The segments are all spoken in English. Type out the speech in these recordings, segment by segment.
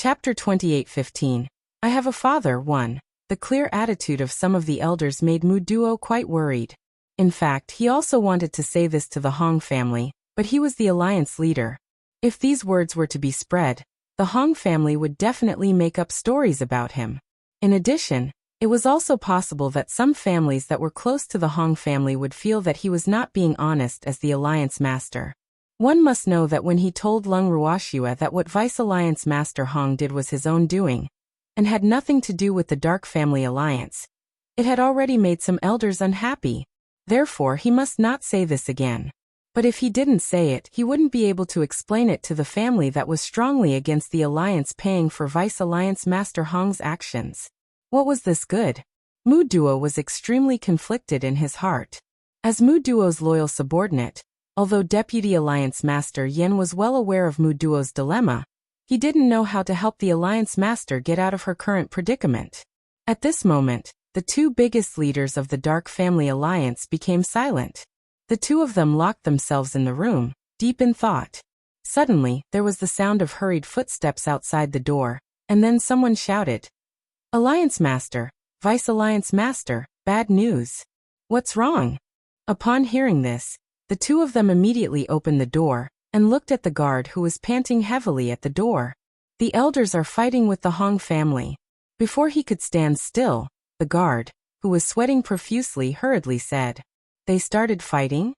Chapter 28:15. I have a father. 1. The clear attitude of some of the elders made Mu Duo quite worried. In fact, he also wanted to say this to the Hong family, but he was the alliance leader. If these words were to be spread, the Hong family would definitely make up stories about him. In addition, it was also possible that some families that were close to the Hong family would feel that he was not being honest as the alliance master. One must know that when he told Lung Ruoxia that what Vice Alliance Master Hong did was his own doing, and had nothing to do with the Dark Family Alliance, it had already made some elders unhappy. Therefore, he must not say this again. But if he didn't say it, he wouldn't be able to explain it to the family that was strongly against the alliance paying for Vice Alliance Master Hong's actions. What was this good? Mu Duo was extremely conflicted in his heart. As Mu Duo's loyal subordinate, although Deputy Alliance Master Yin was well aware of Mu Duo's dilemma, he didn't know how to help the Alliance Master get out of her current predicament. At this moment, the two biggest leaders of the Dark Family Alliance became silent. The two of them locked themselves in the room, deep in thought. Suddenly, there was the sound of hurried footsteps outside the door, and then someone shouted, "Alliance Master, Vice Alliance Master, bad news. What's wrong?" Upon hearing this, the two of them immediately opened the door and looked at the guard who was panting heavily at the door. The elders are fighting with the Hong family. Before he could stand still, the guard, who was sweating profusely, hurriedly said, "They started fighting?"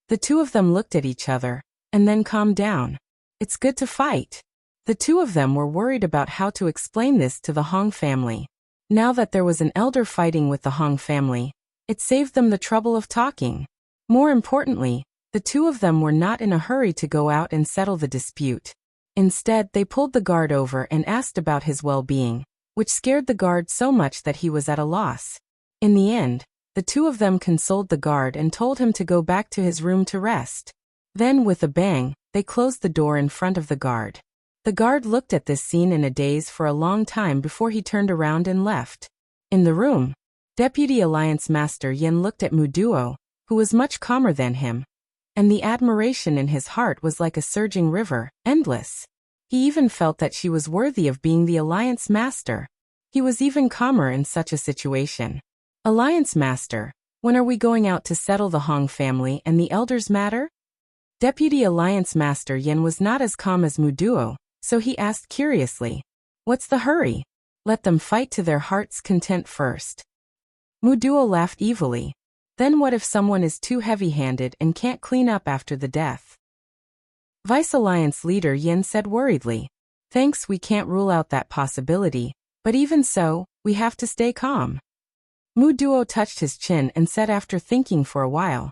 The two of them looked at each other and then calmed down. "It's good to fight." The two of them were worried about how to explain this to the Hong family. Now that there was an elder fighting with the Hong family, it saved them the trouble of talking. More importantly, the two of them were not in a hurry to go out and settle the dispute. Instead, they pulled the guard over and asked about his well-being, which scared the guard so much that he was at a loss. In the end, the two of them consoled the guard and told him to go back to his room to rest. Then, with a bang, they closed the door in front of the guard. The guard looked at this scene in a daze for a long time before he turned around and left. In the room, Deputy Alliance Master Yin looked at Mu Duo, who was much calmer than him, and the admiration in his heart was like a surging river, endless. He even felt that she was worthy of being the Alliance Master. He was even calmer in such a situation. "Alliance Master, when are we going out to settle the Hong family and the elders' matter?" Deputy Alliance Master Yin was not as calm as Mu Duo, so he asked curiously, "What's the hurry? Let them fight to their heart's content first." Mu Duo laughed evilly. "Then what if someone is too heavy-handed and can't clean up after the death?" Vice Alliance Leader Yin said worriedly, "Thanks, we can't rule out that possibility, but even so, we have to stay calm." Mu Duo touched his chin and said after thinking for a while,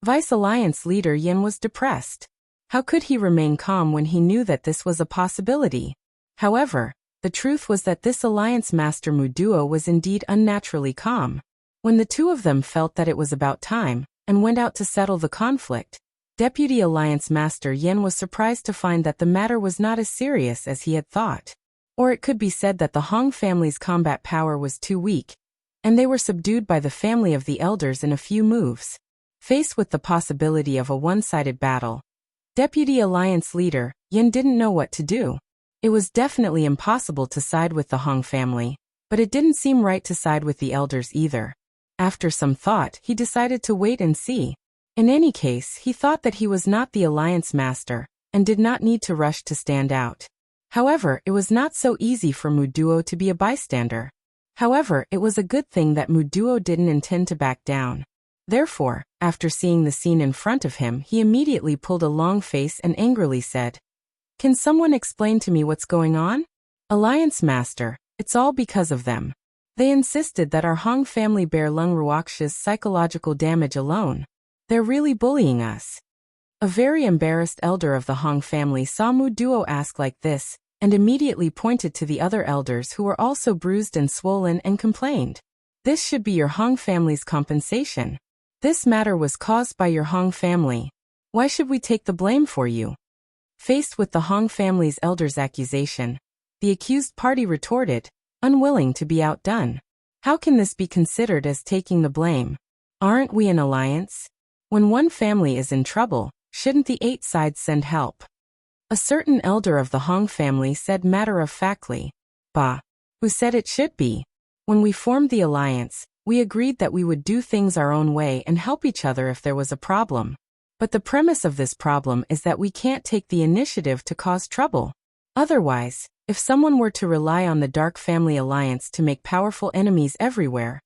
Vice Alliance Leader Yin was depressed. How could he remain calm when he knew that this was a possibility? However, the truth was that this Alliance Master Mu Duo was indeed unnaturally calm. When the two of them felt that it was about time, and went out to settle the conflict, Deputy Alliance Master Yin was surprised to find that the matter was not as serious as he had thought. Or it could be said that the Hong family's combat power was too weak, and they were subdued by the family of the elders in a few moves. Faced with the possibility of a one-sided battle, Deputy Alliance Leader Yin didn't know what to do. It was definitely impossible to side with the Hong family, but it didn't seem right to side with the elders either. After some thought, he decided to wait and see. In any case, he thought that he was not the Alliance Master, and did not need to rush to stand out. However, it was not so easy for Mu Duo to be a bystander. However, it was a good thing that Mu Duo didn't intend to back down. Therefore, after seeing the scene in front of him, he immediately pulled a long face and angrily said, "Can someone explain to me what's going on? Alliance Master, it's all because of them. They insisted that our Hong family bear Lung Ruoxia's psychological damage alone. They're really bullying us." A very embarrassed elder of the Hong family saw Mu Duo ask like this, and immediately pointed to the other elders who were also bruised and swollen and complained, "This should be your Hong family's compensation. This matter was caused by your Hong family. Why should we take the blame for you?" Faced with the Hong family's elders' accusation, the accused party retorted, unwilling to be outdone, "How can this be considered as taking the blame? Aren't we an alliance? When one family is in trouble, shouldn't the 8 sides send help?" A certain elder of the Hong family said matter-of-factly. Bah. Who said it should be? When we formed the alliance, we agreed that we would do things our own way and help each other if there was a problem. But the premise of this problem is that we can't take the initiative to cause trouble. Otherwise, if someone were to rely on the Dark Family Alliance to make powerful enemies everywhere,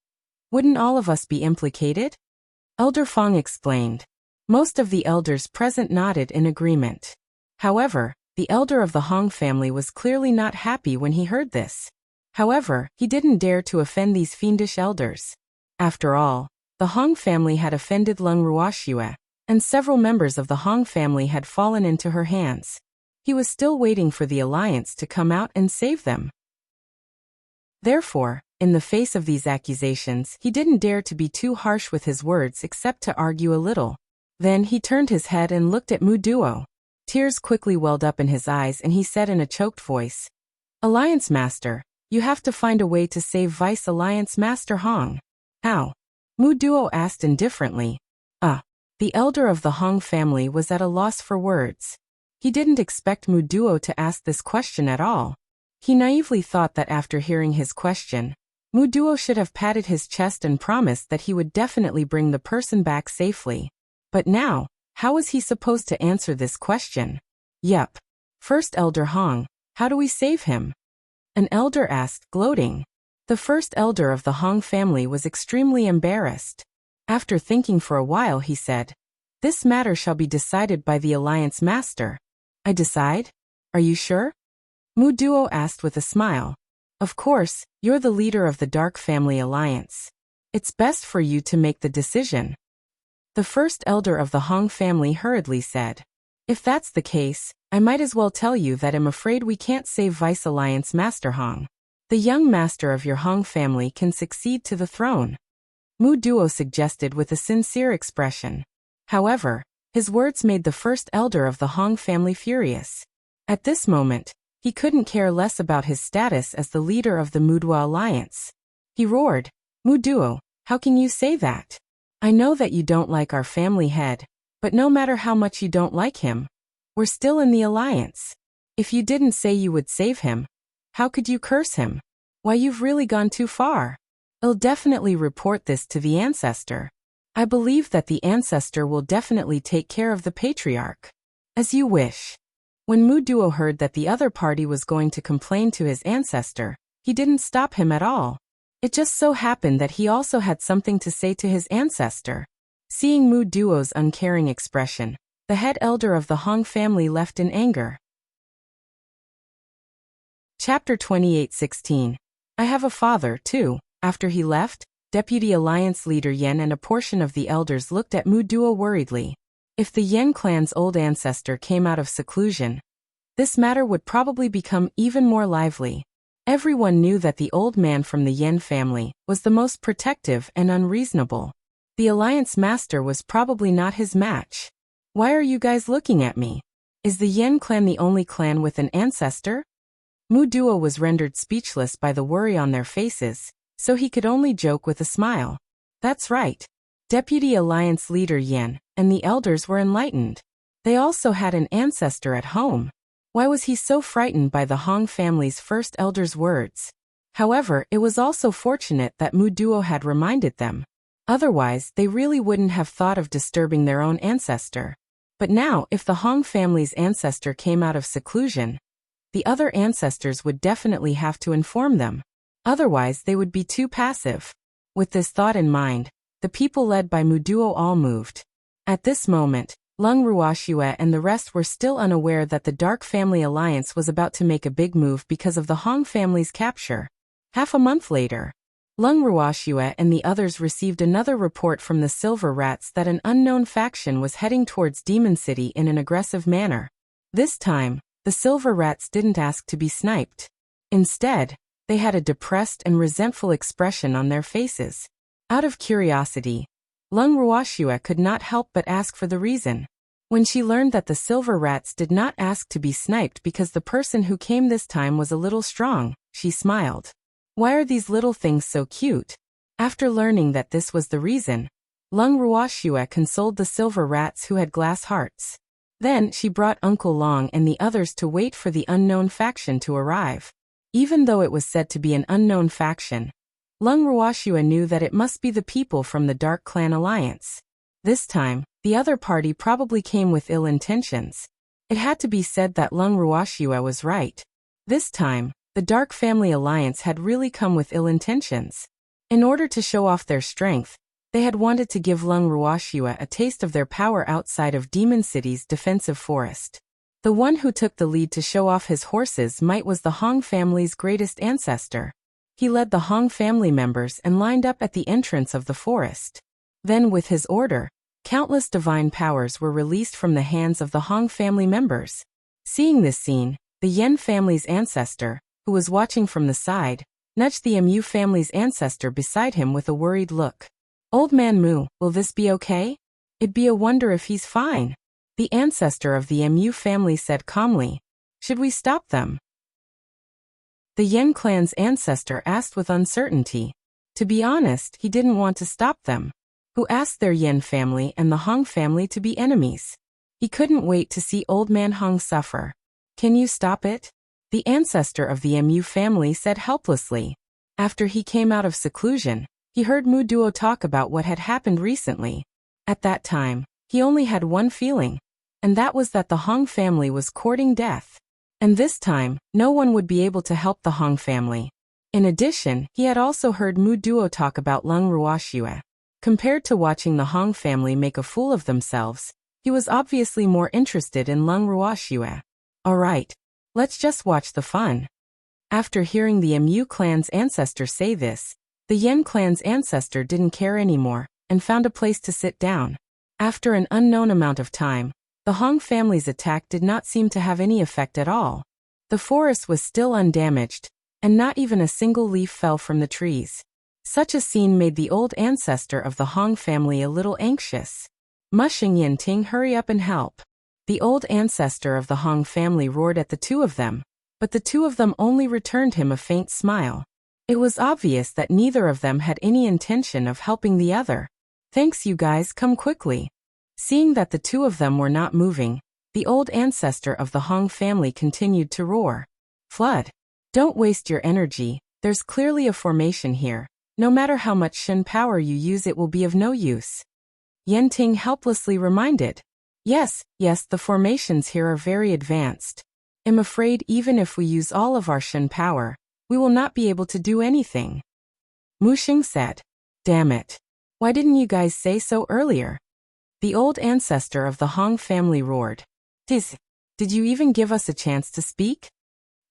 wouldn't all of us be implicated? Elder Fong explained. Most of the elders present nodded in agreement. However, the elder of the Hong family was clearly not happy when he heard this. However, he didn't dare to offend these fiendish elders. After all, the Hong family had offended Lung Ruoxue, and several members of the Hong family had fallen into her hands. He was still waiting for the alliance to come out and save them. Therefore, in the face of these accusations, he didn't dare to be too harsh with his words except to argue a little. Then he turned his head and looked at Mu Duo. Tears quickly welled up in his eyes and he said in a choked voice, "Alliance Master, you have to find a way to save Vice Alliance Master Hong." "How?" Mu Duo asked indifferently. The elder of the Hong family was at a loss for words. He didn't expect Mu Duo to ask this question at all. He naively thought that after hearing his question, Mu Duo should have patted his chest and promised that he would definitely bring the person back safely. But now, how was he supposed to answer this question? "Yep. First Elder Hong, how do we save him?" An elder asked, gloating. The first elder of the Hong family was extremely embarrassed. After thinking for a while he said, "This matter shall be decided by the Alliance Master." "I decide? Are you sure?" Mu Duo asked with a smile. "Of course, you're the leader of the Dark Family Alliance. It's best for you to make the decision." The first elder of the Hong family hurriedly said, "If that's the case, I might as well tell you that I'm afraid we can't save Vice Alliance Master Hong. The young master of your Hong family can succeed to the throne," Mu Duo suggested with a sincere expression. However, his words made the first elder of the Hong family furious. At this moment, he couldn't care less about his status as the leader of the Mudua Alliance. He roared, "Mu Duo, how can you say that? I know that you don't like our family head, but no matter how much you don't like him, we're still in the alliance. If you didn't say you would save him, how could you curse him? Why, you've really gone too far. I'll definitely report this to the ancestor. I believe that the ancestor will definitely take care of the patriarch." "As you wish." When Mu Duo heard that the other party was going to complain to his ancestor, he didn't stop him at all. It just so happened that he also had something to say to his ancestor. Seeing Mu Duo's uncaring expression, the head elder of the Hong family left in anger. Chapter 28:16. I have a father, too. After he left, Deputy Alliance Leader Yen and a portion of the elders looked at Mu Duo worriedly. If the Yen clan's old ancestor came out of seclusion, this matter would probably become even more lively. Everyone knew that the old man from the Yen family was the most protective and unreasonable. The Alliance Master was probably not his match. "Why are you guys looking at me? Is the Yen clan the only clan with an ancestor?" Mu Duo was rendered speechless by the worry on their faces, so he could only joke with a smile. That's right. Deputy Alliance Leader Yen and the elders were enlightened. They also had an ancestor at home. Why was he so frightened by the Hong family's first elder's words? However, it was also fortunate that Mu Duo had reminded them. Otherwise, they really wouldn't have thought of disturbing their own ancestor. But now, if the Hong family's ancestor came out of seclusion, the other ancestors would definitely have to inform them. Otherwise, they would be too passive. With this thought in mind, the people led by Mu Duo all moved. At this moment, Lung Ruoxue and the rest were still unaware that the Dark Family Alliance was about to make a big move because of the Hong family's capture. Half a month later, Lung Ruoxue and the others received another report from the Silver Rats that an unknown faction was heading towards Demon City in an aggressive manner. This time, the Silver Rats didn't ask to be sniped. Instead, they had a depressed and resentful expression on their faces. Out of curiosity, Lung Ruoxue could not help but ask for the reason. When she learned that the Silver Rats did not ask to be sniped because the person who came this time was a little strong, she smiled. Why are these little things so cute? After learning that this was the reason, Lung Ruoxue consoled the Silver Rats who had glass hearts. Then she brought Uncle Long and the others to wait for the unknown faction to arrive. Even though it was said to be an unknown faction, Lung Ruoxua knew that it must be the people from the Dark Clan Alliance. This time, the other party probably came with ill intentions. It had to be said that Lung Ruoxua was right. This time, the Dark Family Alliance had really come with ill intentions. In order to show off their strength, they had wanted to give Lung Ruoxua a taste of their power outside of Demon City's defensive forest. The one who took the lead to show off his horse's might was the Hong family's greatest ancestor. He led the Hong family members and lined up at the entrance of the forest. Then with his order, countless divine powers were released from the hands of the Hong family members. Seeing this scene, the Yen family's ancestor, who was watching from the side, nudged the Mu family's ancestor beside him with a worried look. "Old man Mu, will this be okay? It'd be a wonder if he's fine." The ancestor of the Mu family said calmly. "Should we stop them?" The Yen clan's ancestor asked with uncertainty. To be honest, he didn't want to stop them. Who asked their Yen family and the Hong family to be enemies? He couldn't wait to see Old Man Hong suffer. "Can you stop it?" The ancestor of the Mu family said helplessly. After he came out of seclusion, he heard Mu Duo talk about what had happened recently. At that time, he only had one feeling, and that was that the Hong family was courting death. And this time, no one would be able to help the Hong family. In addition, he had also heard Mu Duo talk about Lung Ruoxua. Compared to watching the Hong family make a fool of themselves, he was obviously more interested in Lung Ruoxua. "Alright, let's just watch the fun." After hearing the Mu clan's ancestor say this, the Yen clan's ancestor didn't care anymore, and found a place to sit down. After an unknown amount of time, the Hong family's attack did not seem to have any effect at all. The forest was still undamaged, and not even a single leaf fell from the trees. Such a scene made the old ancestor of the Hong family a little anxious. "Mushing Yin Ting, hurry up and help." The old ancestor of the Hong family roared at the two of them, but the two of them only returned him a faint smile. It was obvious that neither of them had any intention of helping the other. "Thanks you guys, come quickly." Seeing that the two of them were not moving, the old ancestor of the Hong family continued to roar. "Flood. Don't waste your energy, there's clearly a formation here. No matter how much Shen power you use, it will be of no use." Yen Ting helplessly reminded. Yes, the formations here are very advanced. I'm afraid even if we use all of our Shen power, we will not be able to do anything." Mu Xing said. "Damn it. Why didn't you guys say so earlier?" The old ancestor of the Hong family roared. Did you even give us a chance to speak?"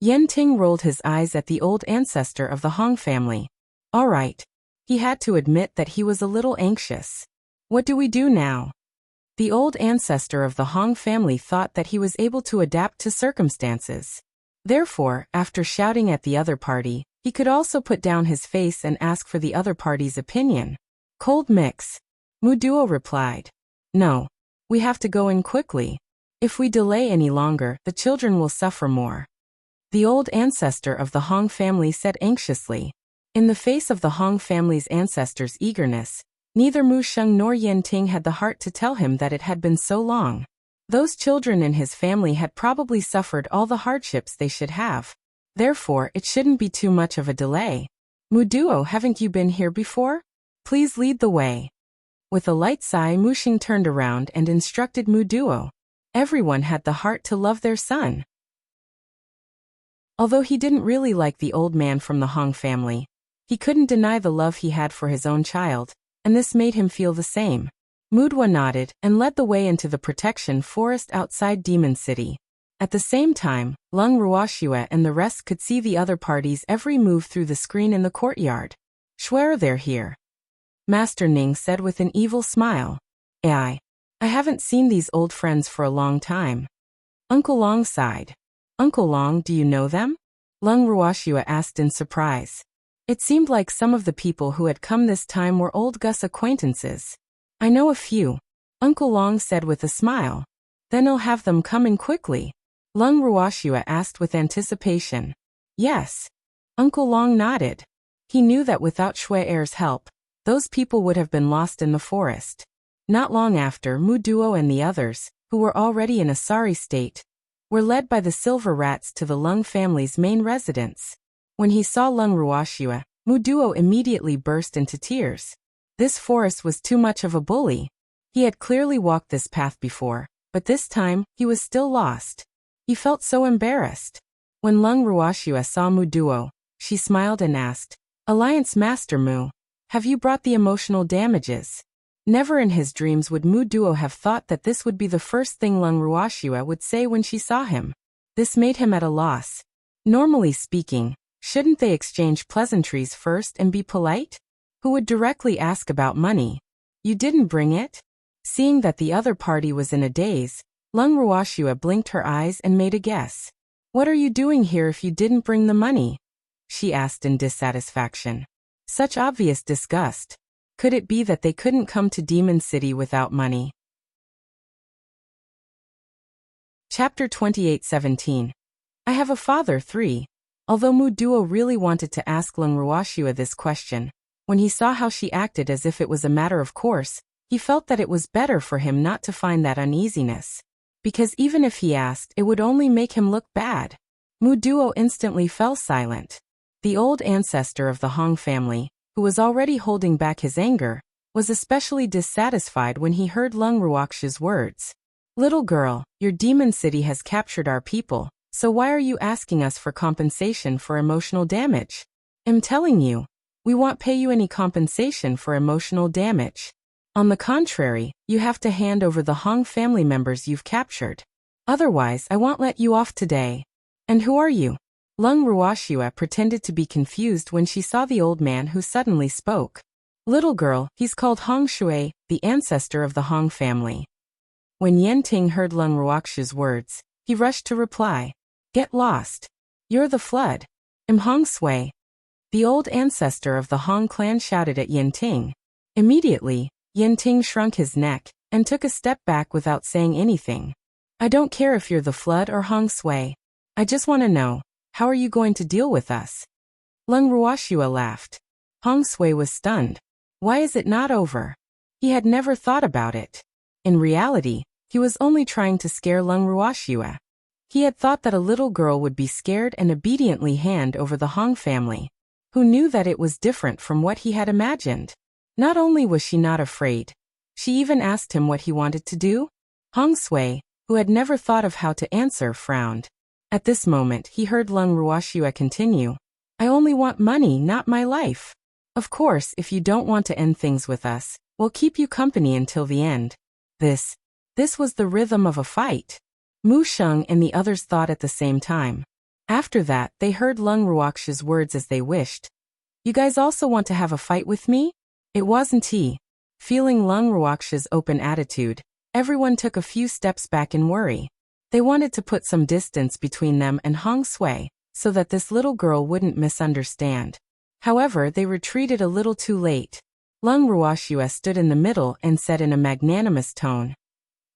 Yen Ting rolled his eyes at the old ancestor of the Hong family. All right. He had to admit that he was a little anxious. "What do we do now?" The old ancestor of the Hong family thought that he was able to adapt to circumstances. Therefore, after shouting at the other party, he could also put down his face and ask for the other party's opinion. "Cold mix," Mu Duo replied. "No. We have to go in quickly. If we delay any longer, the children will suffer more," the old ancestor of the Hong family said anxiously. In the face of the Hong family's ancestors' eagerness, neither Mu Sheng nor Yen Ting had the heart to tell him that it had been so long. Those children in his family had probably suffered all the hardships they should have. Therefore, it shouldn't be too much of a delay. "Mu Duo, haven't you been here before? Please lead the way." With a light sigh, Mu Xing turned around and instructed Mu Duo. Everyone had the heart to love their son. Although he didn't really like the old man from the Hong family, he couldn't deny the love he had for his own child, and this made him feel the same. Mu Duo nodded and led the way into the protection forest outside Demon City. At the same time, Lung Ruoxua and the rest could see the other party's every move through the screen in the courtyard. "Swear they're here," Master Ning said with an evil smile. I haven't seen these old friends for a long time." Uncle Long sighed. "Uncle Long, do you know them?" Lung Ruoxua asked in surprise. It seemed like some of the people who had come this time were old Gus acquaintances. "I know a few," Uncle Long said with a smile. "Then I'll have them come in quickly?" Lung Ruoxua asked with anticipation. "Yes." Uncle Long nodded. He knew that without Shui Er's help, those people would have been lost in the forest. Not long after, Mu Duo and the others, who were already in a sorry state, were led by the silver rats to the Lung family's main residence. When he saw Lung Ruoxua, Muduo immediately burst into tears. This forest was too much of a bully. He had clearly walked this path before, but this time, he was still lost. He felt so embarrassed. When Lung Ruoxua saw Muduo, she smiled and asked, "Alliance Master Mu, have you brought the emotional damages?" Never in his dreams would Muduo have thought that this would be the first thing Lung Ruoxua would say when she saw him. This made him at a loss. Normally speaking, shouldn't they exchange pleasantries first and be polite? Who would directly ask about money? "You didn't bring it?" Seeing that the other party was in a daze, Lung Ruoxua blinked her eyes and made a guess. "What are you doing here if you didn't bring the money?" she asked in dissatisfaction. Such obvious disgust. Could it be that they couldn't come to Demon City without money? Chapter 28:17. I have a father 3. Although Muduo really wanted to ask Lung Ruoxua this question, when he saw how she acted as if it was a matter of course, he felt that it was better for him not to find that uneasiness. Because even if he asked, it would only make him look bad. Muduo instantly fell silent. The old ancestor of the Hong family, who was already holding back his anger, was especially dissatisfied when he heard Lung Ruoxua's words. "Little girl, your demon city has captured our people, so why are you asking us for compensation for emotional damage? I'm telling you, we won't pay you any compensation for emotional damage. On the contrary, you have to hand over the Hong family members you've captured. Otherwise, I won't let you off today." "And who are you?" Lung Ruoxua pretended to be confused when she saw the old man who suddenly spoke. "Little girl, he's called Hong Shui, the ancestor of the Hong family." When Yen Ting heard Lung Ruoxua's words, he rushed to reply, "Get lost. You're the flood. I'm Hong Sui." The old ancestor of the Hong clan shouted at Yen Ting. Immediately, Yen Ting shrunk his neck and took a step back without saying anything. "I don't care if you're the flood or Hong Sui. I just want to know, how are you going to deal with us?" Lung Ruoxua laughed. Hong Sui was stunned. Why is it not over? He had never thought about it. In reality, he was only trying to scare Lung Ruoxua. He had thought that a little girl would be scared and obediently hand over the Hong family. Who knew that it was different from what he had imagined? Not only was she not afraid, she even asked him what he wanted to do. Hong Sui, who had never thought of how to answer, frowned. At this moment, he heard Lung Ruoxua continue, "I only want money, not my life. Of course, if you don't want to end things with us, we'll keep you company until the end." This was the rhythm of a fight. Mu Sheng and the others thought at the same time. After that, they heard Lung Ruoxua's words as they wished. "You guys also want to have a fight with me?" It wasn't he. Feeling Lung Ruoxua's open attitude, everyone took a few steps back in worry. They wanted to put some distance between them and Hong Sui, so that this little girl wouldn't misunderstand. However, they retreated a little too late. Lung Ruoxua stood in the middle and said in a magnanimous tone,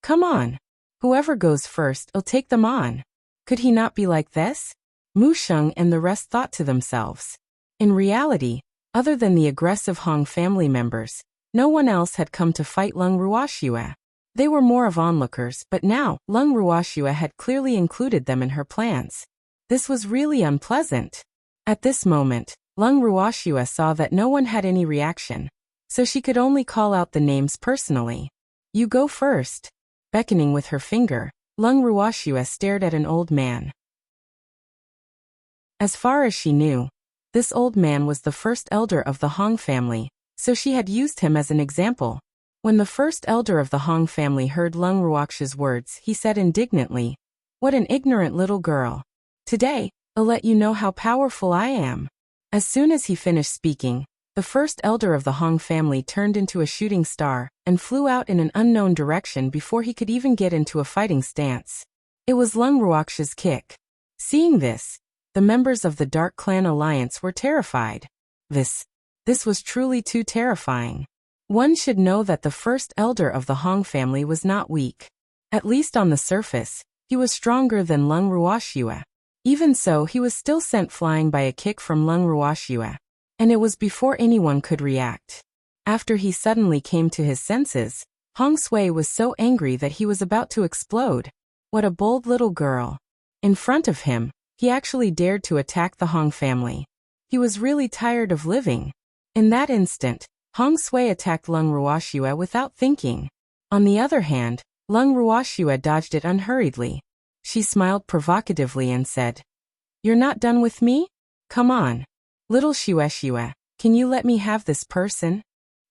"Come on. Whoever goes first, I'll take them on." Could he not be like this? Mu Sheng and the rest thought to themselves. In reality, other than the aggressive Hong family members, no one else had come to fight Lung Ruoxua. They were more of onlookers, but now, Lung Ruoxua had clearly included them in her plans. This was really unpleasant. At this moment, Lung Ruoxua saw that no one had any reaction, so she could only call out the names personally. "You go first." Beckoning with her finger, Lung Ruoxua stared at an old man. As far as she knew, this old man was the first elder of the Hong family, so she had used him as an example. When the first elder of the Hong family heard Lung Ruoxua's words, he said indignantly, "What an ignorant little girl. Today, I'll let you know how powerful I am." As soon as he finished speaking, the first elder of the Hong family turned into a shooting star and flew out in an unknown direction before he could even get into a fighting stance. It was Lung Ruoxua's kick. Seeing this, the members of the Dark Clan Alliance were terrified. This was truly too terrifying. One should know that the first elder of the Hong family was not weak. At least on the surface, he was stronger than Lung Ruoxua. Even so, he was still sent flying by a kick from Lung Ruoxua. And it was before anyone could react. After he suddenly came to his senses, Hong Sui was so angry that he was about to explode. What a bold little girl. In front of him, he actually dared to attack the Hong family. He was really tired of living. In that instant, Hong Sui attacked Lung Ruoxue without thinking. On the other hand, Lung Ruoxue dodged it unhurriedly. She smiled provocatively and said, "You're not done with me? Come on. Little Xue, can you let me have this person?"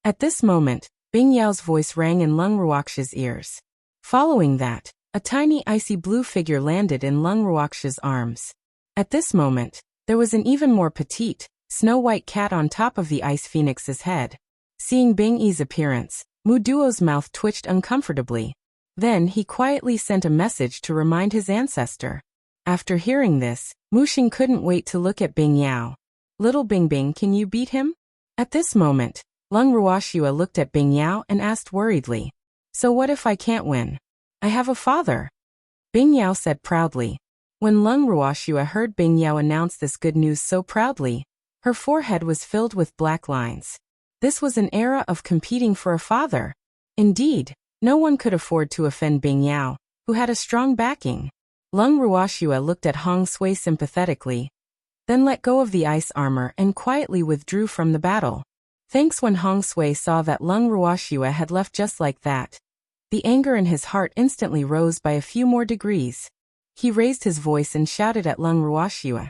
At this moment, Bing Yao's voice rang in Lung Ruoxue's ears. Following that, a tiny icy blue figure landed in Lung Ruoxue's arms. At this moment, there was an even more petite, snow-white cat on top of the ice phoenix's head. Seeing Bing Yi's appearance, Mu Duo's mouth twitched uncomfortably. Then he quietly sent a message to remind his ancestor. After hearing this, Mu Xing couldn't wait to look at Bing Yao. "Little Bing Bing, can you beat him?" At this moment, Lung Ruoxue looked at Bing Yao and asked worriedly, "So what if I can't win? I have a father." Bing Yao said proudly. When Lung Ruoxue heard Bing Yao announce this good news so proudly, her forehead was filled with black lines. This was an era of competing for a father. Indeed, no one could afford to offend Bing Yao, who had a strong backing. Lung Ruoxue looked at Hong Sui sympathetically, then let go of the ice armor and quietly withdrew from the battle. Thanks. When Hong Sui saw that Lung Ruoxue had left just like that, the anger in his heart instantly rose by a few more degrees. He raised his voice and shouted at Lung Ruoxue,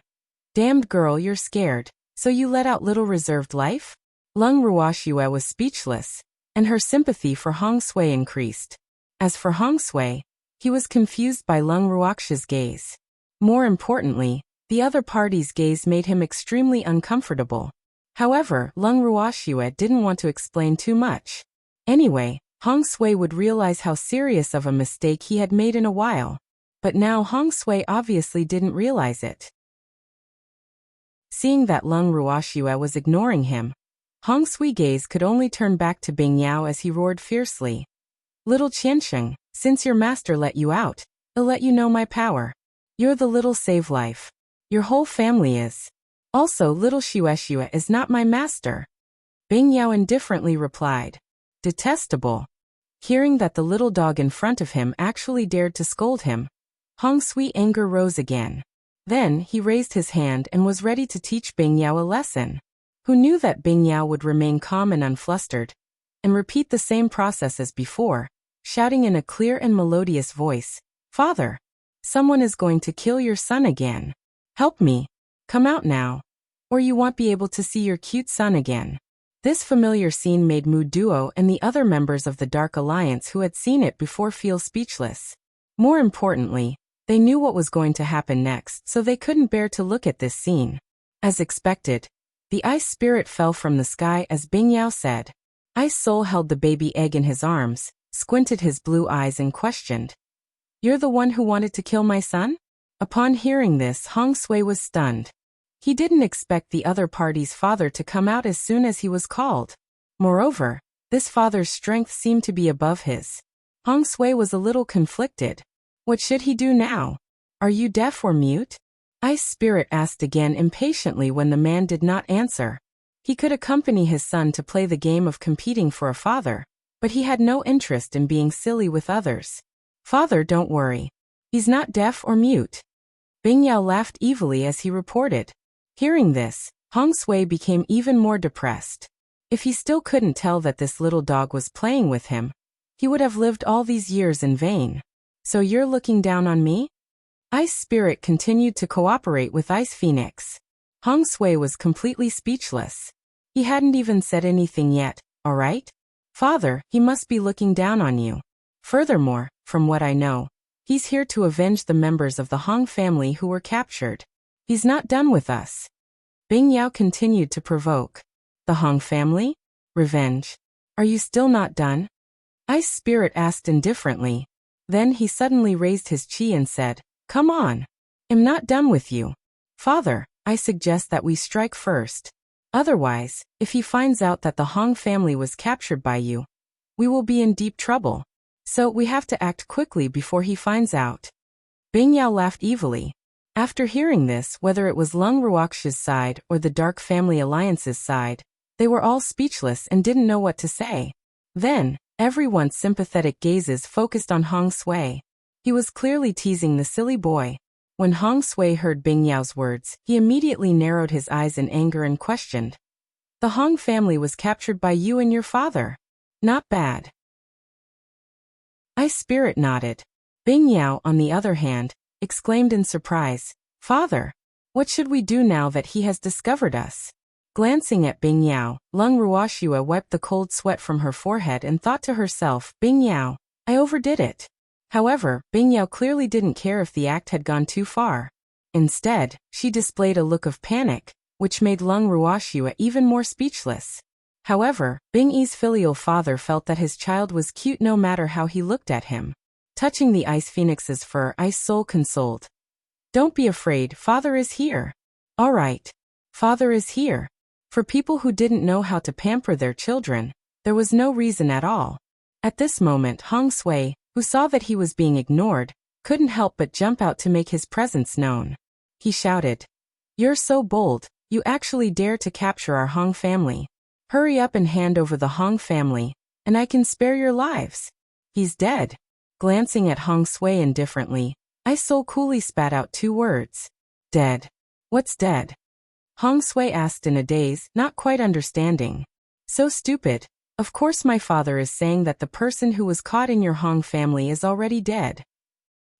"Damned girl, you're scared, so you let out little reserved life?" Lung Ruoxue was speechless, and her sympathy for Hong Sui increased. As for Hong Sui, he was confused by Lung Ruoxue's gaze. More importantly, the other party's gaze made him extremely uncomfortable. However, Lung Ruoxue didn't want to explain too much. Anyway, Hong Sui would realize how serious of a mistake he had made in a while. But now Hong Sui obviously didn't realize it. Seeing that Lung Ruoxue was ignoring him, Hong Sui's gaze could only turn back to Bing Yao as he roared fiercely, "Little Qiansheng, since your master let you out, I'll let you know my power. You're the little save life. Your whole family is. Also, little Xue is not my master." Bing Yao indifferently replied, "Detestable." Hearing that the little dog in front of him actually dared to scold him, Hong Sui's anger rose again. Then he raised his hand and was ready to teach Bing Yao a lesson. Who knew that Bing Yao would remain calm and unflustered, and repeat the same process as before, shouting in a clear and melodious voice, "Father, someone is going to kill your son again. Help me. Come out now, or you won't be able to see your cute son again." This familiar scene made Mu Duo and the other members of the Dark Alliance who had seen it before feel speechless. More importantly, they knew what was going to happen next, so they couldn't bear to look at this scene. As expected, the ice spirit fell from the sky as Bing Yao said. Ice Soul held the baby egg in his arms, squinted his blue eyes and questioned, "You're the one who wanted to kill my son?" Upon hearing this, Hong Sui was stunned. He didn't expect the other party's father to come out as soon as he was called. Moreover, this father's strength seemed to be above his. Hong Sui was a little conflicted. What should he do now? "Are you deaf or mute?" Ice Spirit asked again impatiently when the man did not answer. He could accompany his son to play the game of competing for a father, but he had no interest in being silly with others. "Father, don't worry. He's not deaf or mute." Bing Yao laughed evilly as he reported. Hearing this, Hong Sui became even more depressed. If he still couldn't tell that this little dog was playing with him, he would have lived all these years in vain. "So you're looking down on me?" Ice Spirit continued to cooperate with Ice Phoenix. Hong Sui was completely speechless. He hadn't even said anything yet. "All right? Father, he must be looking down on you. Furthermore, from what I know, he's here to avenge the members of the Hong family who were captured. He's not done with us." Bing Yao continued to provoke. "The Hong family? Revenge? Are you still not done?" Ice Spirit asked indifferently. Then he suddenly raised his chi and said, "Come on. I'm not done with you. Father, I suggest that we strike first. Otherwise, if he finds out that the Hong family was captured by you, we will be in deep trouble. So we have to act quickly before he finds out." Bing Yao laughed evilly. After hearing this, whether it was Lung Ruoxue's side or the Dark Family Alliance's side, they were all speechless and didn't know what to say. Then, Everyone's sympathetic gazes focused on Hong Sui. He was clearly teasing the silly boy. When Hong Sui heard Bing Yao's words, he immediately narrowed his eyes in anger and questioned. The Hong family was captured by you and your father. Not bad. Spirit nodded. Bing Yao, on the other hand, exclaimed in surprise, Father, what should we do now that he has discovered us? Glancing at Bing Yao, Lung Ruoxua wiped the cold sweat from her forehead and thought to herself, Bing Yao, I overdid it. However, Bing Yao clearly didn't care if the act had gone too far. Instead, she displayed a look of panic, which made Lung Ruoxua even more speechless. However, Bing Yi's filial father felt that his child was cute no matter how he looked at him. Touching the ice phoenix's fur, Ice Soul consoled. Don't be afraid, father is here. All right. Father is here. For people who didn't know how to pamper their children, there was no reason at all. At this moment, Hong Sui, who saw that he was being ignored, couldn't help but jump out to make his presence known. He shouted, You're so bold, you actually dare to capture our Hong family. Hurry up and hand over the Hong family, and I can spare your lives. He's dead. Glancing at Hong Sui indifferently, Ice Soul coolly spat out 2 words. Dead. What's dead? Hong Sui asked in a daze, not quite understanding. So stupid. Of course my father is saying that the person who was caught in your Hong family is already dead.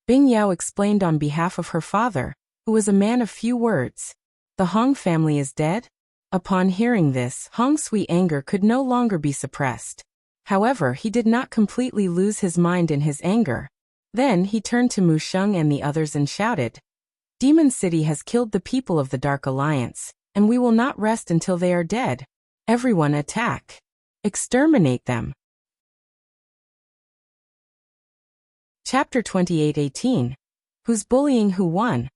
Bing Yao explained on behalf of her father, who was a man of few words. The Hong family is dead? Upon hearing this, Hong Sui's anger could no longer be suppressed. However, he did not completely lose his mind in his anger. Then he turned to Mu Sheng and the others and shouted, Demon City has killed the people of the Dark Alliance, and we will not rest until they are dead. Everyone attack. Exterminate them. Chapter 28:18. Who's bullying who won?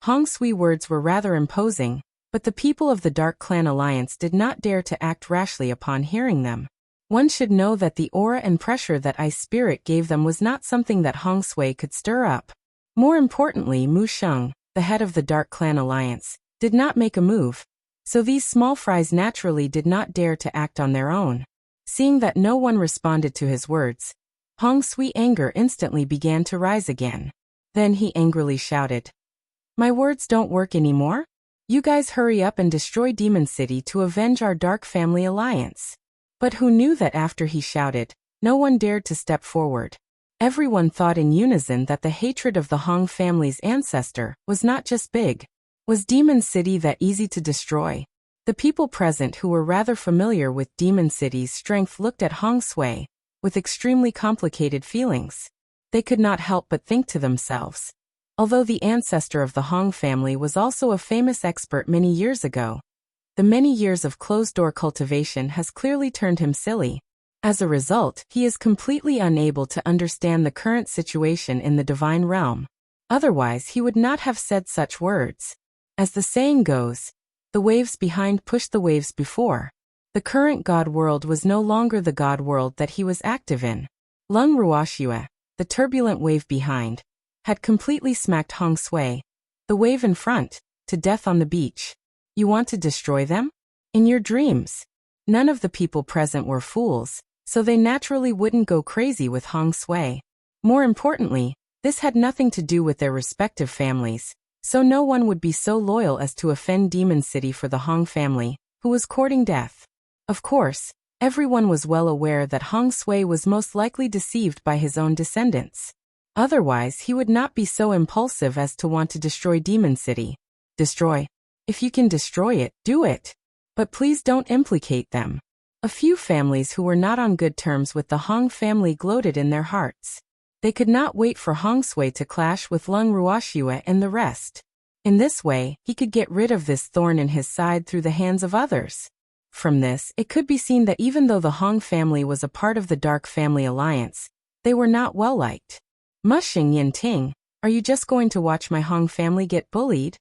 Hong Sui's words were rather imposing, but the people of the Dark Clan Alliance did not dare to act rashly upon hearing them. One should know that the aura and pressure that Ice Spirit gave them was not something that Hong Sui could stir up. More importantly, Mu Sheng, the head of the Dark Clan Alliance, did not make a move, so these small fries naturally did not dare to act on their own. Seeing that no one responded to his words, Hong Sui's anger instantly began to rise again. Then he angrily shouted, My words don't work anymore? You guys hurry up and destroy Demon City to avenge our Dark Family Alliance. But who knew that after he shouted, no one dared to step forward. Everyone thought in unison that the hatred of the Hong family's ancestor was not just big. Was Demon City that easy to destroy? The people present who were rather familiar with Demon City's strength looked at Hong Sui with extremely complicated feelings. They could not help but think to themselves, although the ancestor of the Hong family was also a famous expert many years ago, the many years of closed-door cultivation has clearly turned him silly. As a result, he is completely unable to understand the current situation in the divine realm. Otherwise, he would not have said such words. As the saying goes, the waves behind pushed the waves before. The current God world was no longer the God world that he was active in. Lung Ruoxua, the turbulent wave behind, had completely smacked Hong Sui, the wave in front, to death on the beach. You want to destroy them? In your dreams. None of the people present were fools, so they naturally wouldn't go crazy with Hong Sui. More importantly, this had nothing to do with their respective families, so no one would be so loyal as to offend Demon City for the Hong family, who was courting death. Of course, everyone was well aware that Hong Sui was most likely deceived by his own descendants. Otherwise, he would not be so impulsive as to want to destroy Demon City. Destroy. If you can destroy it, do it. But please don't implicate them. A few families who were not on good terms with the Hong family gloated in their hearts. They could not wait for Hong Sui to clash with Lung Ruoxua and the rest. In this way, he could get rid of this thorn in his side through the hands of others. From this, it could be seen that even though the Hong family was a part of the Dark Family Alliance, they were not well liked. Mushing Yin Ting, are you just going to watch my Hong family get bullied?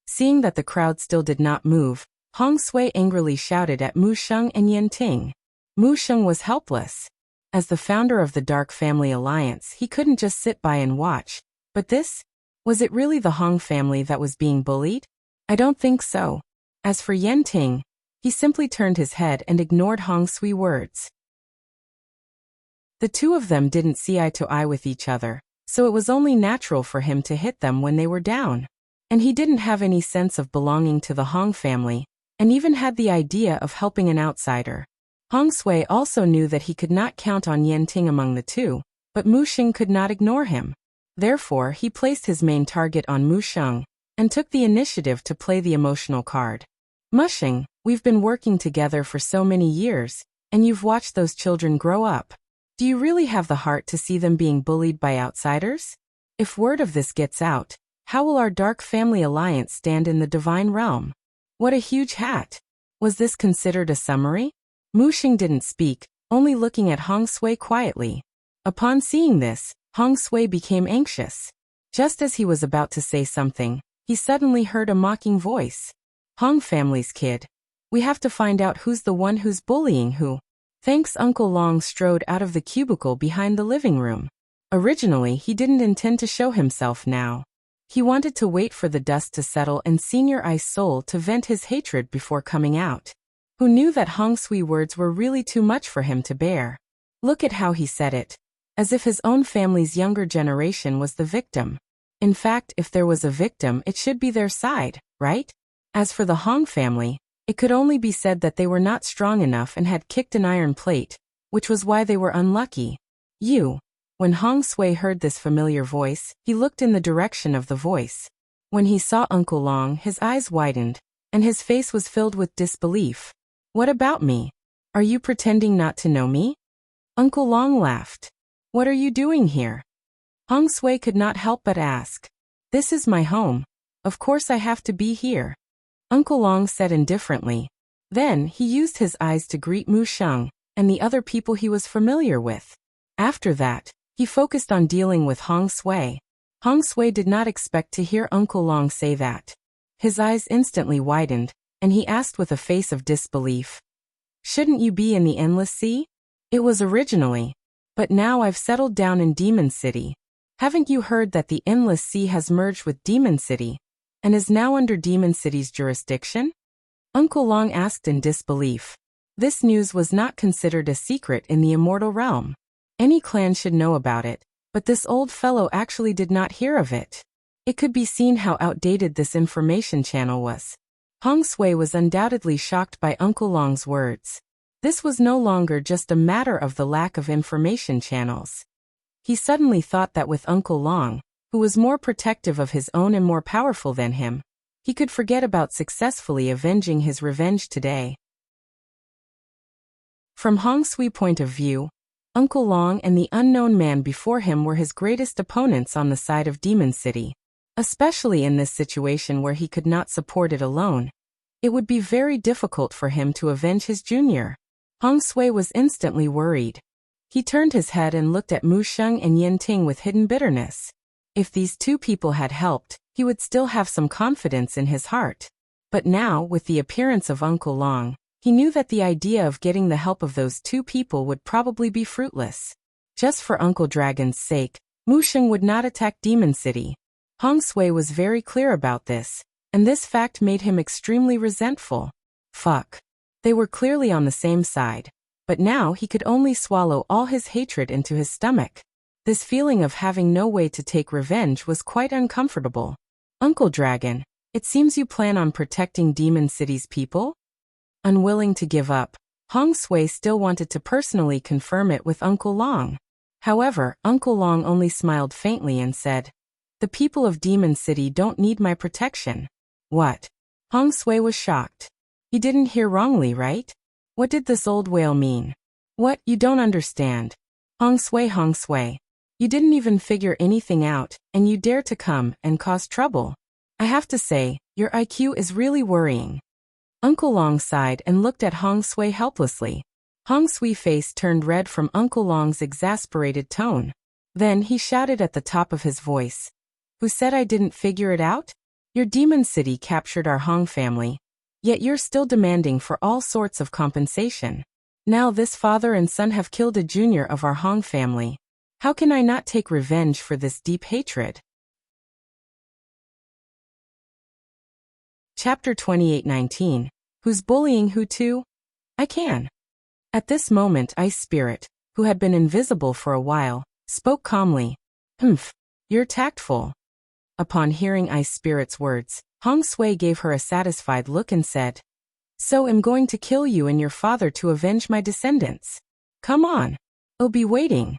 Seeing that the crowd still did not move, Hong Sui angrily shouted at Mu Sheng and Yin Ting. Mu Sheng was helpless. As the founder of the Dark Family Alliance, he couldn't just sit by and watch. But this? Was it really the Hong family that was being bullied? I don't think so. As for Yin Ting, he simply turned his head and ignored Hong Sui's words. The two of them didn't see eye to eye with each other, so it was only natural for him to hit them when they were down. And he didn't have any sense of belonging to the Hong family, and even had the idea of helping an outsider. Hong Sui also knew that he could not count on Yen Ting among the two, but Mu Xing could not ignore him. Therefore, he placed his main target on Mu Sheng, and took the initiative to play the emotional card. Mushing, we've been working together for so many years, and you've watched those children grow up. Do you really have the heart to see them being bullied by outsiders? If word of this gets out, how will our dark family alliance stand in the divine realm? What a huge hat! Was this considered a summary? Mu Xing didn't speak, only looking at Hong Sui quietly. Upon seeing this, Hong Sui became anxious. Just as he was about to say something, he suddenly heard a mocking voice. Hong family's kid. We have to find out who's the one who's bullying who. Thanks. Uncle Long strode out of the cubicle behind the living room. Originally, he didn't intend to show himself now. He wanted to wait for the dust to settle and Senior Ice Soul to vent his hatred before coming out. Who knew that Hong Sui words were really too much for him to bear? Look at how he said it. As if his own family's younger generation was the victim. In fact, if there was a victim, it should be their side, right? As for the Hong family, it could only be said that they were not strong enough and had kicked an iron plate, which was why they were unlucky. You. When Hong Sui heard this familiar voice, he looked in the direction of the voice. When he saw Uncle Long, his eyes widened, and his face was filled with disbelief. What about me? Are you pretending not to know me? Uncle Long laughed. What are you doing here? Hong Sui could not help but ask. This is my home. Of course I have to be here. Uncle Long said indifferently. Then, he used his eyes to greet Mu Sheng and the other people he was familiar with. After that, he focused on dealing with Hong Sui. Hong Sui did not expect to hear Uncle Long say that. His eyes instantly widened, and he asked with a face of disbelief. Shouldn't you be in the Endless Sea? It was originally. But now I've settled down in Demon City. Haven't you heard that the Endless Sea has merged with Demon City, and is now under Demon City's jurisdiction? Uncle Long asked in disbelief. This news was not considered a secret in the immortal realm. Any clan should know about it, but this old fellow actually did not hear of it. It could be seen how outdated this information channel was. Hong Sui was undoubtedly shocked by Uncle Long's words. This was no longer just a matter of the lack of information channels. He suddenly thought that with Uncle Long, who was more protective of his own and more powerful than him, he could forget about successfully avenging his revenge today. From Hong Sui's point of view, Uncle Long and the unknown man before him were his greatest opponents on the side of Demon City. Especially in this situation where he could not support it alone. It would be very difficult for him to avenge his junior. Hong Sui was instantly worried. He turned his head and looked at Mu Sheng and Yen Ting with hidden bitterness. If these two people had helped, he would still have some confidence in his heart. But now, with the appearance of Uncle Long, he knew that the idea of getting the help of those two people would probably be fruitless. Just for Uncle Dragon's sake, Mu Sheng would not attack Demon City. Hong Sui was very clear about this, and this fact made him extremely resentful. Fuck. They were clearly on the same side, but now he could only swallow all his hatred into his stomach. This feeling of having no way to take revenge was quite uncomfortable. Uncle Dragon, it seems you plan on protecting Demon City's people? Unwilling to give up, Hong Sui still wanted to personally confirm it with Uncle Long. However, Uncle Long only smiled faintly and said, "The people of Demon City don't need my protection." What? Hong Sui was shocked. He didn't hear wrongly, right? What did this old whale mean? What, you don't understand? Hong Sui. You didn't even figure anything out, and you dare to come and cause trouble. I have to say, your IQ is really worrying. Uncle Long sighed and looked at Hong Sui helplessly. Hong Sui's face turned red from Uncle Long's exasperated tone. Then he shouted at the top of his voice. Who said I didn't figure it out? Your Demon City captured our Hong family. Yet you're still demanding for all sorts of compensation. Now this father and son have killed a junior of our Hong family. How can I not take revenge for this deep hatred? Chapter 28:19. Who's bullying who to? I can. At this moment Ice Spirit, who had been invisible for a while, spoke calmly. Humph, you're tactful. Upon hearing Ice Spirit's words, Hong Sui gave her a satisfied look and said, So I'm going to kill you and your father to avenge my descendants. Come on. I'll be waiting.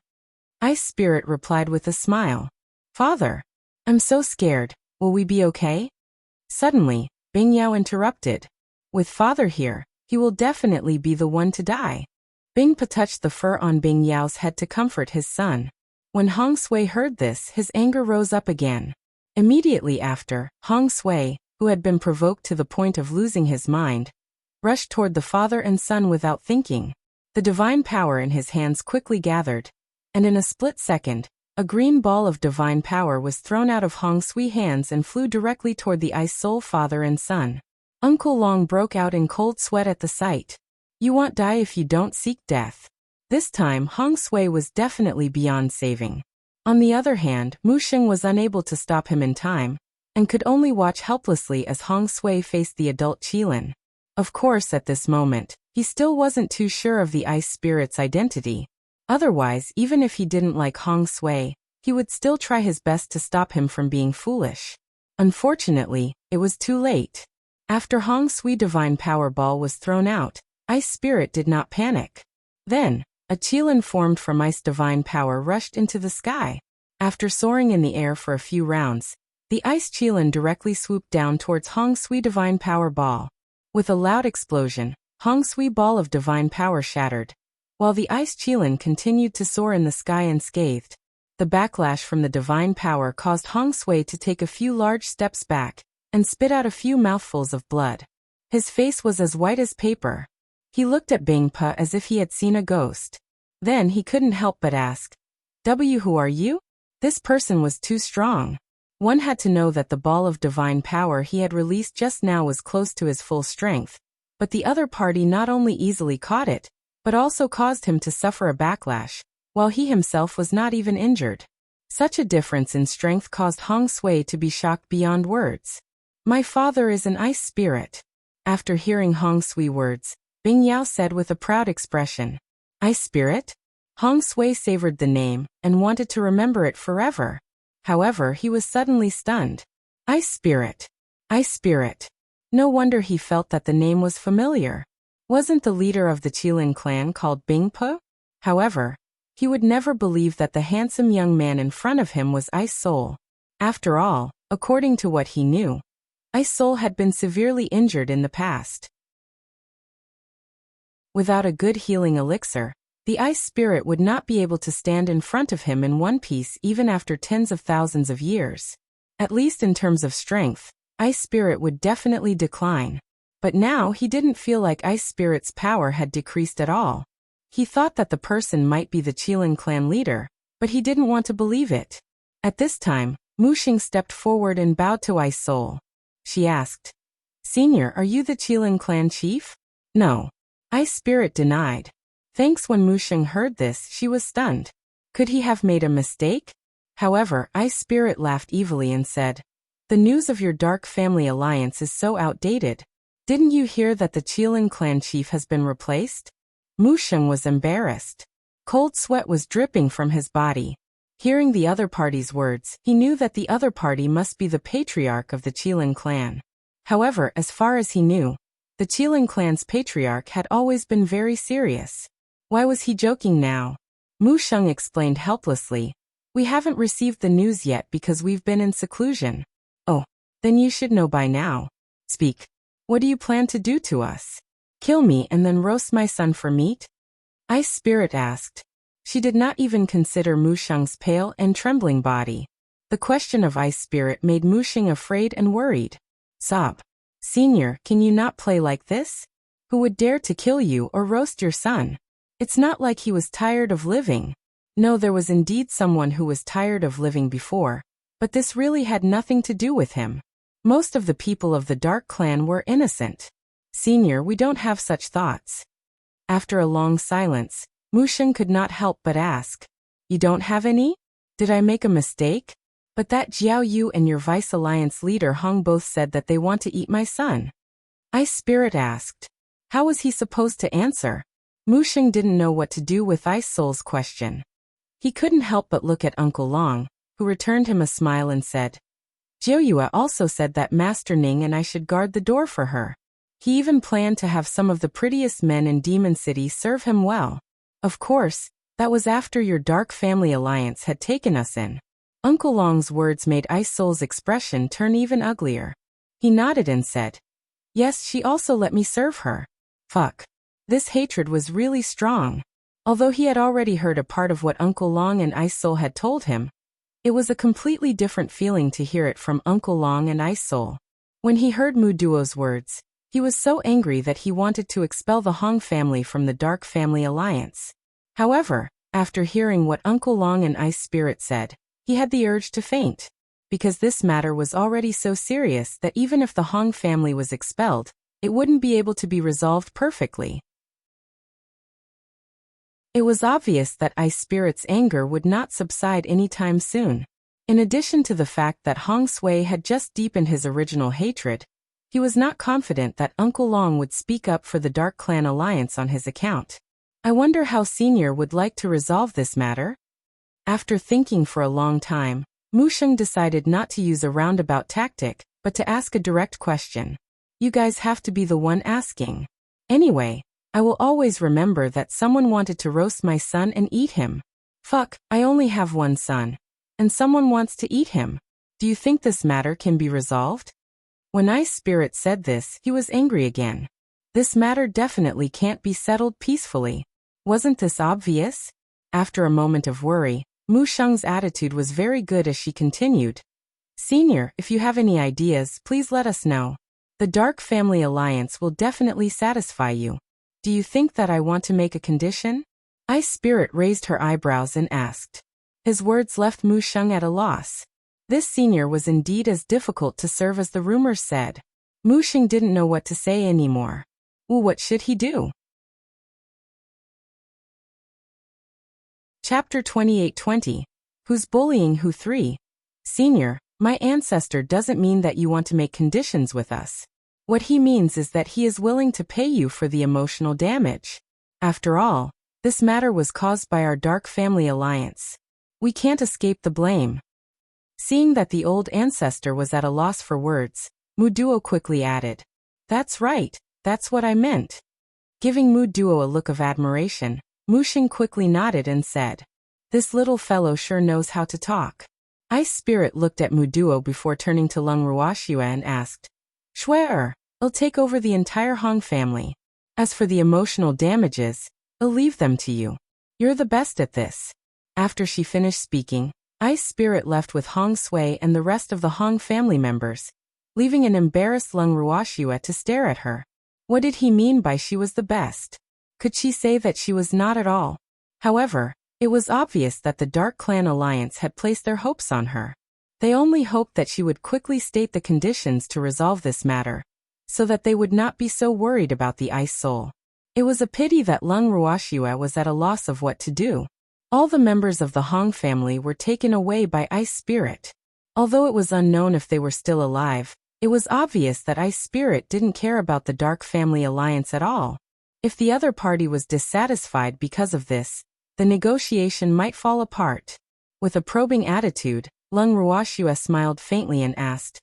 Ice Spirit replied with a smile. Father, I'm so scared, will we be okay? Suddenly, Bing Yao interrupted. With father here, he will definitely be the one to die. Bing Pa touched the fur on Bing Yao's head to comfort his son. When Hong Sui heard this, his anger rose up again. Immediately after, Hong Sui, who had been provoked to the point of losing his mind, rushed toward the father and son without thinking. The divine power in his hands quickly gathered, and in a split second, a green ball of divine power was thrown out of Hong Sui's hands and flew directly toward the Ice Soul father and son. Uncle Long broke out in cold sweat at the sight. You won't die if you don't seek death. This time Hong Sui was definitely beyond saving. On the other hand, Mu Sheng was unable to stop him in time, and could only watch helplessly as Hong Sui faced the adult Qilin. Of course at this moment, he still wasn't too sure of the Ice Spirit's identity. Otherwise, even if he didn't like Hong Sui, he would still try his best to stop him from being foolish. Unfortunately, it was too late. After Hong Sui's divine power ball was thrown out, Ice Spirit did not panic. Then, a Qilin formed from ice divine power rushed into the sky. After soaring in the air for a few rounds, the Ice Qilin directly swooped down towards Hong Sui's divine power ball. With a loud explosion, Hong Sui's ball of divine power shattered, while the Ice Qilin continued to soar in the sky unscathed. The backlash from the divine power caused Hong Sui to take a few large steps back and spit out a few mouthfuls of blood. His face was as white as paper. He looked at Bing Pa as if he had seen a ghost. Then he couldn't help but ask, Who are you? This person was too strong. One had to know that the ball of divine power he had released just now was close to his full strength, but the other party not only easily caught it, but also caused him to suffer a backlash, while he himself was not even injured. Such a difference in strength caused Hong Sui to be shocked beyond words. My father is an ice spirit. After hearing Hong Sui's words, Bing Yao said with a proud expression, Ice spirit? Hong Sui savored the name and wanted to remember it forever. However, he was suddenly stunned. Ice spirit. Ice spirit. No wonder he felt that the name was familiar. Wasn't the leader of the Qilin clan called Bing Pa? However, he would never believe that the handsome young man in front of him was Ice Soul. After all, according to what he knew, Ice Soul had been severely injured in the past. Without a good healing elixir, the ice spirit would not be able to stand in front of him in one piece even after tens of thousands of years. At least in terms of strength, Ice Spirit would definitely decline. But now he didn't feel like Ice Spirit's power had decreased at all. He thought that the person might be the Qilin clan leader, but he didn't want to believe it. At this time, Mu Xing stepped forward and bowed to Ice Soul. She asked, Senior, are you the Qilin clan chief? No. Ice Spirit denied. Thanks. When Mu Xing heard this, she was stunned. Could he have made a mistake? However, Ice Spirit laughed evilly and said, The news of your dark family alliance is so outdated. Didn't you hear that the Qilin clan chief has been replaced? Mu Xing was embarrassed. Cold sweat was dripping from his body. Hearing the other party's words, he knew that the other party must be the patriarch of the Qilin clan. However, as far as he knew, the Qilin clan's patriarch had always been very serious. Why was he joking now? Mu Xing explained helplessly, We haven't received the news yet because we've been in seclusion. Oh, then you should know by now. Speak. What do you plan to do to us? Kill me and then roast my son for meat? Ice Spirit asked. She did not even consider Mu Xing's pale and trembling body. The question of Ice Spirit made Mu Xing afraid and worried. Sob. Senior, can you not play like this? Who would dare to kill you or roast your son? It's not like he was tired of living. No, there was indeed someone who was tired of living before, but this really had nothing to do with him. Most of the people of the Dark Clan were innocent. Senior, we don't have such thoughts. After a long silence, Mu Xing could not help but ask, You don't have any? Did I make a mistake? But that Jiao Yu and your Vice Alliance leader Hong both said that they want to eat my son. Ice Spirit asked. How was he supposed to answer? Musheng didn't know what to do with Ice Soul's question. He couldn't help but look at Uncle Long, who returned him a smile and said, Jiuyue also said that Master Ning and I should guard the door for her. He even planned to have some of the prettiest men in Demon City serve him well. Of course, that was after your dark family alliance had taken us in. Uncle Long's words made Ice Soul's expression turn even uglier. He nodded and said, Yes, she also let me serve her. Fuck. This hatred was really strong. Although he had already heard a part of what Uncle Long and Ice Soul had told him, it was a completely different feeling to hear it from Uncle Long and Ice Soul. When he heard Mu Duo's words, he was so angry that he wanted to expel the Hong family from the Dark Family Alliance. However, after hearing what Uncle Long and Ice Spirit said, he had the urge to faint, because this matter was already so serious that even if the Hong family was expelled, it wouldn't be able to be resolved perfectly. It was obvious that Ice Spirit's anger would not subside anytime soon. In addition to the fact that Hong Sui had just deepened his original hatred, he was not confident that Uncle Long would speak up for the Dark Clan Alliance on his account. I wonder how Senior would like to resolve this matter? After thinking for a long time, Musheng decided not to use a roundabout tactic, but to ask a direct question. You guys have to be the one asking. Anyway, I will always remember that someone wanted to roast my son and eat him. Fuck, I only have one son. And someone wants to eat him. Do you think this matter can be resolved? When Ice Spirit said this, he was angry again. This matter definitely can't be settled peacefully. Wasn't this obvious? After a moment of worry, Musheng's attitude was very good as she continued. Senior, if you have any ideas, please let us know. The Dark Family Alliance will definitely satisfy you. Do you think that I want to make a condition? Ice Spirit raised her eyebrows and asked. His words left Musheng at a loss. This senior was indeed as difficult to serve as the rumors said. Musheng didn't know what to say anymore. Well, what should he do? Chapter 2820. Who's bullying who? 3. Senior, my ancestor doesn't mean that you want to make conditions with us. What he means is that he is willing to pay you for the emotional damage. After all, this matter was caused by our Dark Family Alliance. We can't escape the blame. Seeing that the old ancestor was at a loss for words, Mu Duo quickly added, That's right, that's what I meant. Giving Mu Duo a look of admiration, Musheng quickly nodded and said, This little fellow sure knows how to talk. Ice Spirit looked at Mu Duo before turning to Lung Ruoxue and asked, Shuer, I'll take over the entire Hong family. As for the emotional damages, I'll leave them to you. You're the best at this. After she finished speaking, Ice Spirit left with Hong Sui and the rest of the Hong family members, leaving an embarrassed Lung Ruoxue to stare at her. What did he mean by she was the best? Could she say that she was not at all? However, it was obvious that the Dark Clan Alliance had placed their hopes on her. They only hoped that she would quickly state the conditions to resolve this matter, so that they would not be so worried about the Ice Soul. It was a pity that Lung Ruoxue was at a loss of what to do. All the members of the Hong family were taken away by Ice Spirit. Although it was unknown if they were still alive, it was obvious that Ice Spirit didn't care about the Dark Family Alliance at all. If the other party was dissatisfied because of this, the negotiation might fall apart. With a probing attitude, Lung Ruoxue smiled faintly and asked,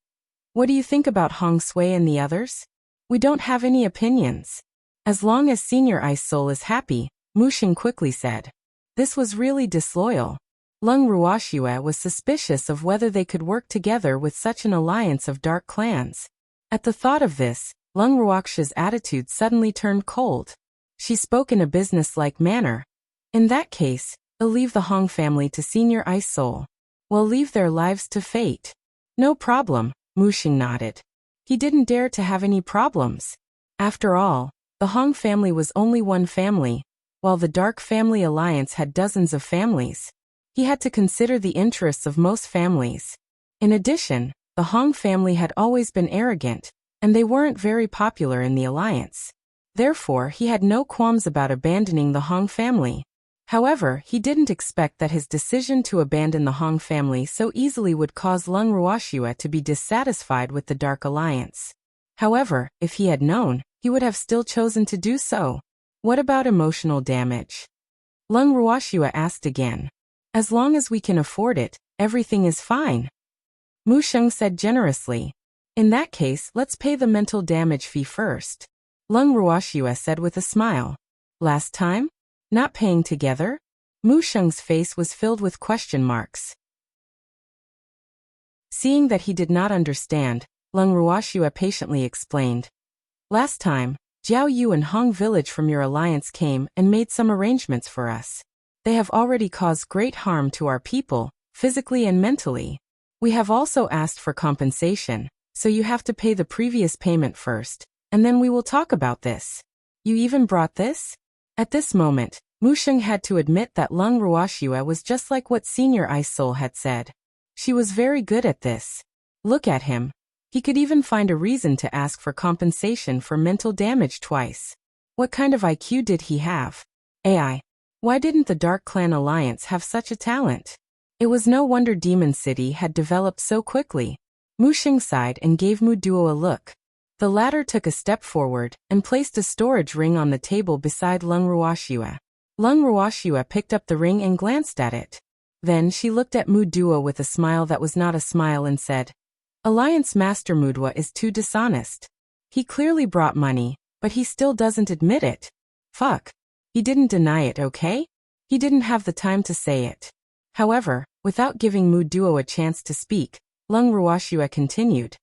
What do you think about Hong Sui and the others? We don't have any opinions. As long as Senior Ice Soul is happy, Musheng quickly said. This was really disloyal. Lung Ruoxue was suspicious of whether they could work together with such an alliance of dark clans. At the thought of this, Lung Ruoxue's attitude suddenly turned cold. She spoke in a business-like manner. In that case, I'll leave the Hong family to Senior Ice Soul. We'll leave their lives to fate. No problem, Musheng nodded. He didn't dare to have any problems. After all, the Hong family was only one family, while the Dark Family Alliance had dozens of families. He had to consider the interests of most families. In addition, the Hong family had always been arrogant, and they weren't very popular in the alliance. Therefore, he had no qualms about abandoning the Hong family. However, he didn't expect that his decision to abandon the Hong family so easily would cause Lung Ruoxue to be dissatisfied with the Dark Alliance. However, if he had known, he would have still chosen to do so. What about emotional damage? Lung Ruoxua asked again. As long as we can afford it, everything is fine. Mu Sheng said generously. In that case, let's pay the mental damage fee first. Lung Ruoxua said with a smile. Last time? Not paying together? Mu Sheng's face was filled with question marks. Seeing that he did not understand, Lung Ruoxua patiently explained. Last time, Jiao Yu and Hong Village from your alliance came and made some arrangements for us. They have already caused great harm to our people, physically and mentally. We have also asked for compensation, so you have to pay the previous payment first, and then we will talk about this. You even brought this? At this moment, Mu Sheng had to admit that Lung Ruoxua was just like what Senior Ice Soul had said. She was very good at this. Look at him. He could even find a reason to ask for compensation for mental damage twice. What kind of IQ did he have? AI. Why didn't the Dark Clan Alliance have such a talent? It was no wonder Demon City had developed so quickly. Mu Sheng sighed and gave Mu Duo a look. The latter took a step forward and placed a storage ring on the table beside Lung Ruoxua. Lung Ruoxua picked up the ring and glanced at it. Then she looked at Mu Duo with a smile that was not a smile and said, Alliance Master Mudwa is too dishonest. He clearly brought money, but he still doesn't admit it. Fuck. He didn't deny it, okay? He didn't have the time to say it. However, without giving Mu Duo a chance to speak, Lung Ruoxua continued.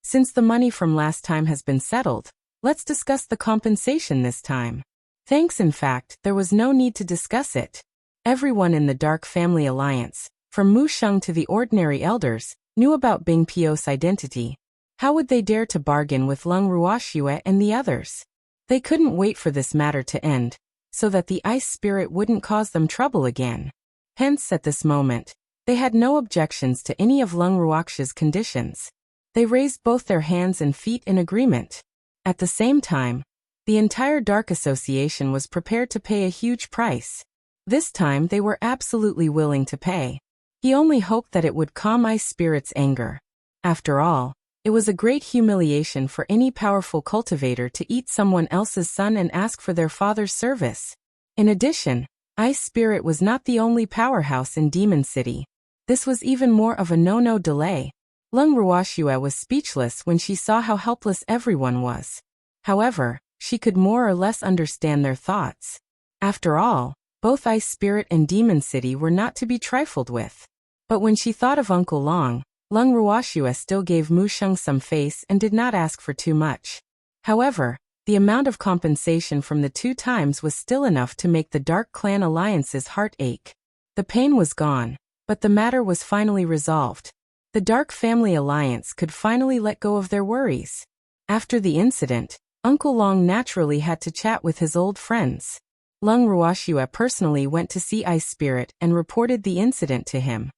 Since the money from last time has been settled, let's discuss the compensation this time. Thanks, in fact, there was no need to discuss it. Everyone in the Dark Family Alliance, from Mu Sheng to the ordinary elders, knew about Bing Pios' identity. How would they dare to bargain with Lung Ruoxua and the others? They couldn't wait for this matter to end, so that the ice spirit wouldn't cause them trouble again. Hence, at this moment, they had no objections to any of Lung Ruoxia's conditions. They raised both their hands and feet in agreement. At the same time, the entire Dark Association was prepared to pay a huge price. This time they were absolutely willing to pay. He only hoped that it would calm Ice Spirit's anger. After all, it was a great humiliation for any powerful cultivator to eat someone else's son and ask for their father's service. In addition, Ice Spirit was not the only powerhouse in Demon City. This was even more of a no delay. Lung Ruoxua was speechless when she saw how helpless everyone was. However, she could more or less understand their thoughts. After all, both Ice Spirit and Demon City were not to be trifled with. But when she thought of Uncle Long, Lung Ruoxua still gave Mu Sheng some face and did not ask for too much. However, the amount of compensation from the 2 times was still enough to make the Dark Clan Alliance's heart ache. The pain was gone, but the matter was finally resolved. The Dark Family Alliance could finally let go of their worries. After the incident, Uncle Long naturally had to chat with his old friends. Lung Ruoxua personally went to see Ice Spirit and reported the incident to him.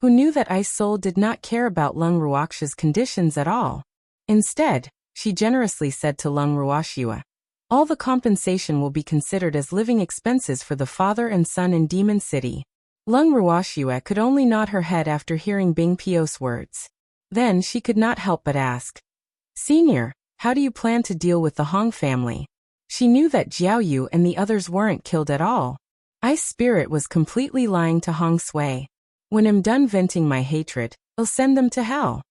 Who knew that Ice Soul did not care about Lung Ruoxia's conditions at all. Instead, she generously said to Lung Ruoxua, all the compensation will be considered as living expenses for the father and son in Demon City. Lung Ruoxua could only nod her head after hearing Bing Pios' words. Then she could not help but ask, Senior, how do you plan to deal with the Hong family? She knew that Jiao Yu and the others weren't killed at all. Ice Spirit was completely lying to Hong Sui. When I'm done venting my hatred, I'll send them to hell.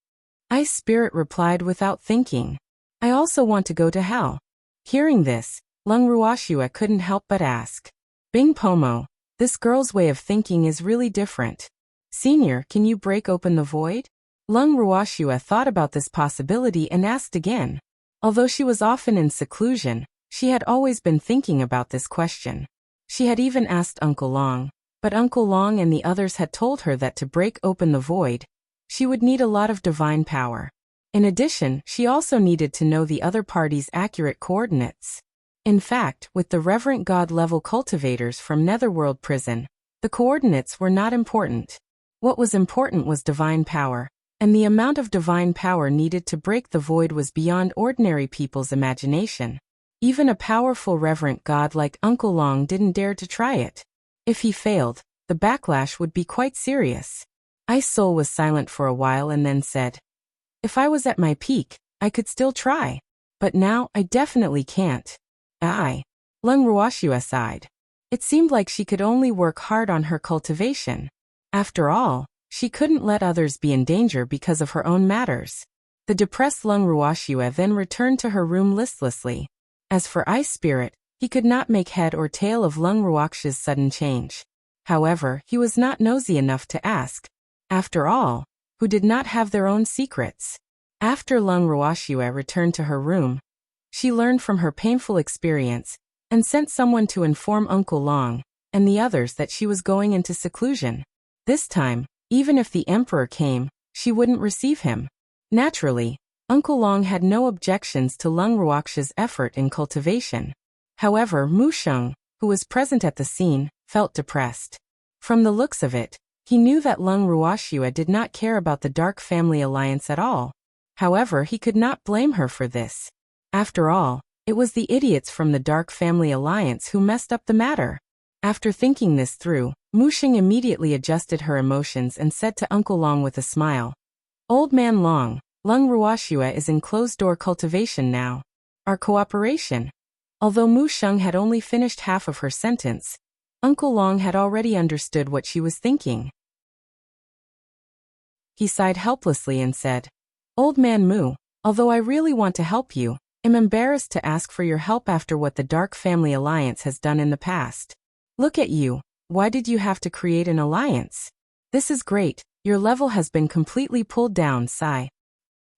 Ice Spirit replied without thinking. I also want to go to hell. Hearing this, Lung Ruoxua couldn't help but ask. Bing Pomo, this girl's way of thinking is really different. Senior, can you break open the void? Lung Ruoxua thought about this possibility and asked again. Although she was often in seclusion, she had always been thinking about this question. She had even asked Uncle Long, but Uncle Long and the others had told her that to break open the void, she would need a lot of divine power. In addition, she also needed to know the other party's accurate coordinates. In fact, with the Reverent God-level cultivators from Netherworld Prison, the coordinates were not important. What was important was divine power, and the amount of divine power needed to break the void was beyond ordinary people's imagination. Even a powerful Reverent God like Uncle Long didn't dare to try it. If he failed, the backlash would be quite serious. Ice Soul was silent for a while and then said, if I was at my peak, I could still try. But now, I definitely can't. Lung Ruoxue sighed. It seemed like she could only work hard on her cultivation. After all, she couldn't let others be in danger because of her own matters. The depressed Lung Ruoxue then returned to her room listlessly. As for Ice Spirit, he could not make head or tail of Lung Ruoxue's sudden change. However, he was not nosy enough to ask. After all, who did not have their own secrets? After Lung Ruoxue returned to her room, she learned from her painful experience and sent someone to inform Uncle Long and the others that she was going into seclusion. This time, even if the emperor came, she wouldn't receive him. Naturally, Uncle Long had no objections to Lung Ruoxue's effort in cultivation. However, Mu Sheng, who was present at the scene, felt depressed. From the looks of it, he knew that Lung Ruoxue did not care about the Dark Family Alliance at all. However, he could not blame her for this. After all, it was the idiots from the Dark Family Alliance who messed up the matter. After thinking this through, Mu Sheng immediately adjusted her emotions and said to Uncle Long with a smile, "Old Man Long, Lung Ruoxue is in closed-door cultivation now. Our cooperation." Although Mu Sheng had only finished half of her sentence, Uncle Long had already understood what she was thinking. He sighed helplessly and said, "Old Man Mu, although I really want to help you, I'm embarrassed to ask for your help after what the Dark Family Alliance has done in the past. Look at you, why did you have to create an alliance? This is great, your level has been completely pulled down." Sigh.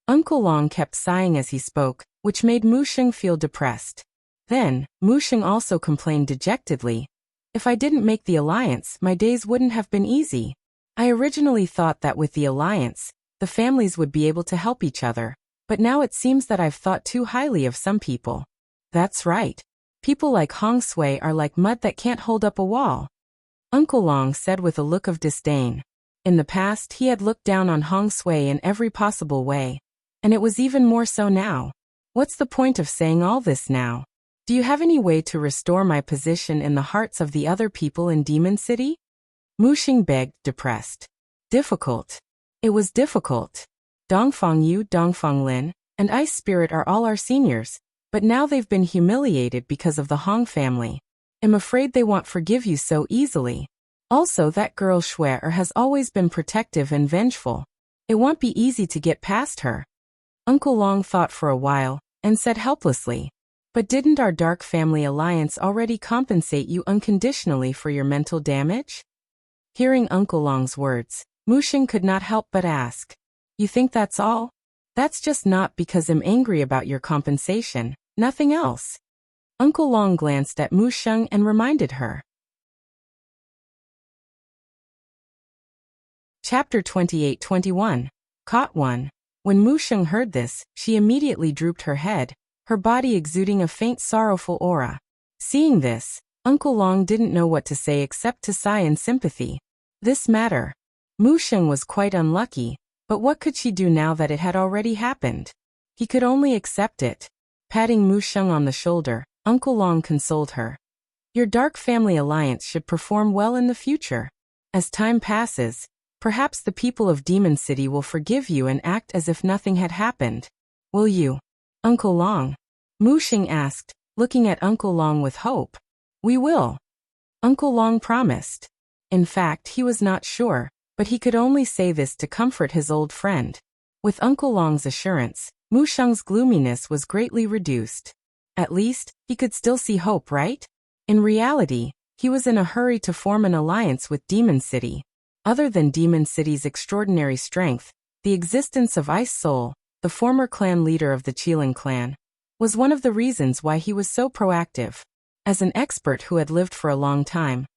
Uncle Long kept sighing as he spoke, which made Mu Sheng feel depressed. Then, Mu Sheng also complained dejectedly, "If I didn't make the alliance, my days wouldn't have been easy. I originally thought that with the alliance, the families would be able to help each other, but now it seems that I've thought too highly of some people." "That's right. People like Hong Sui are like mud that can't hold up a wall," Uncle Long said with a look of disdain. In the past, he had looked down on Hong Sui in every possible way, and it was even more so now. "What's the point of saying all this now? Do you have any way to restore my position in the hearts of the other people in Demon City?" Mu Sheng begged, depressed. "Difficult. It was difficult. Dongfang Yu, Dongfang Lin, and Ice Spirit are all our seniors, but now they've been humiliated because of the Hong family. I'm afraid they won't forgive you so easily. Also, that girl Shuer has always been protective and vengeful. It won't be easy to get past her." Uncle Long thought for a while, and said helplessly, "But didn't our Dark Family Alliance already compensate you unconditionally for your mental damage?" Hearing Uncle Long's words, Mu Sheng could not help but ask, "You think that's all? That's just not because I'm angry about your compensation, nothing else." Uncle Long glanced at Mu Sheng and reminded her. Chapter 28-21. Caught One. When Mu Sheng heard this, she immediately drooped her head, her body exuding a faint sorrowful aura. Seeing this, Uncle Long didn't know what to say except to sigh in sympathy. This matter. Mu Sheng was quite unlucky, but what could she do now that it had already happened? He could only accept it. Patting Mu Sheng on the shoulder, Uncle Long consoled her. "Your Dark Family Alliance should perform well in the future. As time passes, perhaps the people of Demon City will forgive you and act as if nothing had happened. Will you, Uncle Long?" Mu Sheng asked, looking at Uncle Long with hope. "We will," Uncle Long promised. In fact, he was not sure, but he could only say this to comfort his old friend. With Uncle Long's assurance, Mu Sheng's gloominess was greatly reduced. At least, he could still see hope, right? In reality, he was in a hurry to form an alliance with Demon City. Other than Demon City's extraordinary strength, the existence of Ice Soul, the former clan leader of the Qilin clan, was one of the reasons why he was so proactive. As an expert who had lived for a long time,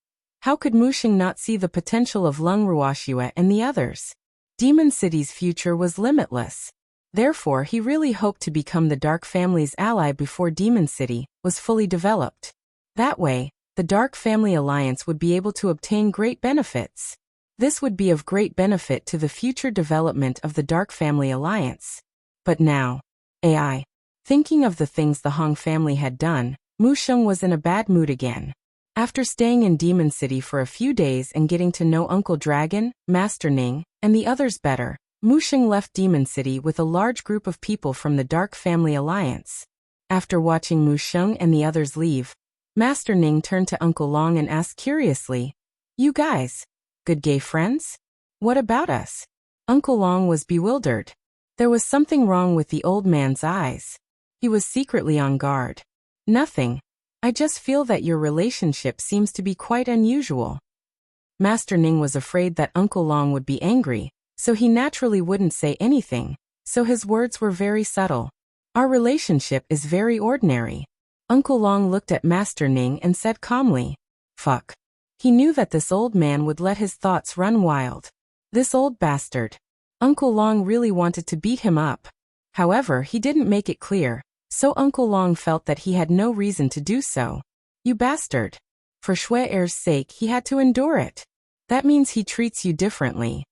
how could Mu Sheng not see the potential of Lung Ruoxue and the others? Demon City's future was limitless. Therefore, he really hoped to become the Dark Family's ally before Demon City was fully developed. That way, the Dark Family Alliance would be able to obtain great benefits. This would be of great benefit to the future development of the Dark Family Alliance. But now, thinking of the things the Hong family had done, Mu Sheng was in a bad mood again. After staying in Demon City for a few days and getting to know Uncle Dragon, Master Ning, and the others better, Mu Sheng left Demon City with a large group of people from the Dark Family Alliance. After watching Mu Sheng and the others leave, Master Ning turned to Uncle Long and asked curiously, "You guys, good gay friends? What about us?" Uncle Long was bewildered. There was something wrong with the old man's eyes. He was secretly on guard. "Nothing. I just feel that your relationship seems to be quite unusual." Master Ning was afraid that Uncle Long would be angry, so he naturally wouldn't say anything, so his words were very subtle. "Our relationship is very ordinary." Uncle Long looked at Master Ning and said calmly, "Fuck." He knew that this old man would let his thoughts run wild. This old bastard. Uncle Long really wanted to beat him up. However, he didn't make it clear, so Uncle Long felt that he had no reason to do so. "You bastard." For Shui-er's sake he had to endure it. That means he treats you differently.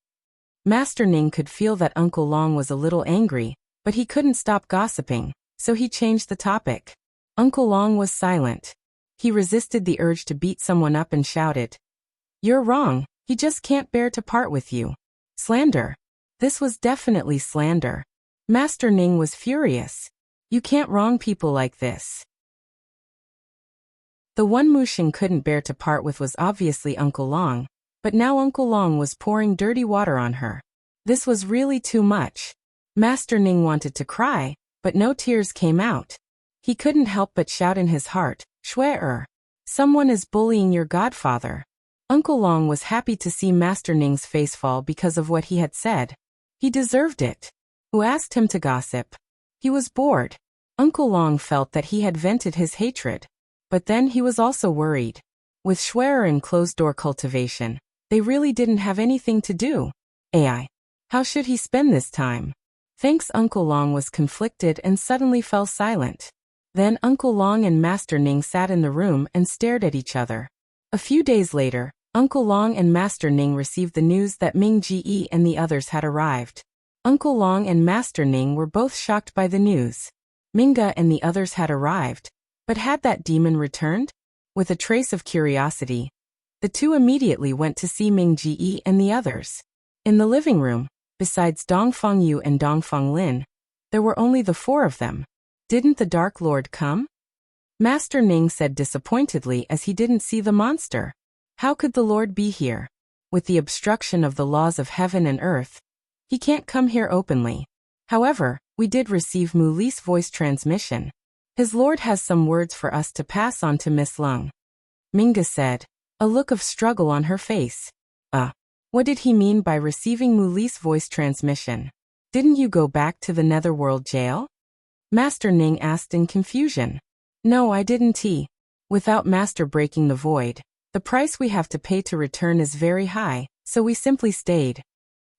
Master Ning could feel that Uncle Long was a little angry, but he couldn't stop gossiping, so he changed the topic. Uncle Long was silent. He resisted the urge to beat someone up and shouted, "You're wrong, he just can't bear to part with you." Slander. This was definitely slander. Master Ning was furious. You can't wrong people like this. The one Mu Sheng couldn't bear to part with was obviously Uncle Long, but now Uncle Long was pouring dirty water on her. This was really too much. Master Ning wanted to cry, but no tears came out. He couldn't help but shout in his heart, "Shui-er, someone is bullying your godfather." Uncle Long was happy to see Master Ning's face fall because of what he had said. He deserved it. Who asked him to gossip? He was bored. Uncle Long felt that he had vented his hatred. But then he was also worried. With Shui-er in closed-door cultivation, they really didn't have anything to do. How should he spend this time? Thanks. Uncle Long was conflicted and suddenly fell silent. Then Uncle Long and Master Ning sat in the room and stared at each other. A few days later, Uncle Long and Master Ning received the news that Ming Ji and the others had arrived. Uncle Long and Master Ning were both shocked by the news. Minga and the others had arrived, but had that demon returned? With a trace of curiosity, the two immediately went to see Ming Ji and the others. In the living room, besides Dongfeng Yu and Dongfeng Lin, there were only the four of them. Didn't the Dark Lord come? Master Ning said disappointedly as he didn't see the monster. How could the Lord be here? With the obstruction of the laws of heaven and earth, he can't come here openly. However, we did receive Mu Li's voice transmission. His Lord has some words for us to pass on to Miss Lung. Minga said, a look of struggle on her face. What did he mean by receiving Mu Li's voice transmission? Didn't you go back to the Netherworld jail? Master Ning asked in confusion. No, I didn't. Without Master breaking the void, the price we have to pay to return is very high, so we simply stayed.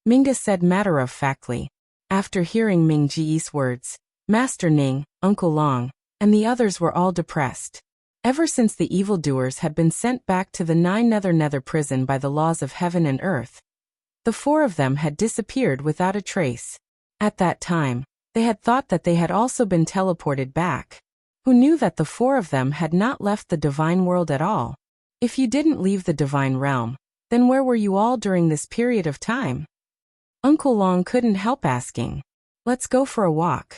Minga said matter-of-factly. After hearing Ming Ji's words, Master Ning, Uncle Long, and the others were all depressed. Ever since the evildoers had been sent back to the Nether prison by the laws of heaven and earth, the four of them had disappeared without a trace. At that time, they had thought that they had also been teleported back. Who knew that the four of them had not left the divine world at all? If you didn't leave the divine realm, then where were you all during this period of time? Uncle Long couldn't help asking. Let's go for a walk.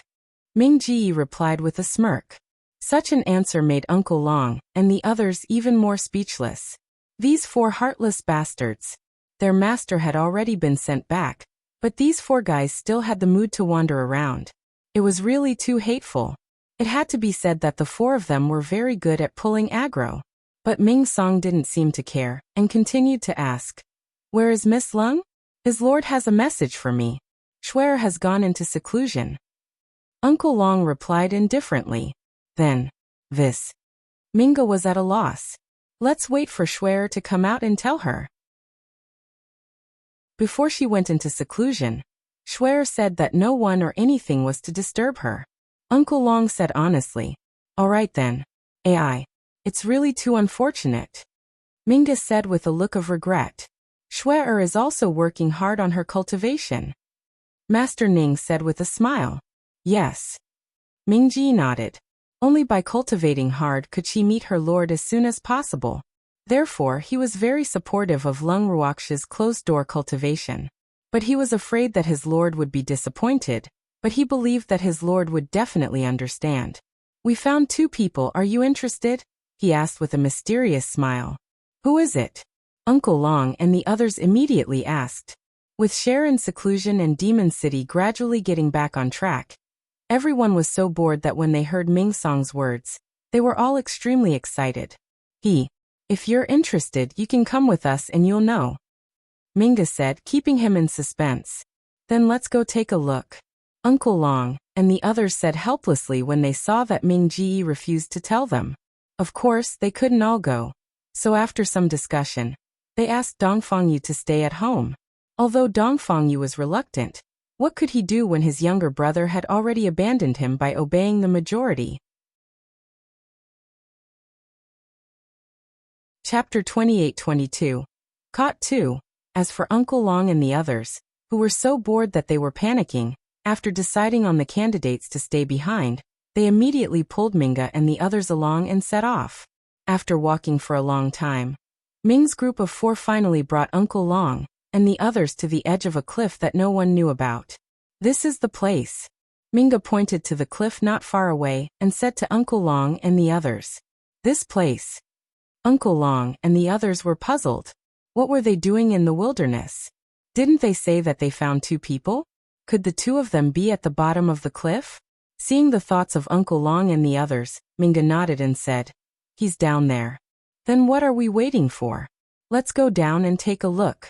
Ming Ji replied with a smirk. Such an answer made Uncle Long and the others even more speechless. These four heartless bastards. Their master had already been sent back, but these four guys still had the mood to wander around. It was really too hateful. It had to be said that the four of them were very good at pulling aggro. But Ming Song didn't seem to care and continued to ask, where is Miss Lung? His Lord has a message for me. Shui-er has gone into seclusion. Uncle Long replied indifferently. Then, this. Minga was at a loss. Let's wait for Shui-er to come out and tell her. Before she went into seclusion, Shui-er said that no one or anything was to disturb her. Uncle Long said honestly, all right then. It's really too unfortunate. Minga said with a look of regret. Shui-er is also working hard on her cultivation. Master Ning said with a smile. Yes. Ming Ji nodded. Only by cultivating hard could she meet her lord as soon as possible. Therefore, he was very supportive of Lung Ruox's closed-door cultivation. But he was afraid that his lord would be disappointed, but he believed that his lord would definitely understand. We found 2 people, are you interested? He asked with a mysterious smile. Who is it? Uncle Long and the others immediately asked. With Cher in seclusion and Demon City gradually getting back on track, everyone was so bored that when they heard Ming Song's words, they were all extremely excited. If you're interested, you can come with us and you'll know, Minga said, keeping him in suspense. Then let's go take a look. Uncle Long and the others said helplessly when they saw that Ming Ji refused to tell them. Of course, they couldn't all go. So after some discussion, they asked Dongfang Yu to stay at home. Although Dongfang Yu was reluctant, what could he do when his younger brother had already abandoned him by obeying the majority? Chapter 28-22. Caught 2. As for Uncle Long and the others, who were so bored that they were panicking, after deciding on the candidates to stay behind, they immediately pulled Minga and the others along and set off. After walking for a long time, Ming's group of 4 finally brought Uncle Long and the others to the edge of a cliff that no one knew about. This is the place. Minga pointed to the cliff not far away and said to Uncle Long and the others, this place. Uncle Long and the others were puzzled. What were they doing in the wilderness? Didn't they say that they found 2 people? Could the 2 of them be at the bottom of the cliff? Seeing the thoughts of Uncle Long and the others, Minga nodded and said, he's down there. Then what are we waiting for? Let's go down and take a look.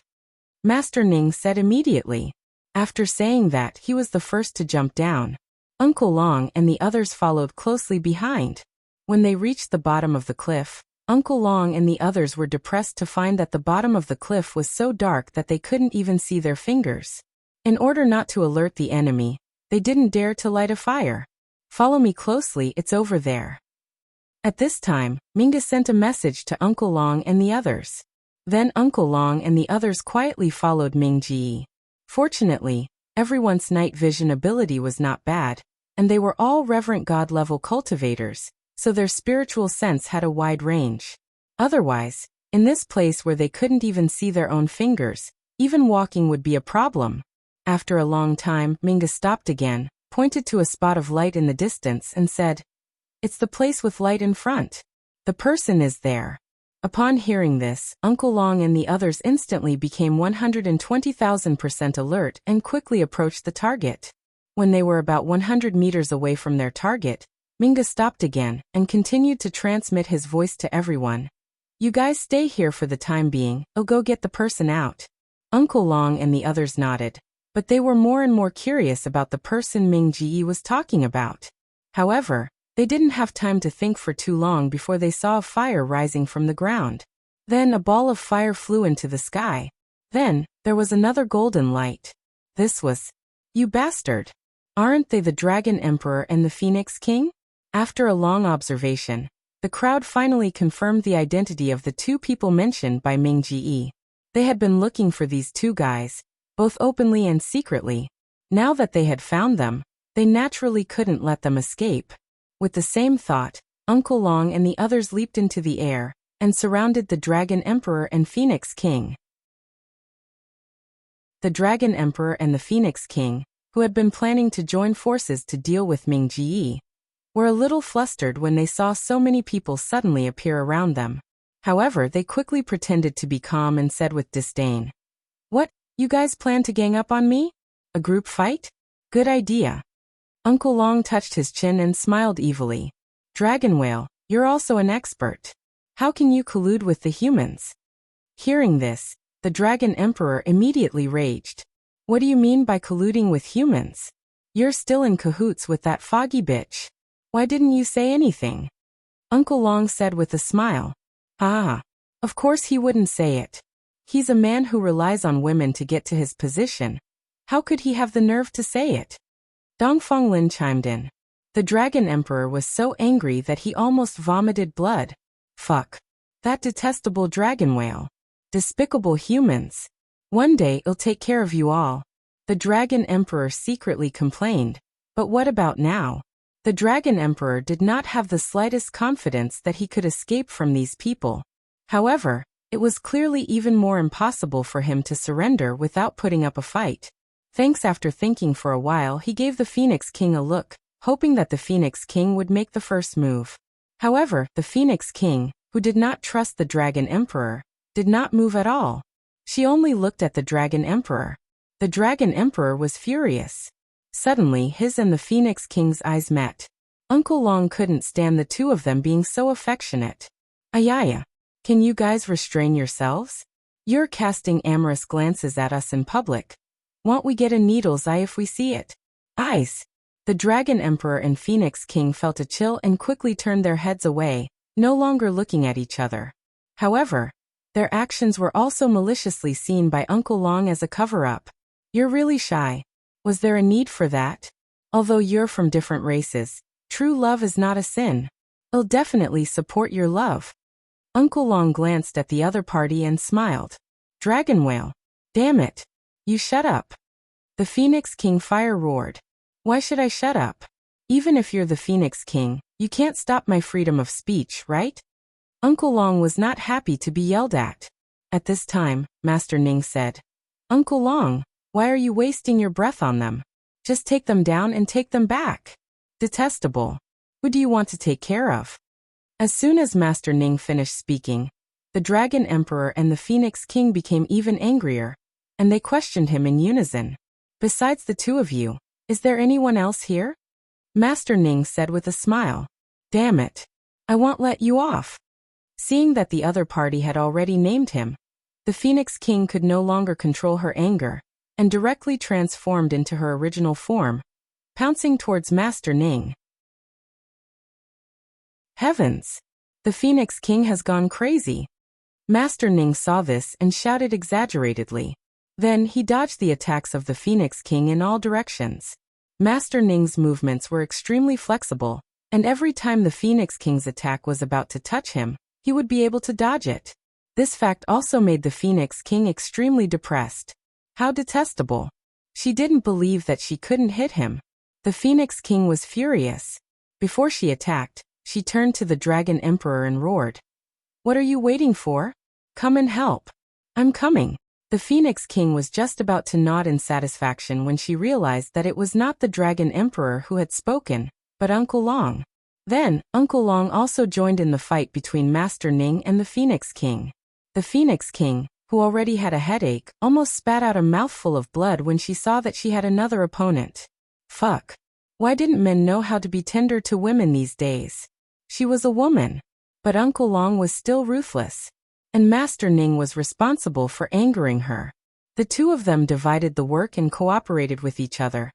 Master Ning said immediately. After saying that, he was the first to jump down. Uncle Long and the others followed closely behind. When they reached the bottom of the cliff, Uncle Long and the others were depressed to find that the bottom of the cliff was so dark that they couldn't even see their fingers. In order not to alert the enemy, they didn't dare to light a fire. Follow me closely, it's over there. At this time, Minga sent a message to Uncle Long and the others. Then Uncle Long and the others quietly followed Ming Ji. Fortunately, everyone's night vision ability was not bad, and they were all reverent god-level cultivators, so their spiritual sense had a wide range. Otherwise, in this place where they couldn't even see their own fingers, even walking would be a problem. After a long time, Minga stopped again, pointed to a spot of light in the distance and said, it's the place with light in front. The person is there. Upon hearing this, Uncle Long and the others instantly became 120,000% alert and quickly approached the target. When they were about 100 meters away from their target, Minga stopped again and continued to transmit his voice to everyone. You guys stay here for the time being, I'll go get the person out. Uncle Long and the others nodded, but they were more and more curious about the person Ming Ji was talking about. However, they didn't have time to think for too long before they saw a fire rising from the ground. Then a ball of fire flew into the sky. Then, there was another golden light. This was, you bastard! Aren't they the Dragon Emperor and the Phoenix King? After a long observation, the crowd finally confirmed the identity of the 2 people mentioned by Ming Ji. They had been looking for these 2 guys, both openly and secretly. Now that they had found them, they naturally couldn't let them escape. With the same thought, Uncle Long and the others leaped into the air and surrounded the Dragon Emperor and Phoenix King. The Dragon Emperor and the Phoenix King, who had been planning to join forces to deal with Ming Ji, were a little flustered when they saw so many people suddenly appear around them. However, they quickly pretended to be calm and said with disdain, what, you guys plan to gang up on me? A group fight? Good idea. Uncle Long touched his chin and smiled evilly. Dragon Whale, you're also an expert. How can you collude with the humans? Hearing this, the Dragon Emperor immediately raged. What do you mean by colluding with humans? You're still in cahoots with that foggy bitch. Why didn't you say anything? Uncle Long said with a smile. Ah, of course he wouldn't say it. He's a man who relies on women to get to his position. How could he have the nerve to say it? Dongfang Lin chimed in. The Dragon Emperor was so angry that he almost vomited blood. Fuck. That detestable dragon whale. Despicable humans. One day I'll take care of you all. The Dragon Emperor secretly complained. But what about now? The Dragon Emperor did not have the slightest confidence that he could escape from these people. However, it was clearly even more impossible for him to surrender without putting up a fight. After thinking for a while, he gave the Phoenix King a look, hoping that the Phoenix King would make the first move. However, the Phoenix King, who did not trust the Dragon Emperor, did not move at all. She only looked at the Dragon Emperor. The Dragon Emperor was furious. Suddenly, his and the Phoenix King's eyes met. Uncle Long couldn't stand the two of them being so affectionate. Ayaya, can you guys restrain yourselves? You're casting amorous glances at us in public. Won't we get a needle's eye if we see it? Eyes! The Dragon Emperor and Phoenix King felt a chill and quickly turned their heads away, no longer looking at each other. However, their actions were also maliciously seen by Uncle Long as a cover-up. You're really shy. Was there a need for that? Although you're from different races, true love is not a sin. I'll definitely support your love. Uncle Long glanced at the other party and smiled. Dragon Whale. Damn it. You shut up. The Phoenix King fire roared. Why should I shut up? Even if you're the Phoenix King, you can't stop my freedom of speech, right? Uncle Long was not happy to be yelled at. At this time, Master Ning said, Uncle Long, why are you wasting your breath on them? Just take them down and take them back. Detestable. Who do you want to take care of? As soon as Master Ning finished speaking, the Dragon Emperor and the Phoenix King became even angrier, and they questioned him in unison. Besides the two of you, is there anyone else here? Master Ning said with a smile. Damn it. I won't let you off. Seeing that the other party had already named him, the Phoenix King could no longer control her anger, and directly transformed into her original form, pouncing towards Master Ning. Heavens! The Phoenix King has gone crazy. Master Ning saw this and shouted exaggeratedly. Then he dodged the attacks of the Phoenix King in all directions. Master Ning's movements were extremely flexible, and every time the Phoenix King's attack was about to touch him, he would be able to dodge it. This fact also made the Phoenix King extremely depressed. How detestable. She didn't believe that she couldn't hit him. The Phoenix King was furious. Before she attacked, she turned to the Dragon Emperor and roared. What are you waiting for? Come and help. I'm coming. The Phoenix King was just about to nod in satisfaction when she realized that it was not the Dragon Emperor who had spoken, but Uncle Long. Then, Uncle Long also joined in the fight between Master Ning and the Phoenix King. The Phoenix King, who already had a headache, almost spat out a mouthful of blood when she saw that she had another opponent. Fuck. Why didn't men know how to be tender to women these days? She was a woman. But Uncle Long was still ruthless. And Master Ning was responsible for angering her. The two of them divided the work and cooperated with each other.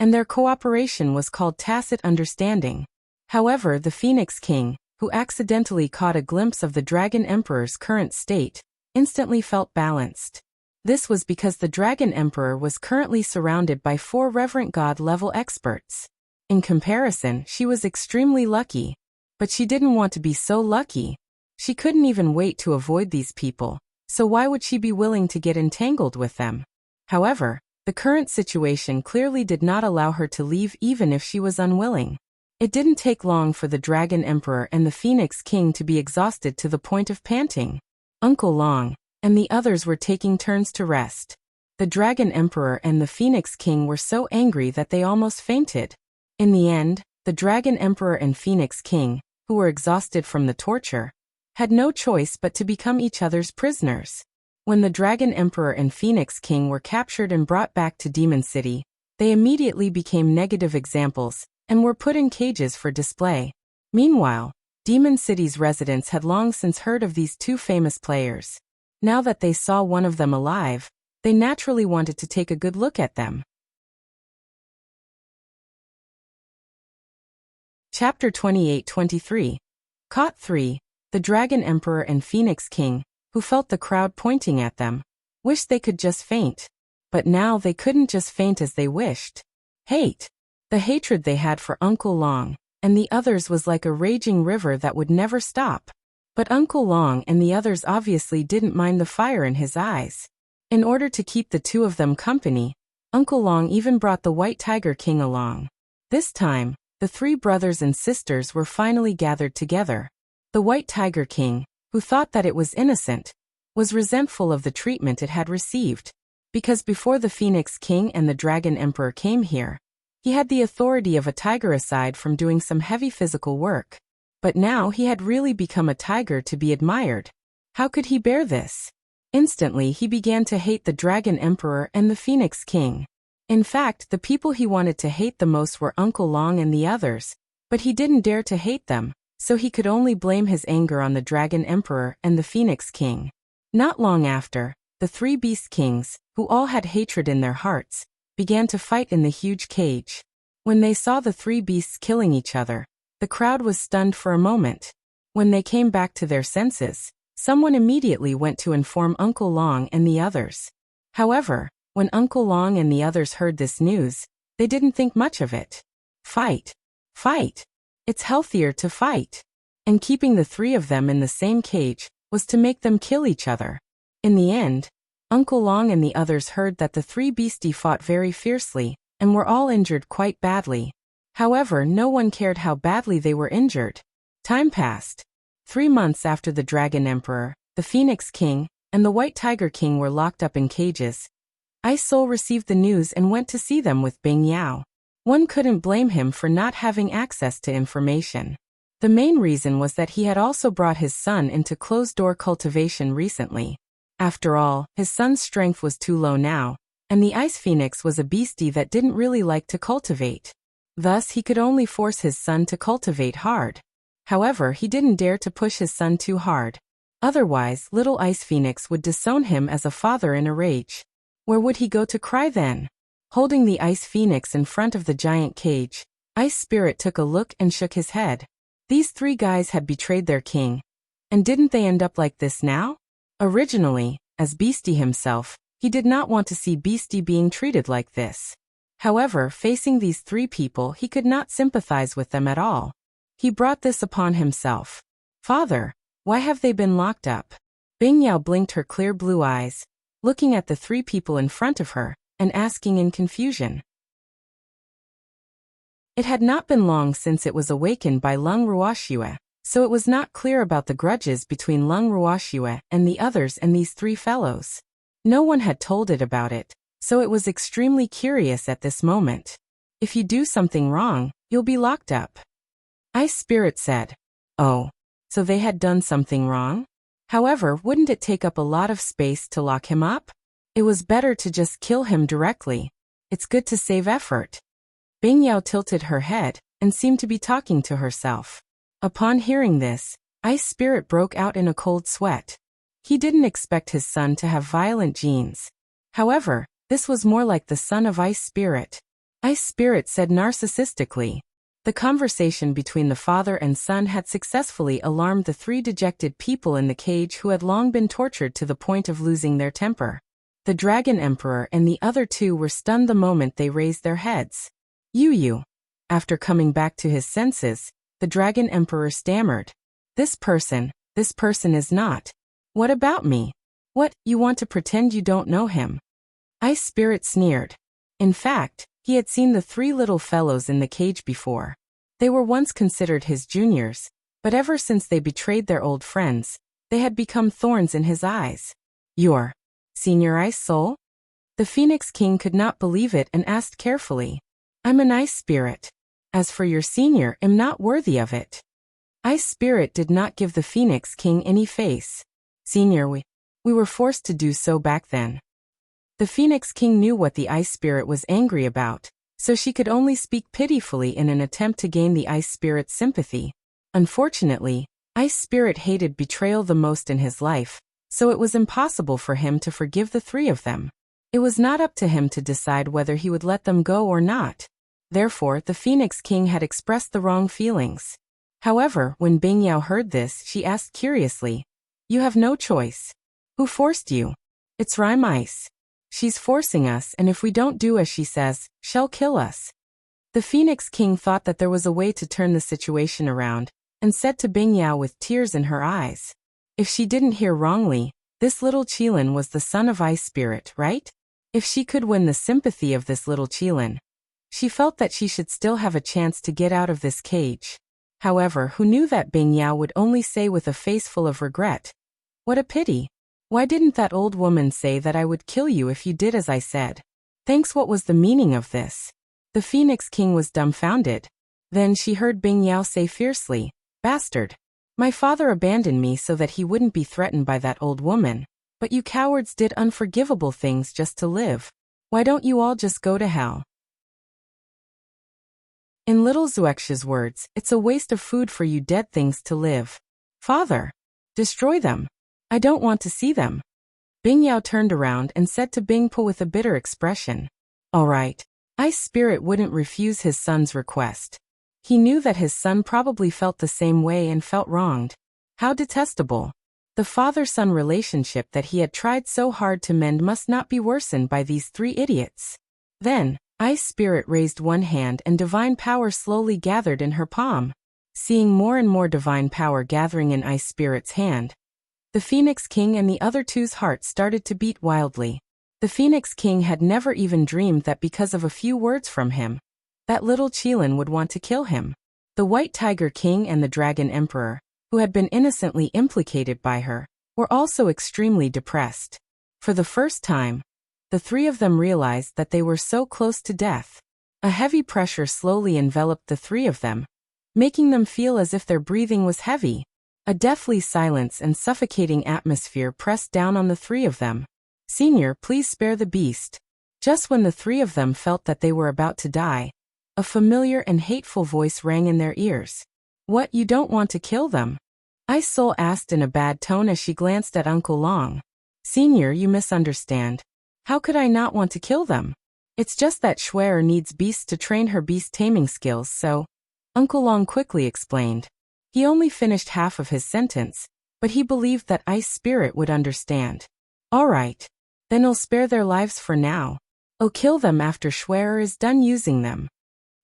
And their cooperation was called tacit understanding. However, the Phoenix King, who accidentally caught a glimpse of the Dragon Emperor's current state, instantly felt balanced. This was because the Dragon Emperor was currently surrounded by 4 Reverent God-level experts. In comparison, she was extremely lucky. But she didn't want to be so lucky. She couldn't even wait to avoid these people, so why would she be willing to get entangled with them? However, the current situation clearly did not allow her to leave even if she was unwilling. It didn't take long for the Dragon Emperor and the Phoenix King to be exhausted to the point of panting. Uncle Long and the others were taking turns to rest. The Dragon Emperor and the Phoenix King were so angry that they almost fainted. In the end, the Dragon Emperor and Phoenix King, who were exhausted from the torture, had no choice but to become each other's prisoners. When the Dragon Emperor and Phoenix King were captured and brought back to Demon City, they immediately became negative examples and were put in cages for display. Meanwhile, Demon City's residents had long since heard of these two famous players. Now that they saw one of them alive, they naturally wanted to take a good look at them. Chapter 28-23. Caught 3. The Dragon Emperor and Phoenix King, who felt the crowd pointing at them, wished they could just faint. But now they couldn't just faint as they wished. Hate. The hatred they had for Uncle Long and the others was like a raging river that would never stop. But Uncle Long and the others obviously didn't mind the fire in his eyes. In order to keep the two of them company, Uncle Long even brought the White Tiger King along. This time, the 3 brothers and sisters were finally gathered together. The White Tiger King, who thought that it was innocent, was resentful of the treatment it had received, because before the Phoenix King and the Dragon Emperor came here, He had the authority of a tiger aside from doing some heavy physical work. But now he had really become a tiger to be admired. How could he bear this? Instantly he began to hate the Dragon Emperor and the Phoenix King. In fact, the people he wanted to hate the most were Uncle Long and the others, but he didn't dare to hate them, so he could only blame his anger on the Dragon Emperor and the Phoenix King. Not long after, the three Beast Kings, who all had hatred in their hearts, began to fight in the huge cage. When they saw the three beasts killing each other, the crowd was stunned for a moment. When they came back to their senses, someone immediately went to inform Uncle Long and the others. However, when Uncle Long and the others heard this news, they didn't think much of it. Fight. Fight. It's healthier to fight. And keeping the three of them in the same cage was to make them kill each other. In the end, Uncle Long and the others heard that the three beastie fought very fiercely, and were all injured quite badly. However, no one cared how badly they were injured. Time passed. 3 months after the Dragon Emperor, the Phoenix King, and the White Tiger King were locked up in cages. Ice Soul received the news and went to see them with Bing Yao. One couldn't blame him for not having access to information. The main reason was that he had also brought his son into closed-door cultivation recently. After all, his son's strength was too low now, and the Ice Phoenix was a beastie that didn't really like to cultivate. Thus, he could only force his son to cultivate hard. However, he didn't dare to push his son too hard. Otherwise, little Ice Phoenix would disown him as a father in a rage. Where would he go to cry then? Holding the Ice Phoenix in front of the giant cage, Ice Spirit took a look and shook his head. These three guys had betrayed their king. And didn't they end up like this now? Originally, as Beastie himself, he did not want to see Beastie being treated like this. However, facing these three people, he could not sympathize with them at all. He brought this upon himself. Father, why have they been locked up? Bing Yao blinked her clear blue eyes, looking at the three people in front of her, and asking in confusion. It had not been long since it was awakened by Lung Ruoxue, so it was not clear about the grudges between Lung Ruoxue and the others and these three fellows. No one had told it about it, so it was extremely curious at this moment. If you do something wrong, you'll be locked up. Ice Spirit said. Oh, so they had done something wrong? However, wouldn't it take up a lot of space to lock him up? It was better to just kill him directly. It's good to save effort. Bing Yao tilted her head and seemed to be talking to herself. Upon hearing this, Ice Spirit broke out in a cold sweat. He didn't expect his son to have violent genes. However, this was more like the son of Ice Spirit. Ice Spirit said narcissistically. The conversation between the father and son had successfully alarmed the three dejected people in the cage who had long been tortured to the point of losing their temper. The Dragon Emperor and the other two were stunned the moment they raised their heads. You. After coming back to his senses, the Dragon Emperor stammered. This person is not. What about me? What, you want to pretend you don't know him? Ice Spirit sneered. In fact, he had seen the three little fellows in the cage before. They were once considered his juniors, but ever since they betrayed their old friends, they had become thorns in his eyes. You're Senior Ice Soul? The Phoenix King could not believe it and asked carefully. I'm an Ice Spirit. As for your senior, I'm not worthy of it. Ice Spirit did not give the Phoenix King any face. Senior, we were forced to do so back then. The Phoenix King knew what the Ice Spirit was angry about, so she could only speak pitifully in an attempt to gain the Ice Spirit's sympathy. Unfortunately, Ice Spirit hated betrayal the most in his life, so it was impossible for him to forgive the three of them. It was not up to him to decide whether he would let them go or not. Therefore, the Phoenix King had expressed the wrong feelings. However, when Bing Yao heard this, she asked curiously, You have no choice. Who forced you? It's Rhyme Ice. She's forcing us, and if we don't do as she says, she'll kill us. The Phoenix King thought that there was a way to turn the situation around, and said to Bing Yao with tears in her eyes. If she didn't hear wrongly, this little Qilin was the son of Ice Spirit, right? If she could win the sympathy of this little Qilin, she felt that she should still have a chance to get out of this cage. However, who knew that Bing Yao would only say with a face full of regret, What a pity. Why didn't that old woman say that I would kill you if you did as I said? Thanks. What was the meaning of this? The Phoenix King was dumbfounded. Then she heard Bing Yao say fiercely, "Bastard! My father abandoned me so that he wouldn't be threatened by that old woman. But you cowards did unforgivable things just to live. Why don't you all just go to hell?" In little Xuexia's words, "It's a waste of food for you dead things to live. Father, destroy them. I don't want to see them." Bing Yao turned around and said to Bing Po with a bitter expression, "All right." Ice Spirit wouldn't refuse his son's request. He knew that his son probably felt the same way and felt wronged. How detestable. The father-son relationship that he had tried so hard to mend must not be worsened by these three idiots. Then, Ice Spirit raised one hand and divine power slowly gathered in her palm. Seeing more and more divine power gathering in Ice Spirit's hand, the Phoenix King and the other two's hearts started to beat wildly. The Phoenix King had never even dreamed that because of a few words from him, that little Qilin would want to kill him. The White Tiger King and the Dragon Emperor, who had been innocently implicated by her, were also extremely depressed. For the first time, the three of them realized that they were so close to death. A heavy pressure slowly enveloped the three of them, making them feel as if their breathing was heavy. A deathly silence and suffocating atmosphere pressed down on the three of them. "Senior, please spare the beast." Just when the three of them felt that they were about to die, a familiar and hateful voice rang in their ears. "What, you don't want to kill them?" Ice Soul asked in a bad tone as she glanced at Uncle Long. "Senior, you misunderstand. How could I not want to kill them? It's just that Schwer needs beasts to train her beast taming skills, so..." Uncle Long quickly explained. He only finished half of his sentence, but he believed that Ice Spirit would understand. "All right. Then I'll spare their lives for now. I'll kill them after Schwer is done using them."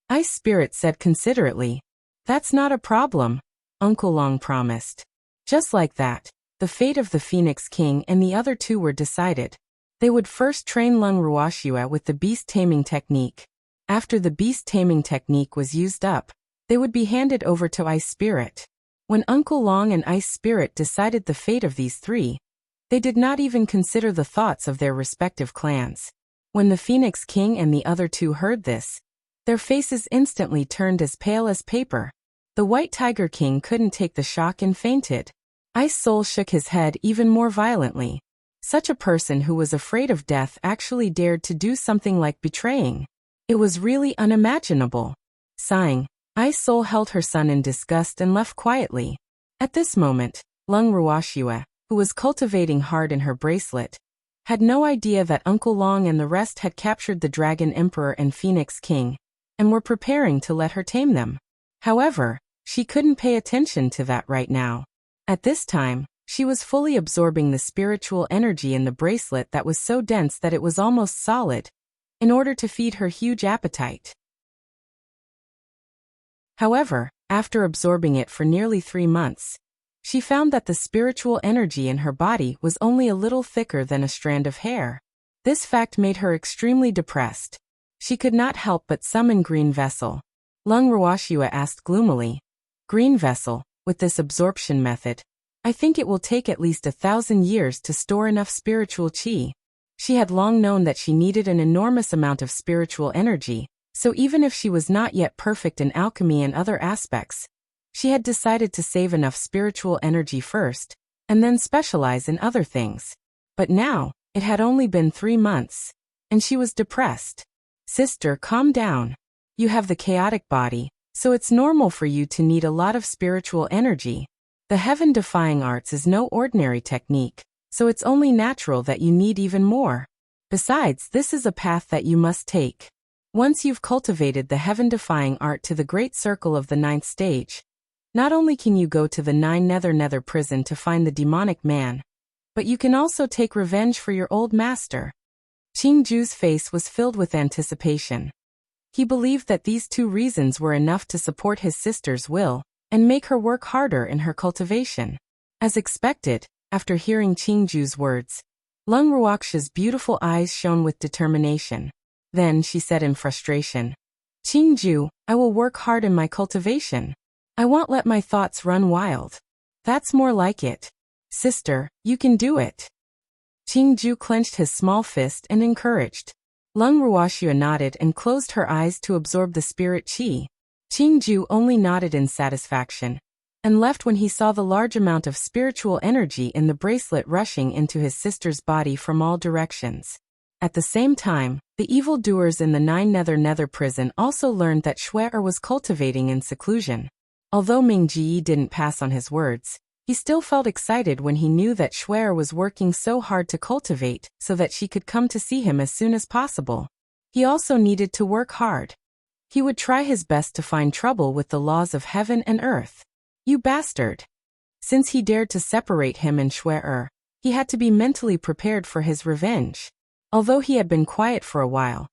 Ice Spirit said considerately. "That's not a problem," Uncle Long promised. Just like that, the fate of the Phoenix King and the other two were decided. They would first train Lung Ruoxia with the beast taming technique. After the beast taming technique was used up, they would be handed over to Ice Spirit. When Uncle Long and Ice Spirit decided the fate of these three, they did not even consider the thoughts of their respective clans. When the Phoenix King and the other two heard this, their faces instantly turned as pale as paper. The White Tiger King couldn't take the shock and fainted. Ice Soul shook his head even more violently. Such a person who was afraid of death actually dared to do something like betraying. It was really unimaginable. Sighing, Ice Soul held her son in disgust and left quietly. At this moment, Lung Ruoxia, who was cultivating hard in her bracelet, had no idea that Uncle Long and the rest had captured the Dragon Emperor and Phoenix King, and were preparing to let her tame them. However, she couldn't pay attention to that right now. At this time, she was fully absorbing the spiritual energy in the bracelet that was so dense that it was almost solid, in order to feed her huge appetite. However, after absorbing it for nearly 3 months, she found that the spiritual energy in her body was only a little thicker than a strand of hair. This fact made her extremely depressed. She could not help but summon Green Vessel. Lung Ruoxia asked gloomily, "Green Vessel, with this absorption method, I think it will take at least 1,000 years to store enough spiritual qi." She had long known that she needed an enormous amount of spiritual energy, so even if she was not yet perfect in alchemy and other aspects, she had decided to save enough spiritual energy first, and then specialize in other things. But now, it had only been 3 months, and she was depressed. "Sister, calm down. You have the chaotic body, so it's normal for you to need a lot of spiritual energy. The heaven-defying arts is no ordinary technique, so it's only natural that you need even more. Besides, this is a path that you must take. Once you've cultivated the heaven-defying art to the great circle of the 9th stage, not only can you go to the 9 Nether prison to find the demonic man, but you can also take revenge for your old master." Qingju's face was filled with anticipation. He believed that these 2 reasons were enough to support his sister's will and make her work harder in her cultivation. As expected, after hearing Qingju's words, Lung Ruoxia's beautiful eyes shone with determination. Then she said in frustration, "Qingju, I will work hard in my cultivation. I won't let my thoughts run wild. That's more like it. Sister, you can do it." Qingju clenched his small fist and encouraged, Lung Ruoxua nodded and closed her eyes to absorb the spirit qi. Qingju only nodded in satisfaction and left when he saw the large amount of spiritual energy in the bracelet rushing into his sister's body from all directions. At the same time, the evildoers in the Nether prison also learned that Shuai was cultivating in seclusion. Although Ming Jie didn't pass on his words, he still felt excited when he knew that Shuai was working so hard to cultivate so that she could come to see him as soon as possible. He also needed to work hard. He would try his best to find trouble with the laws of heaven and earth. You bastard! Since he dared to separate him and Shuai, he had to be mentally prepared for his revenge. Although he had been quiet for a while,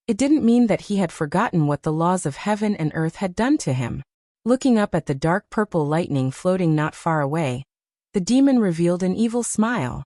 it didn't mean that he had forgotten what the laws of heaven and earth had done to him. Looking up at the dark purple lightning floating not far away, the demon revealed an evil smile.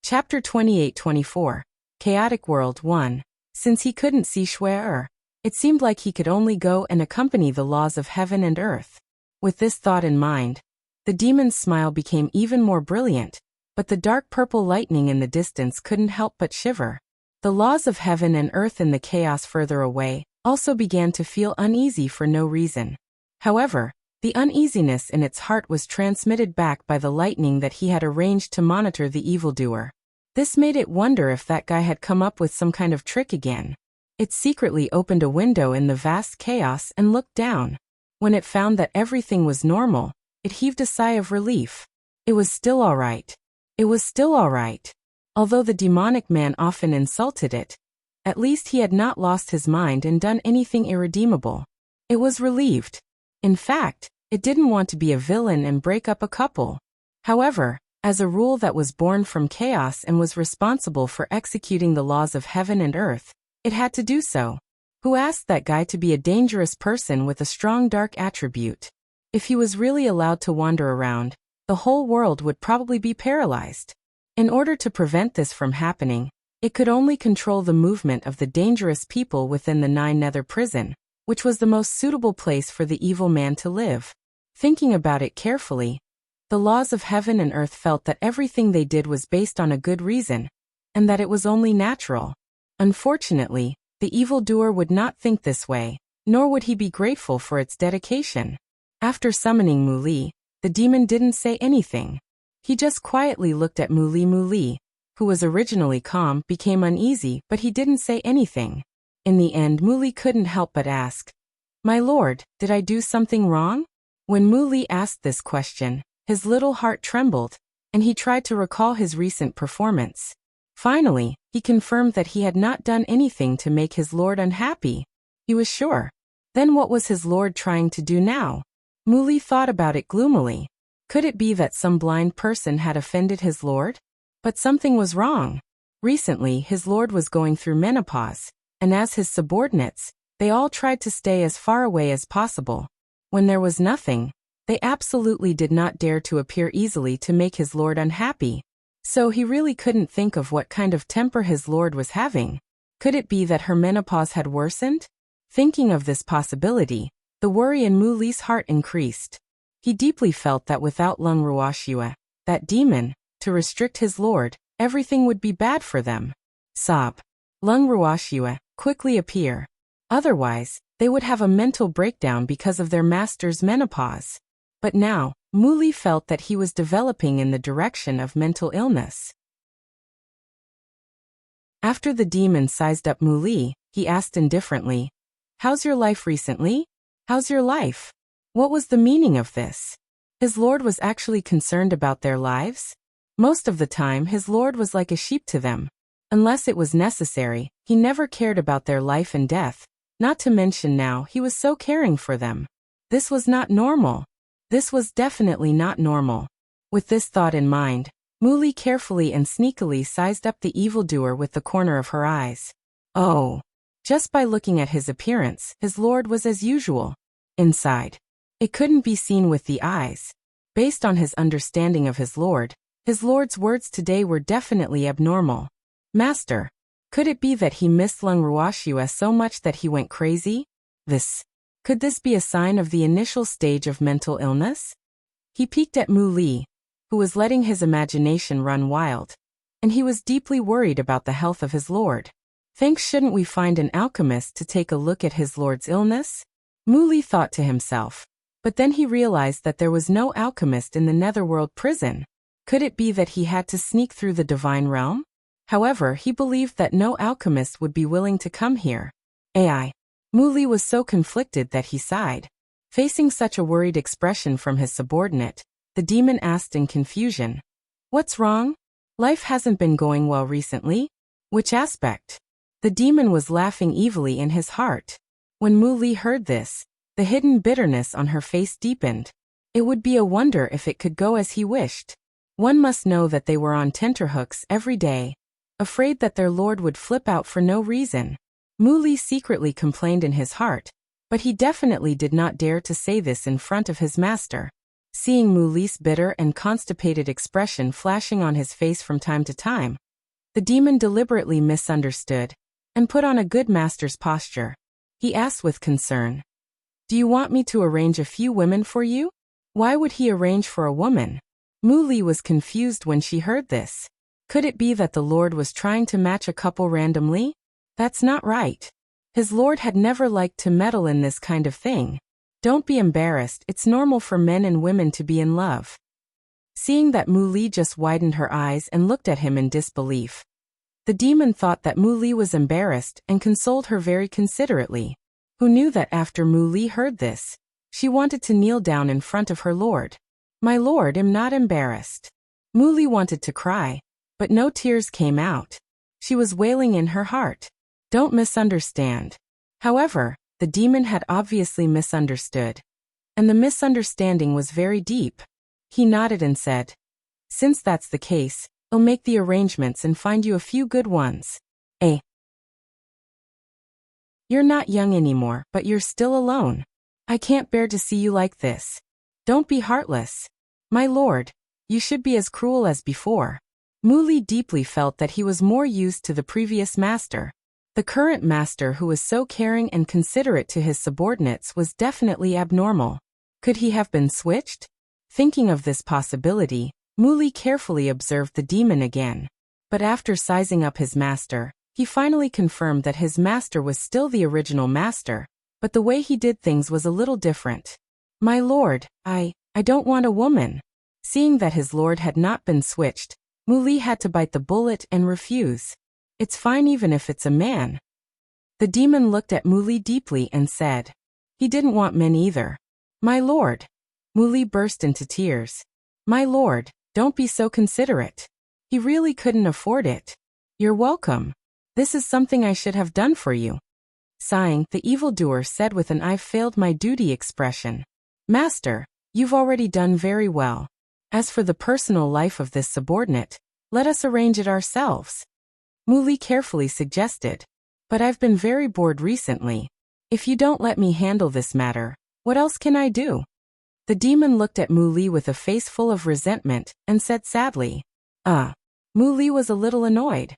Chapter 28-24 Chaotic World 1. Since he couldn't see Shuai, it seemed like he could only go and accompany the laws of heaven and earth. With this thought in mind, the demon's smile became even more brilliant, but the dark purple lightning in the distance couldn't help but shiver. The laws of heaven and earth in the chaos further away also began to feel uneasy for no reason. However, the uneasiness in its heart was transmitted back by the lightning that he had arranged to monitor the evildoer. This made it wonder if that guy had come up with some kind of trick again. It secretly opened a window in the vast chaos and looked down. When it found that everything was normal, it heaved a sigh of relief. It was still all right. It was still all right. Although the demonic man often insulted it, at least he had not lost his mind and done anything irredeemable. It was relieved. In fact, it didn't want to be a villain and break up a couple. However, as a rule that was born from chaos and was responsible for executing the laws of heaven and earth, it had to do so. Who asked that guy to be a dangerous person with a strong dark attribute? If he was really allowed to wander around, the whole world would probably be paralyzed. In order to prevent this from happening, it could only control the movement of the dangerous people within the Nether prison, which was the most suitable place for the evil man to live. Thinking about it carefully, the laws of heaven and earth felt that everything they did was based on a good reason, and that it was only natural. Unfortunately, the evildoer would not think this way, nor would he be grateful for its dedication. After summoning Muli, the demon didn't say anything. He just quietly looked at Muli, who was originally calm, became uneasy, but he didn't say anything. In the end, Muli couldn't help but ask, "My lord, did I do something wrong?" When Muli asked this question, his little heart trembled, and he tried to recall his recent performance. Finally, he confirmed that he had not done anything to make his lord unhappy. He was sure. Then what was his lord trying to do now? Muli thought about it gloomily. Could it be that some blind person had offended his lord? But something was wrong. Recently, his lord was going through menopause, and as his subordinates, they all tried to stay as far away as possible. When there was nothing, they absolutely did not dare to appear easily to make his lord unhappy. So he really couldn't think of what kind of temper his lord was having. Could it be that her menopause had worsened? Thinking of this possibility, the worry in Muli's heart increased. He deeply felt that without Lung Ruoxua, that demon, to restrict his lord, everything would be bad for them. Sob. Lung Ruoxua, quickly appear. Otherwise, they would have a mental breakdown because of their master's menopause. But now, Muli felt that he was developing in the direction of mental illness. After the demon sized up Muli, he asked indifferently, "How's your life recently? How's your life?" What was the meaning of this? His lord was actually concerned about their lives? Most of the time, his lord was like a sheep to them. Unless it was necessary, he never cared about their life and death, not to mention now he was so caring for them. This was not normal. This was definitely not normal. With this thought in mind, Muli carefully and sneakily sized up the evildoer with the corner of her eyes. Oh! Just by looking at his appearance, his lord was as usual. Inside. It couldn't be seen with the eyes. Based on his understanding of his lord's words today were definitely abnormal. Master. Could it be that he missed Lung Ruoxua so much that he went crazy? Could this be a sign of the initial stage of mental illness? He peeked at Muli. who was letting his imagination run wild. And he was deeply worried about the health of his lord. Thanks, shouldn't we find an alchemist to take a look at his lord's illness? Muli thought to himself. But then he realized that there was no alchemist in the Netherworld prison. Could it be that he had to sneak through the divine realm? However, he believed that no alchemist would be willing to come here. AI. Muli was so conflicted that he sighed. Facing such a worried expression from his subordinate, the demon asked in confusion, "What's wrong? Life hasn't been going well recently." "Which aspect?" The demon was laughing evilly in his heart. When Muli heard this, the hidden bitterness on her face deepened. It would be a wonder if it could go as he wished. One must know that they were on tenterhooks every day, afraid that their lord would flip out for no reason. Muli secretly complained in his heart, but he definitely did not dare to say this in front of his master. Seeing Muli's bitter and constipated expression flashing on his face from time to time, the demon deliberately misunderstood and put on a good master's posture. He asked with concern, "Do you want me to arrange a few women for you?" Why would he arrange for a woman? Muli was confused when she heard this. Could it be that the lord was trying to match a couple randomly? That's not right. His lord had never liked to meddle in this kind of thing. Don't be embarrassed, it's normal for men and women to be in love. Seeing that Muli just widened her eyes and looked at him in disbelief, the demon thought that Muli was embarrassed and consoled her very considerately. Who knew that after Muli heard this, she wanted to kneel down in front of her lord. "My lord, am not embarrassed." Muli wanted to cry, but no tears came out. She was wailing in her heart. Don't misunderstand. However, the demon had obviously misunderstood, and the misunderstanding was very deep. He nodded and said, "Since that's the case, I'll make the arrangements and find you a few good ones. You're not young anymore, but you're still alone. I can't bear to see you like this. Don't be heartless. My lord, you should be as cruel as before." Muli deeply felt that he was more used to the previous master. The current master, who was so caring and considerate to his subordinates, was definitely abnormal. Could he have been switched? Thinking of this possibility, Muli carefully observed the demon again. But after sizing up his master, he finally confirmed that his master was still the original master, but the way he did things was a little different. "My lord, I don't want a woman." Seeing that his lord had not been switched, Muli had to bite the bullet and refuse. "It's fine even if it's a man." The demon looked at Muli deeply and said, "He didn't want men either." "My lord." Muli burst into tears. "My lord, don't be so considerate. He really couldn't afford it." "You're welcome. This is something I should have done for you." Sighing, the evildoer said with an "I've failed my duty" expression, "Master, you've already done very well. As for the personal life of this subordinate, let us arrange it ourselves." Muli carefully suggested, "But I've been very bored recently. If you don't let me handle this matter, what else can I do?" The demon looked at Muli with a face full of resentment and said sadly, Muli was a little annoyed.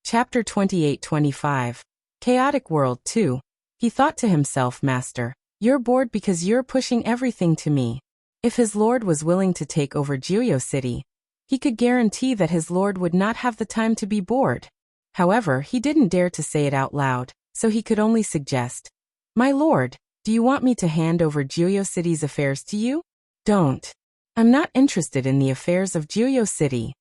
Chapter 28-25. Chaotic World 2. He thought to himself, "Master, you're bored because you're pushing everything to me." If his lord was willing to take over Jiuyo City, he could guarantee that his lord would not have the time to be bored. However, he didn't dare to say it out loud, so he could only suggest, "My lord, do you want me to hand over Jiuyo City's affairs to you?" "Don't. I'm not interested in the affairs of Jiuyo City."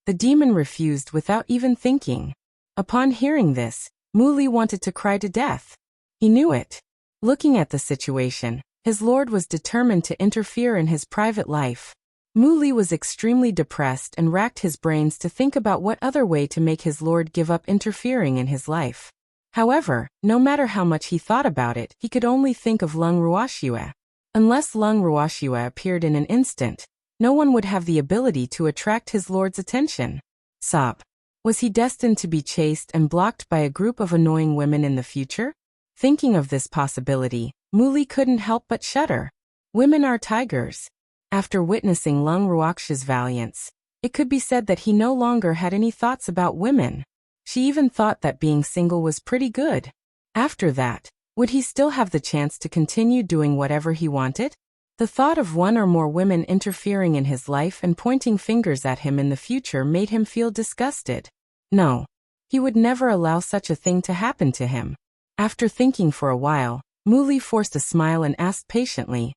The demon refused without even thinking. Upon hearing this, Muli wanted to cry to death. He knew it. Looking at the situation, his lord was determined to interfere in his private life. Muli was extremely depressed and racked his brains to think about what other way to make his lord give up interfering in his life. However, no matter how much he thought about it, he could only think of Lung Ruoxue. Unless Lung Ruoxue appeared in an instant, no one would have the ability to attract his lord's attention. Sob. Was he destined to be chased and blocked by a group of annoying women in the future? Thinking of this possibility, Muli couldn't help but shudder. Women are tigers. After witnessing Lung Ruoxue's valiance, it could be said that he no longer had any thoughts about women. She even thought that being single was pretty good. After that, Would he still have the chance to continue doing whatever he wanted? The thought of one or more women interfering in his life and pointing fingers at him in the future made him feel disgusted. No. He would never allow such a thing to happen to him. After thinking for a while, Muli forced a smile and asked patiently,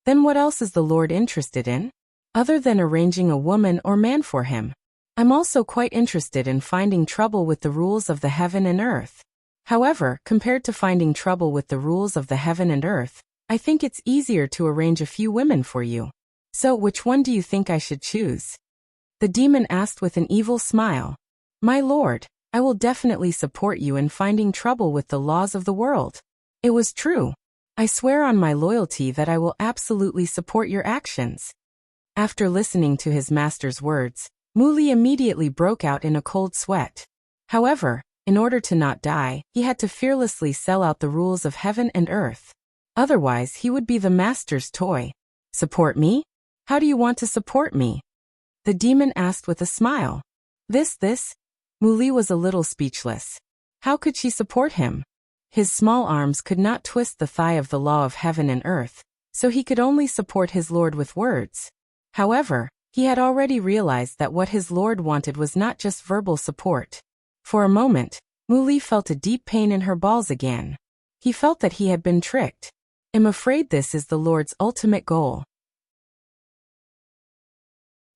"Then what else is the Lord interested in? Other than arranging a woman or man for him? I'm also quite interested in finding trouble with the rules of the heaven and earth. However, compared to finding trouble with the rules of the heaven and earth, I think it's easier to arrange a few women for you. So which one do you think I should choose?" The demon asked with an evil smile. "My lord, I will definitely support you in finding trouble with the laws of the world." It was true. "I swear on my loyalty that I will absolutely support your actions." After listening to his master's words, Muli immediately broke out in a cold sweat. However, in order to not die, he had to fearlessly sell out the rules of heaven and earth. Otherwise, he would be the master's toy. "Support me? How do you want to support me?" the demon asked with a smile. This? Muli was a little speechless. How could she support him? His small arms could not twist the thigh of the law of heaven and earth, so he could only support his lord with words. However, he had already realized that what his lord wanted was not just verbal support. For a moment, Muli felt a deep pain in her balls again. He felt that he had been tricked. "I'm afraid this is the Lord's ultimate goal."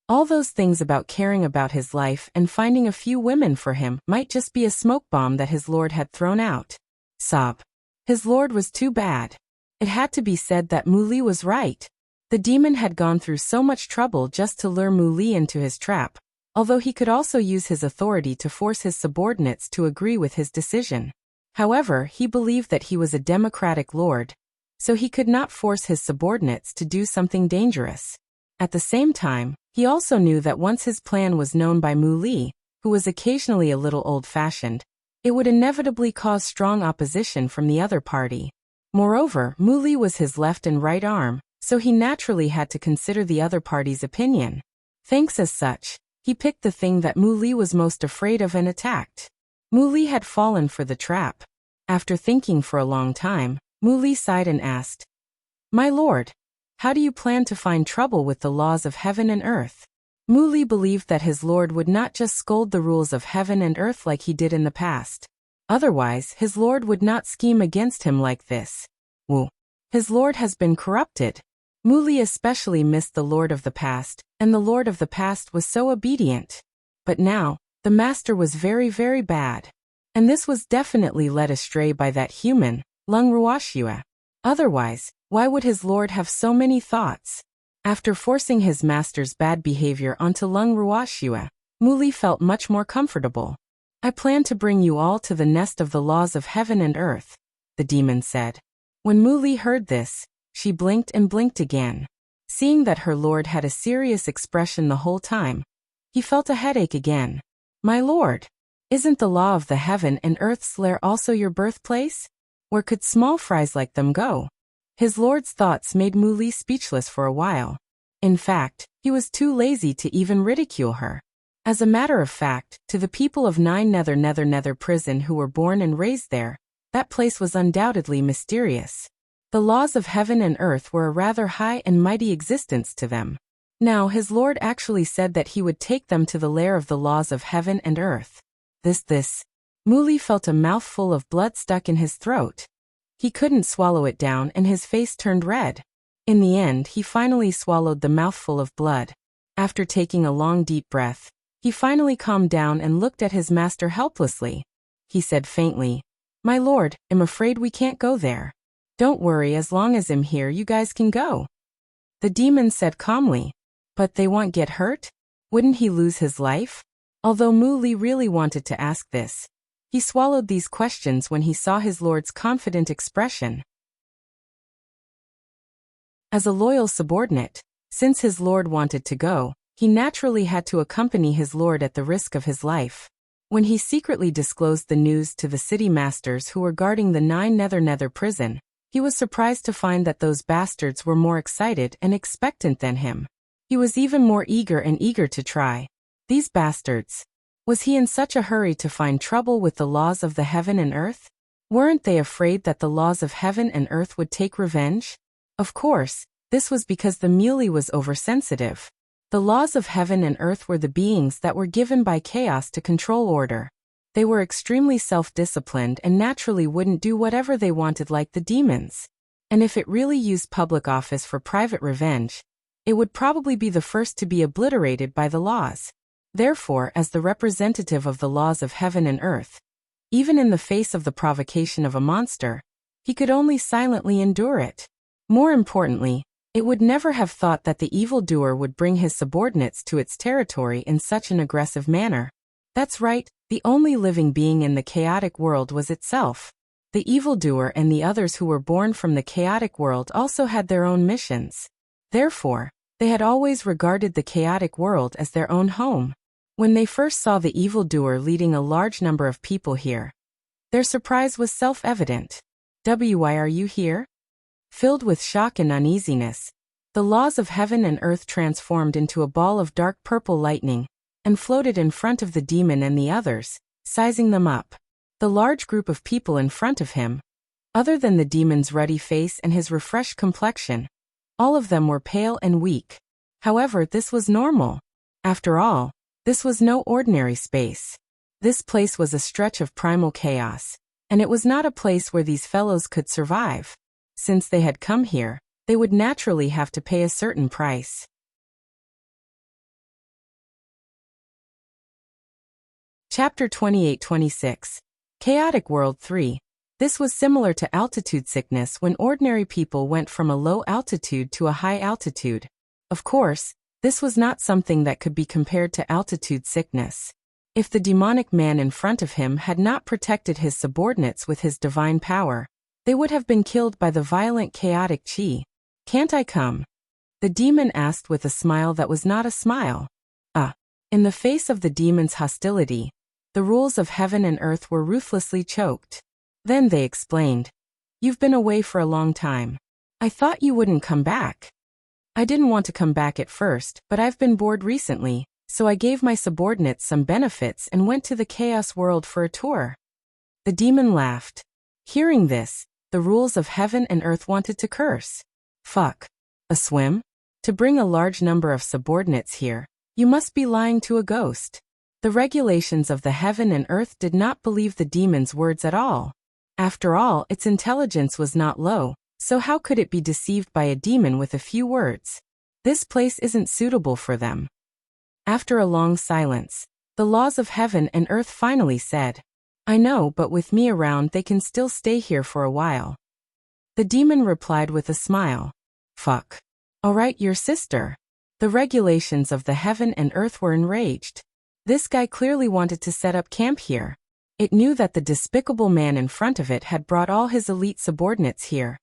All those things about caring about his life and finding a few women for him might just be a smoke bomb that his lord had thrown out. Sob. His lord was too bad. It had to be said that Muli was right. The demon had gone through so much trouble just to lure Muli into his trap, although he could also use his authority to force his subordinates to agree with his decision. However, he believed that he was a democratic lord, so he could not force his subordinates to do something dangerous. At the same time, he also knew that once his plan was known by Muli, who was occasionally a little old-fashioned, it would inevitably cause strong opposition from the other party. Moreover, Muli was his left and right arm, so he naturally had to consider the other party's opinion. Thanks as such, he picked the thing that Muli was most afraid of and attacked. Muli had fallen for the trap. After thinking for a long time, Muli sighed and asked, "My lord, how do you plan to find trouble with the laws of heaven and earth?" Muli believed that his lord would not just scold the rules of heaven and earth like he did in the past. Otherwise, his lord would not scheme against him like this. His lord has been corrupted. Muli especially missed the lord of the past, and the lord of the past was so obedient. But now, the master was very, very bad. And this was definitely led astray by that human, Wuxia. Otherwise, why would his lord have so many thoughts? After forcing his master's bad behavior onto Wuxia, Muli felt much more comfortable. "I plan to bring you all to the nest of the laws of heaven and earth," the demon said. When Muli heard this, she blinked and blinked again. Seeing that her lord had a serious expression the whole time, he felt a headache again. "My lord, isn't the law of the heaven and earth's lair also your birthplace? Where could small fries like them go?" His lord's thoughts made Muli speechless for a while. In fact, he was too lazy to even ridicule her. As a matter of fact, to the people of Nine Nether prison who were born and raised there, that place was undoubtedly mysterious. The laws of heaven and earth were a rather high and mighty existence to them. Now his lord actually said that he would take them to the lair of the laws of heaven and earth. This. Muli felt a mouthful of blood stuck in his throat. He couldn't swallow it down and his face turned red. In the end, he finally swallowed the mouthful of blood. After taking a long deep breath, he finally calmed down and looked at his master helplessly. He said faintly, "My lord, I'm afraid we can't go there." "Don't worry, as long as I'm here you guys can go," the demon said calmly. "But they won't get hurt? Wouldn't he lose his life?" Although Muli really wanted to ask this, he swallowed these questions when he saw his lord's confident expression. As a loyal subordinate, since his lord wanted to go, he naturally had to accompany his lord at the risk of his life. When he secretly disclosed the news to the city masters who were guarding the Nine Nether prison, he was surprised to find that those bastards were more excited and expectant than him. He was even more eager to try. These bastards. Was he in such a hurry to find trouble with the laws of the heaven and earth? Weren't they afraid that the laws of heaven and earth would take revenge? Of course, this was because the muley was oversensitive. The laws of heaven and earth were the beings that were given by chaos to control order. They were extremely self-disciplined and naturally wouldn't do whatever they wanted like the demons. And if it really used public office for private revenge, it would probably be the first to be obliterated by the laws. Therefore, as the representative of the laws of heaven and earth, even in the face of the provocation of a monster, he could only silently endure it. More importantly, it would never have thought that the evildoer would bring his subordinates to its territory in such an aggressive manner. That's right, the only living being in the chaotic world was itself. The evildoer and the others who were born from the chaotic world also had their own missions. Therefore, they had always regarded the chaotic world as their own home. When they first saw the evildoer leading a large number of people here, their surprise was self-evident. Why are you here? Filled with shock and uneasiness, the laws of heaven and earth transformed into a ball of dark purple lightning and floated in front of the demon and the others, sizing them up. The large group of people in front of him, other than the demon's ruddy face and his refreshed complexion, all of them were pale and weak. However, this was normal. After all, this was no ordinary space. This place was a stretch of primal chaos, and it was not a place where these fellows could survive. Since they had come here, they would naturally have to pay a certain price. Chapter 28-26. Chaotic World 3. This was similar to altitude sickness when ordinary people went from a low altitude to a high altitude. Of course, this was not something that could be compared to altitude sickness. If the demonic man in front of him had not protected his subordinates with his divine power, they would have been killed by the violent chaotic chi. Can't I come? The demon asked with a smile that was not a smile. In the face of the demon's hostility, the rules of heaven and earth were ruthlessly choked. Then they explained. You've been away for a long time. I thought you wouldn't come back. I didn't want to come back at first, but I've been bored recently, so I gave my subordinates some benefits and went to the chaos world for a tour. The demon laughed. Hearing this, the rules of heaven and earth wanted to curse. Fuck. A swim? To bring a large number of subordinates here, you must be lying to a ghost. The regulations of the heaven and earth did not believe the demon's words at all. After all, its intelligence was not low, so how could it be deceived by a demon with a few words? This place isn't suitable for them. After a long silence, the laws of heaven and earth finally said, I know, but with me around they can still stay here for a while. The demon replied with a smile. Fuck. Alright, your sister. The regulations of the heaven and earth were enraged. This guy clearly wanted to set up camp here. It knew that the despicable man in front of it had brought all his elite subordinates here.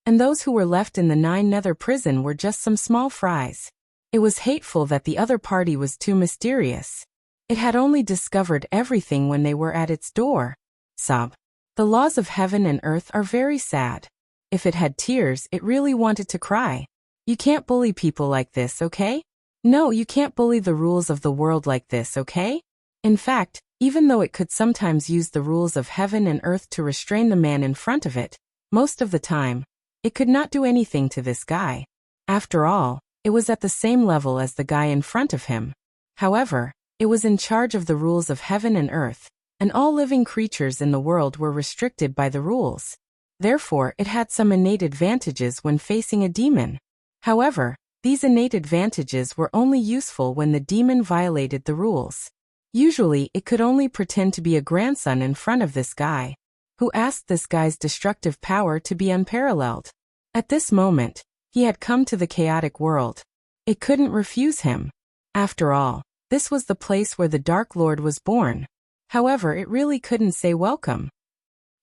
And those who were left in the Nine Nether prison were just some small fries. It was hateful that the other party was too mysterious. It had only discovered everything when they were at its door. Sob. The laws of heaven and earth are very sad. If it had tears, it really wanted to cry. You can't bully people like this, okay? No, you can't bully the rules of the world like this, okay? In fact, even though it could sometimes use the rules of heaven and earth to restrain the man in front of it, most of the time, it could not do anything to this guy. After all, it was at the same level as the guy in front of him. However, it was in charge of the rules of heaven and earth, and all living creatures in the world were restricted by the rules. Therefore, it had some innate advantages when facing a demon. However, these innate advantages were only useful when the demon violated the rules. Usually, it could only pretend to be a grandson in front of this guy, who asked this guy's destructive power to be unparalleled. At this moment, he had come to the chaotic world. It couldn't refuse him. After all, this was the place where the Dark Lord was born. However, it really couldn't say welcome.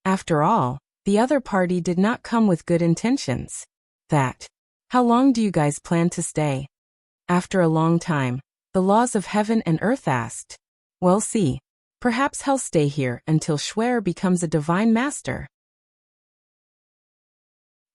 After all, the other party did not come with good intentions. How long do you guys plan to stay? After a long time, the laws of heaven and earth asked. Well, see. Perhaps he'll stay here until Schwer becomes a divine master.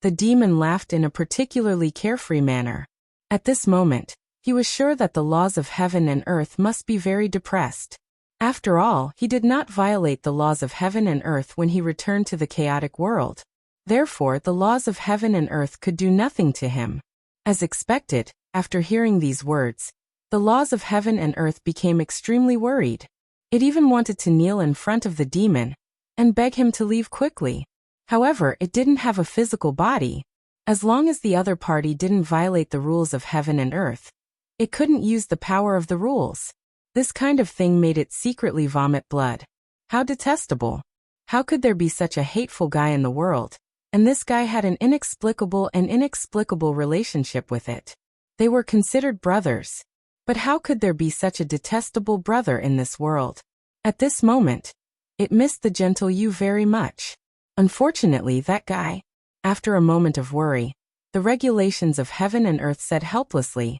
The demon laughed in a particularly carefree manner. At this moment, he was sure that the laws of heaven and earth must be very depressed. After all, he did not violate the laws of heaven and earth when he returned to the chaotic world. Therefore, the laws of heaven and earth could do nothing to him. As expected, after hearing these words, the laws of heaven and earth became extremely worried. It even wanted to kneel in front of the demon and beg him to leave quickly. However, it didn't have a physical body. As long as the other party didn't violate the rules of heaven and earth, it couldn't use the power of the rules. This kind of thing made it secretly vomit blood. How detestable. How could there be such a hateful guy in the world? And this guy had an inexplicable relationship with it. They were considered brothers. But how could there be such a detestable brother in this world? At this moment, it missed the gentle you very much. Unfortunately, that guy. After a moment of worry, the regulations of heaven and earth said helplessly,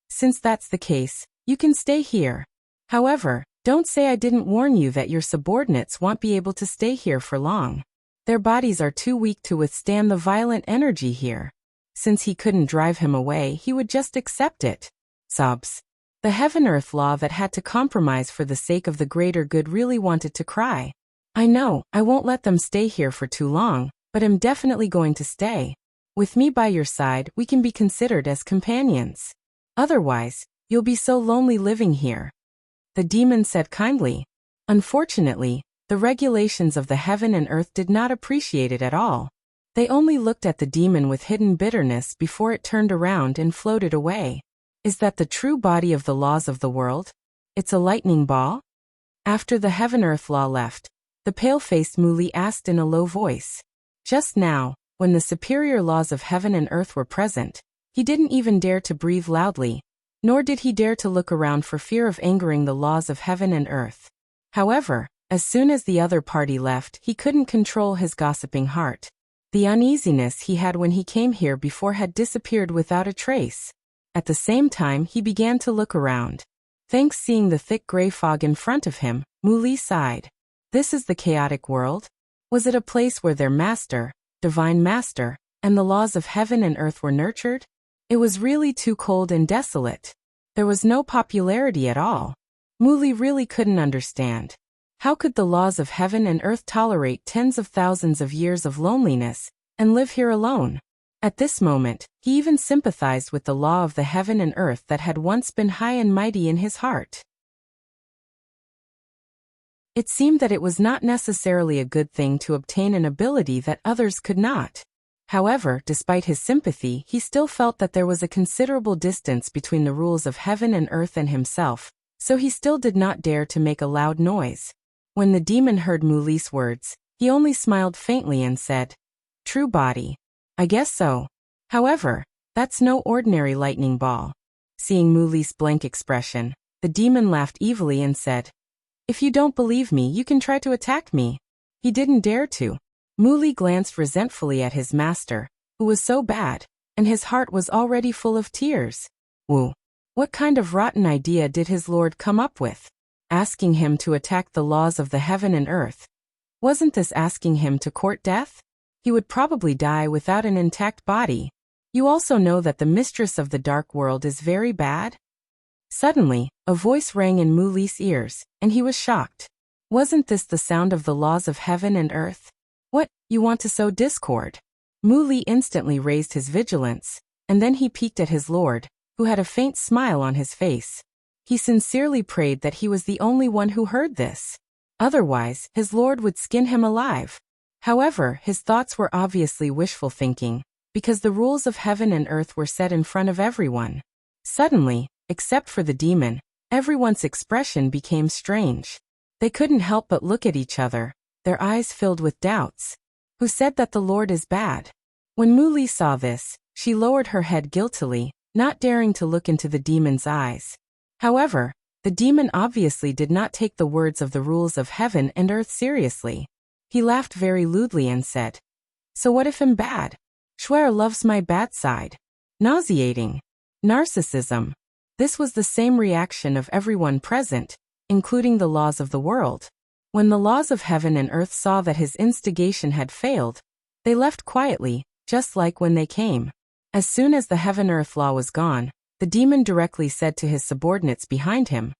"Since that's the case, you can stay here. However, don't say I didn't warn you that your subordinates won't be able to stay here for long. Their bodies are too weak to withstand the violent energy here." Since he couldn't drive him away, he would just accept it. Sobs. The heaven-earth law that had to compromise for the sake of the greater good really wanted to cry. "I know, I won't let them stay here for too long, but I'm definitely going to stay. With me by your side, we can be considered as companions. Otherwise, you'll be so lonely living here," the demon said kindly. Unfortunately, the regulations of the heaven and earth did not appreciate it at all. They only looked at the demon with hidden bitterness before it turned around and floated away. Is that the true body of the laws of the world? It's a lightning ball? After the heaven-earth law left, the pale-faced Muli asked in a low voice. Just now, when the superior laws of heaven and earth were present, he didn't even dare to breathe loudly, nor did he dare to look around for fear of angering the laws of heaven and earth. However, as soon as the other party left, he couldn't control his gossiping heart. The uneasiness he had when he came here before had disappeared without a trace. At the same time, he began to look around. Thanks seeing the thick gray fog in front of him, Muli sighed. This is the chaotic world? Was it a place where their master, divine master, and the laws of heaven and earth were nurtured? It was really too cold and desolate. There was no popularity at all. Muli really couldn't understand. How could the laws of heaven and earth tolerate tens of thousands of years of loneliness and live here alone? At this moment, he even sympathized with the law of the heaven and earth that had once been high and mighty in his heart. It seemed that it was not necessarily a good thing to obtain an ability that others could not. However, despite his sympathy, he still felt that there was a considerable distance between the rules of heaven and earth and himself, so he still did not dare to make a loud noise. When the demon heard Muli's words, he only smiled faintly and said, "True body. I guess so. However, that's no ordinary lightning ball." Seeing Muli's blank expression, the demon laughed evilly and said, "If you don't believe me, you can try to attack me." He didn't dare to. Muli glanced resentfully at his master, who was so bad, and his heart was already full of tears. Woo! What kind of rotten idea did his lord come up with? Asking him to attack the laws of the heaven and earth. Wasn't this asking him to court death? He would probably die without an intact body. You also know that the mistress of the dark world is very bad? Suddenly, a voice rang in Muli's ears, and he was shocked. Wasn't this the sound of the laws of heaven and earth? What, you want to sow discord? Muli instantly raised his vigilance, and then he peeked at his lord, who had a faint smile on his face. He sincerely prayed that he was the only one who heard this. Otherwise, his lord would skin him alive. However, his thoughts were obviously wishful thinking, because the rules of heaven and earth were set in front of everyone. Suddenly, except for the demon, everyone's expression became strange. They couldn't help but look at each other, their eyes filled with doubts. Who said that the Lord is bad? When Muli saw this, she lowered her head guiltily, not daring to look into the demon's eyes. However, the demon obviously did not take the words of the rules of heaven and earth seriously. He laughed very lewdly and said, "So what if I'm bad? Schwer loves my bad side." Nauseating. Narcissism. This was the same reaction of everyone present, including the laws of the world. When the laws of heaven and earth saw that his instigation had failed, they left quietly, just like when they came. As soon as the heaven-earth law was gone, the demon directly said to his subordinates behind him,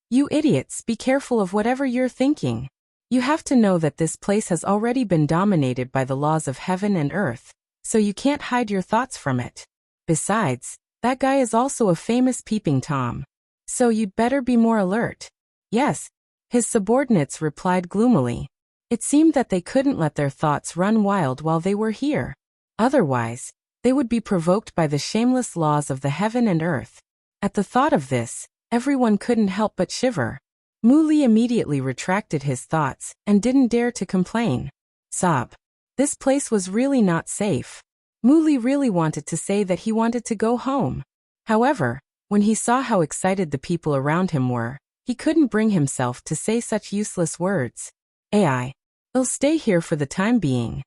You idiots, be careful of whatever you're thinking. You have to know that this place has already been dominated by the laws of heaven and earth, so you can't hide your thoughts from it. Besides, that guy is also a famous peeping Tom. So you'd better be more alert. Yes, his subordinates replied gloomily. It seemed that they couldn't let their thoughts run wild while they were here. Otherwise, they would be provoked by the shameless laws of the heaven and earth. At the thought of this, everyone couldn't help but shiver. Mu Li immediately retracted his thoughts and didn't dare to complain. Sob. This place was really not safe. Mu Li really wanted to say that he wanted to go home. However, when he saw how excited the people around him were, he couldn't bring himself to say such useless words. I'll stay here for the time being.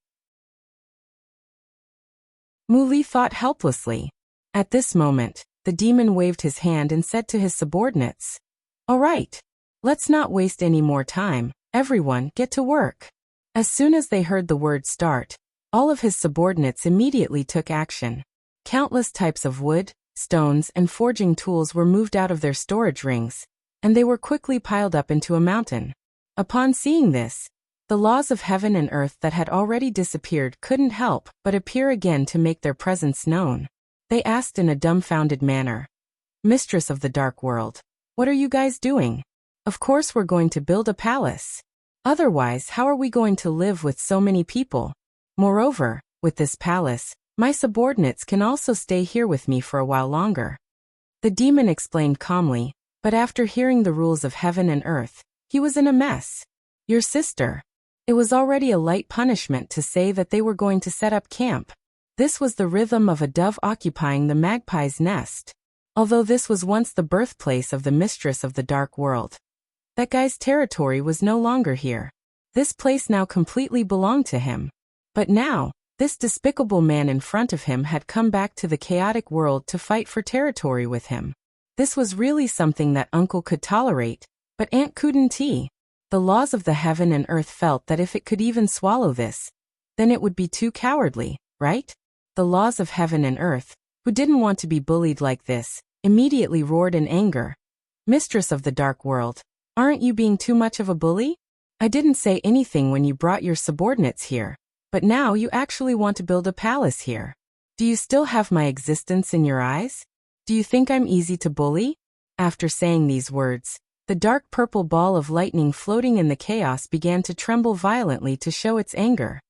Mu Li thought helplessly. At this moment, the demon waved his hand and said to his subordinates, "All right. Let's not waste any more time, everyone get to work." As soon as they heard the word start, all of his subordinates immediately took action. Countless types of wood, stones and forging tools were moved out of their storage rings, and they were quickly piled up into a mountain. Upon seeing this, the laws of heaven and earth that had already disappeared couldn't help but appear again to make their presence known. They asked in a dumbfounded manner, "Mistress of the Dark World, what are you guys doing?" "Of course we're going to build a palace. Otherwise, how are we going to live with so many people? Moreover, with this palace, my subordinates can also stay here with me for a while longer." The demon explained calmly, but after hearing the rules of heaven and earth, he was in a mess. Your sister. It was already a light punishment to say that they were going to set up camp. This was the rhythm of a dove occupying the magpie's nest. Although this was once the birthplace of the mistress of the dark world, that guy's territory was no longer here. This place now completely belonged to him. But now, this despicable man in front of him had come back to the chaotic world to fight for territory with him. This was really something that Uncle could tolerate, but Aunt couldn't. The laws of the heaven and earth felt that if it could even swallow this, then it would be too cowardly, right? The laws of heaven and earth, who didn't want to be bullied like this, immediately roared in anger. "Mistress of the dark world, aren't you being too much of a bully? I didn't say anything when you brought your subordinates here, but now you actually want to build a palace here. Do you still have my existence in your eyes? Do you think I'm easy to bully?" After saying these words, the dark purple ball of lightning floating in the chaos began to tremble violently to show its anger.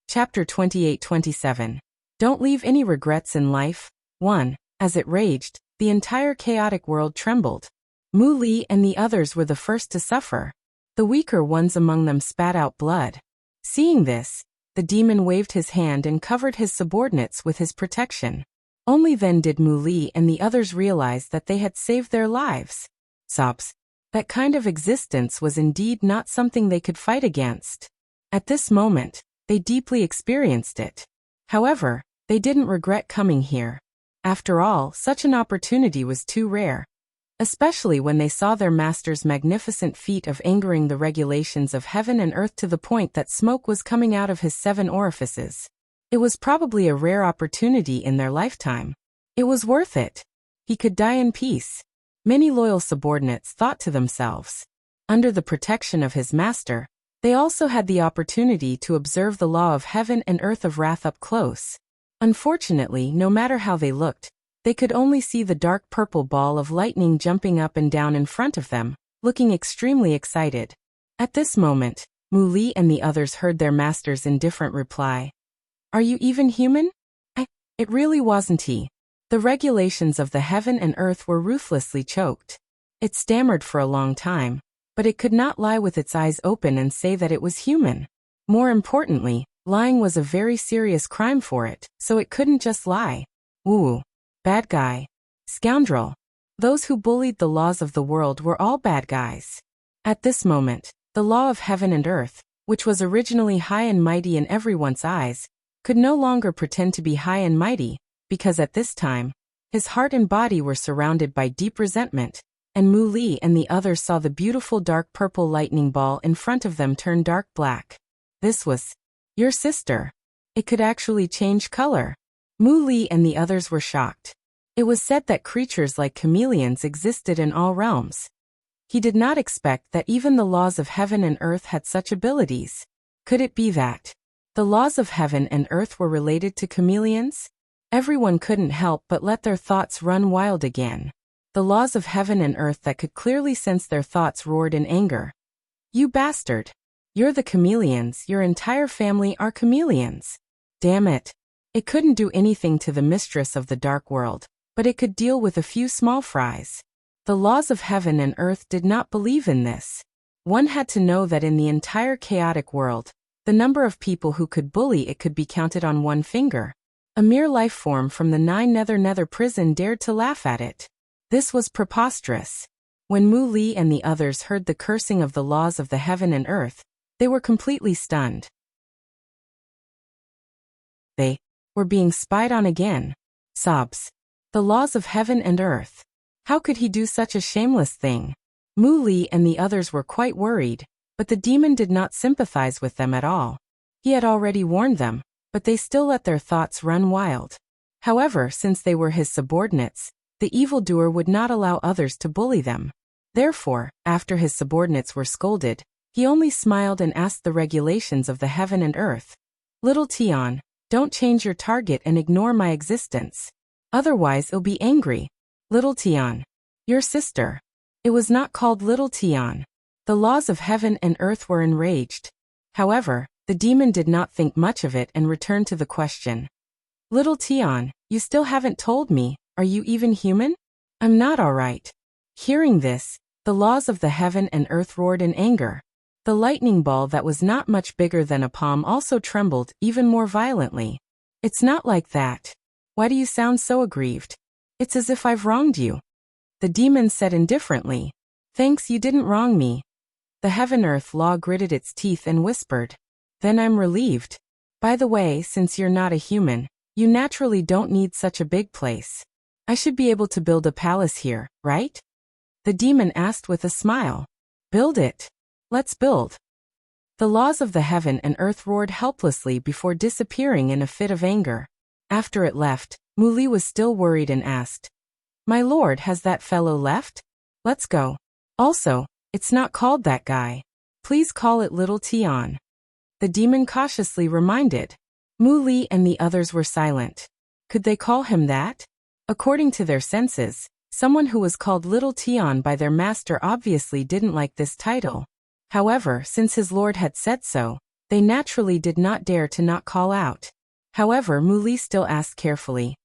Chapter 28-27. Don't leave any regrets in life. 1. As it raged, the entire chaotic world trembled. Mu Li and the others were the first to suffer. The weaker ones among them spat out blood. Seeing this, the demon waved his hand and covered his subordinates with his protection. Only then did Mu Li and the others realize that they had saved their lives. Sobs. That kind of existence was indeed not something they could fight against. At this moment, they deeply experienced it. However, they didn't regret coming here. After all, such an opportunity was too rare. Especially when they saw their master's magnificent feat of angering the regulations of heaven and earth to the point that smoke was coming out of his 7 orifices. It was probably a rare opportunity in their lifetime. It was worth it. He could die in peace. Many loyal subordinates thought to themselves. Under the protection of his master, they also had the opportunity to observe the law of heaven and earth of wrath up close. Unfortunately, no matter how they looked, they could only see the dark purple ball of lightning jumping up and down in front of them, looking extremely excited. At this moment, Mu Li and the others heard their master's indifferent reply. "Are you even human?" It really wasn't he. The regulations of the heaven and earth were ruthlessly choked. It stammered for a long time, but it could not lie with its eyes open and say that it was human. More importantly, lying was a very serious crime for it, so it couldn't just lie. Woo. Bad guy. Scoundrel. Those who bullied the laws of the world were all bad guys. At this moment, the law of heaven and earth, which was originally high and mighty in everyone's eyes, could no longer pretend to be high and mighty, because at this time, his heart and body were surrounded by deep resentment, and Mu Li and the others saw the beautiful dark purple lightning ball in front of them turn dark black. This was your sister. It could actually change color. Mu Li and the others were shocked. It was said that creatures like chameleons existed in all realms. He did not expect that even the laws of heaven and earth had such abilities. Could it be that the laws of heaven and earth were related to chameleons? Everyone couldn't help but let their thoughts run wild again. The laws of heaven and earth that could clearly sense their thoughts roared in anger. You bastard! You're the chameleons, your entire family are chameleons. Damn it! It couldn't do anything to the mistress of the dark world, but it could deal with a few small fries. The laws of heaven and earth did not believe in this. One had to know that in the entire chaotic world, the number of people who could bully it could be counted on one finger. A mere life form from the Nine Nether prison dared to laugh at it. This was preposterous. When Mu Li and the others heard the cursing of the laws of the heaven and earth, they were completely stunned. They were being spied on again. Sobs. The laws of heaven and earth. How could he do such a shameless thing? Mu Li and the others were quite worried, but the demon did not sympathize with them at all. He had already warned them, but they still let their thoughts run wild. However, since they were his subordinates, the evildoer would not allow others to bully them. Therefore, after his subordinates were scolded, he only smiled and asked the regulations of the heaven and earth. Little Tian, don't change your target and ignore my existence. Otherwise it'll be angry. Little Tian. Your sister. It was not called Little Tian. The laws of heaven and earth were enraged. However, the demon did not think much of it and returned to the question. Little Tian, you still haven't told me, are you even human? I'm not alright. Hearing this, the laws of the heaven and earth roared in anger. The lightning ball that was not much bigger than a palm also trembled even more violently. It's not like that. Why do you sound so aggrieved? It's as if I've wronged you. The demon said indifferently. Thanks, you didn't wrong me. The heaven-earth law gritted its teeth and whispered. Then I'm relieved. By the way, since you're not a human, you naturally don't need such a big place. I should be able to build a palace here, right? The demon asked with a smile. Build it. Let's build. The laws of the heaven and earth roared helplessly before disappearing in a fit of anger. After it left, Mu Li was still worried and asked, My lord, has that fellow left? Let's go. Also, it's not called that guy. Please call it Little Tian. The demon cautiously reminded. Mu Li and the others were silent. Could they call him that? According to their senses, someone who was called Little Tian by their master obviously didn't like this title. However, since his lord had said so, they naturally did not dare to not call out. However, Mu Li still asked carefully,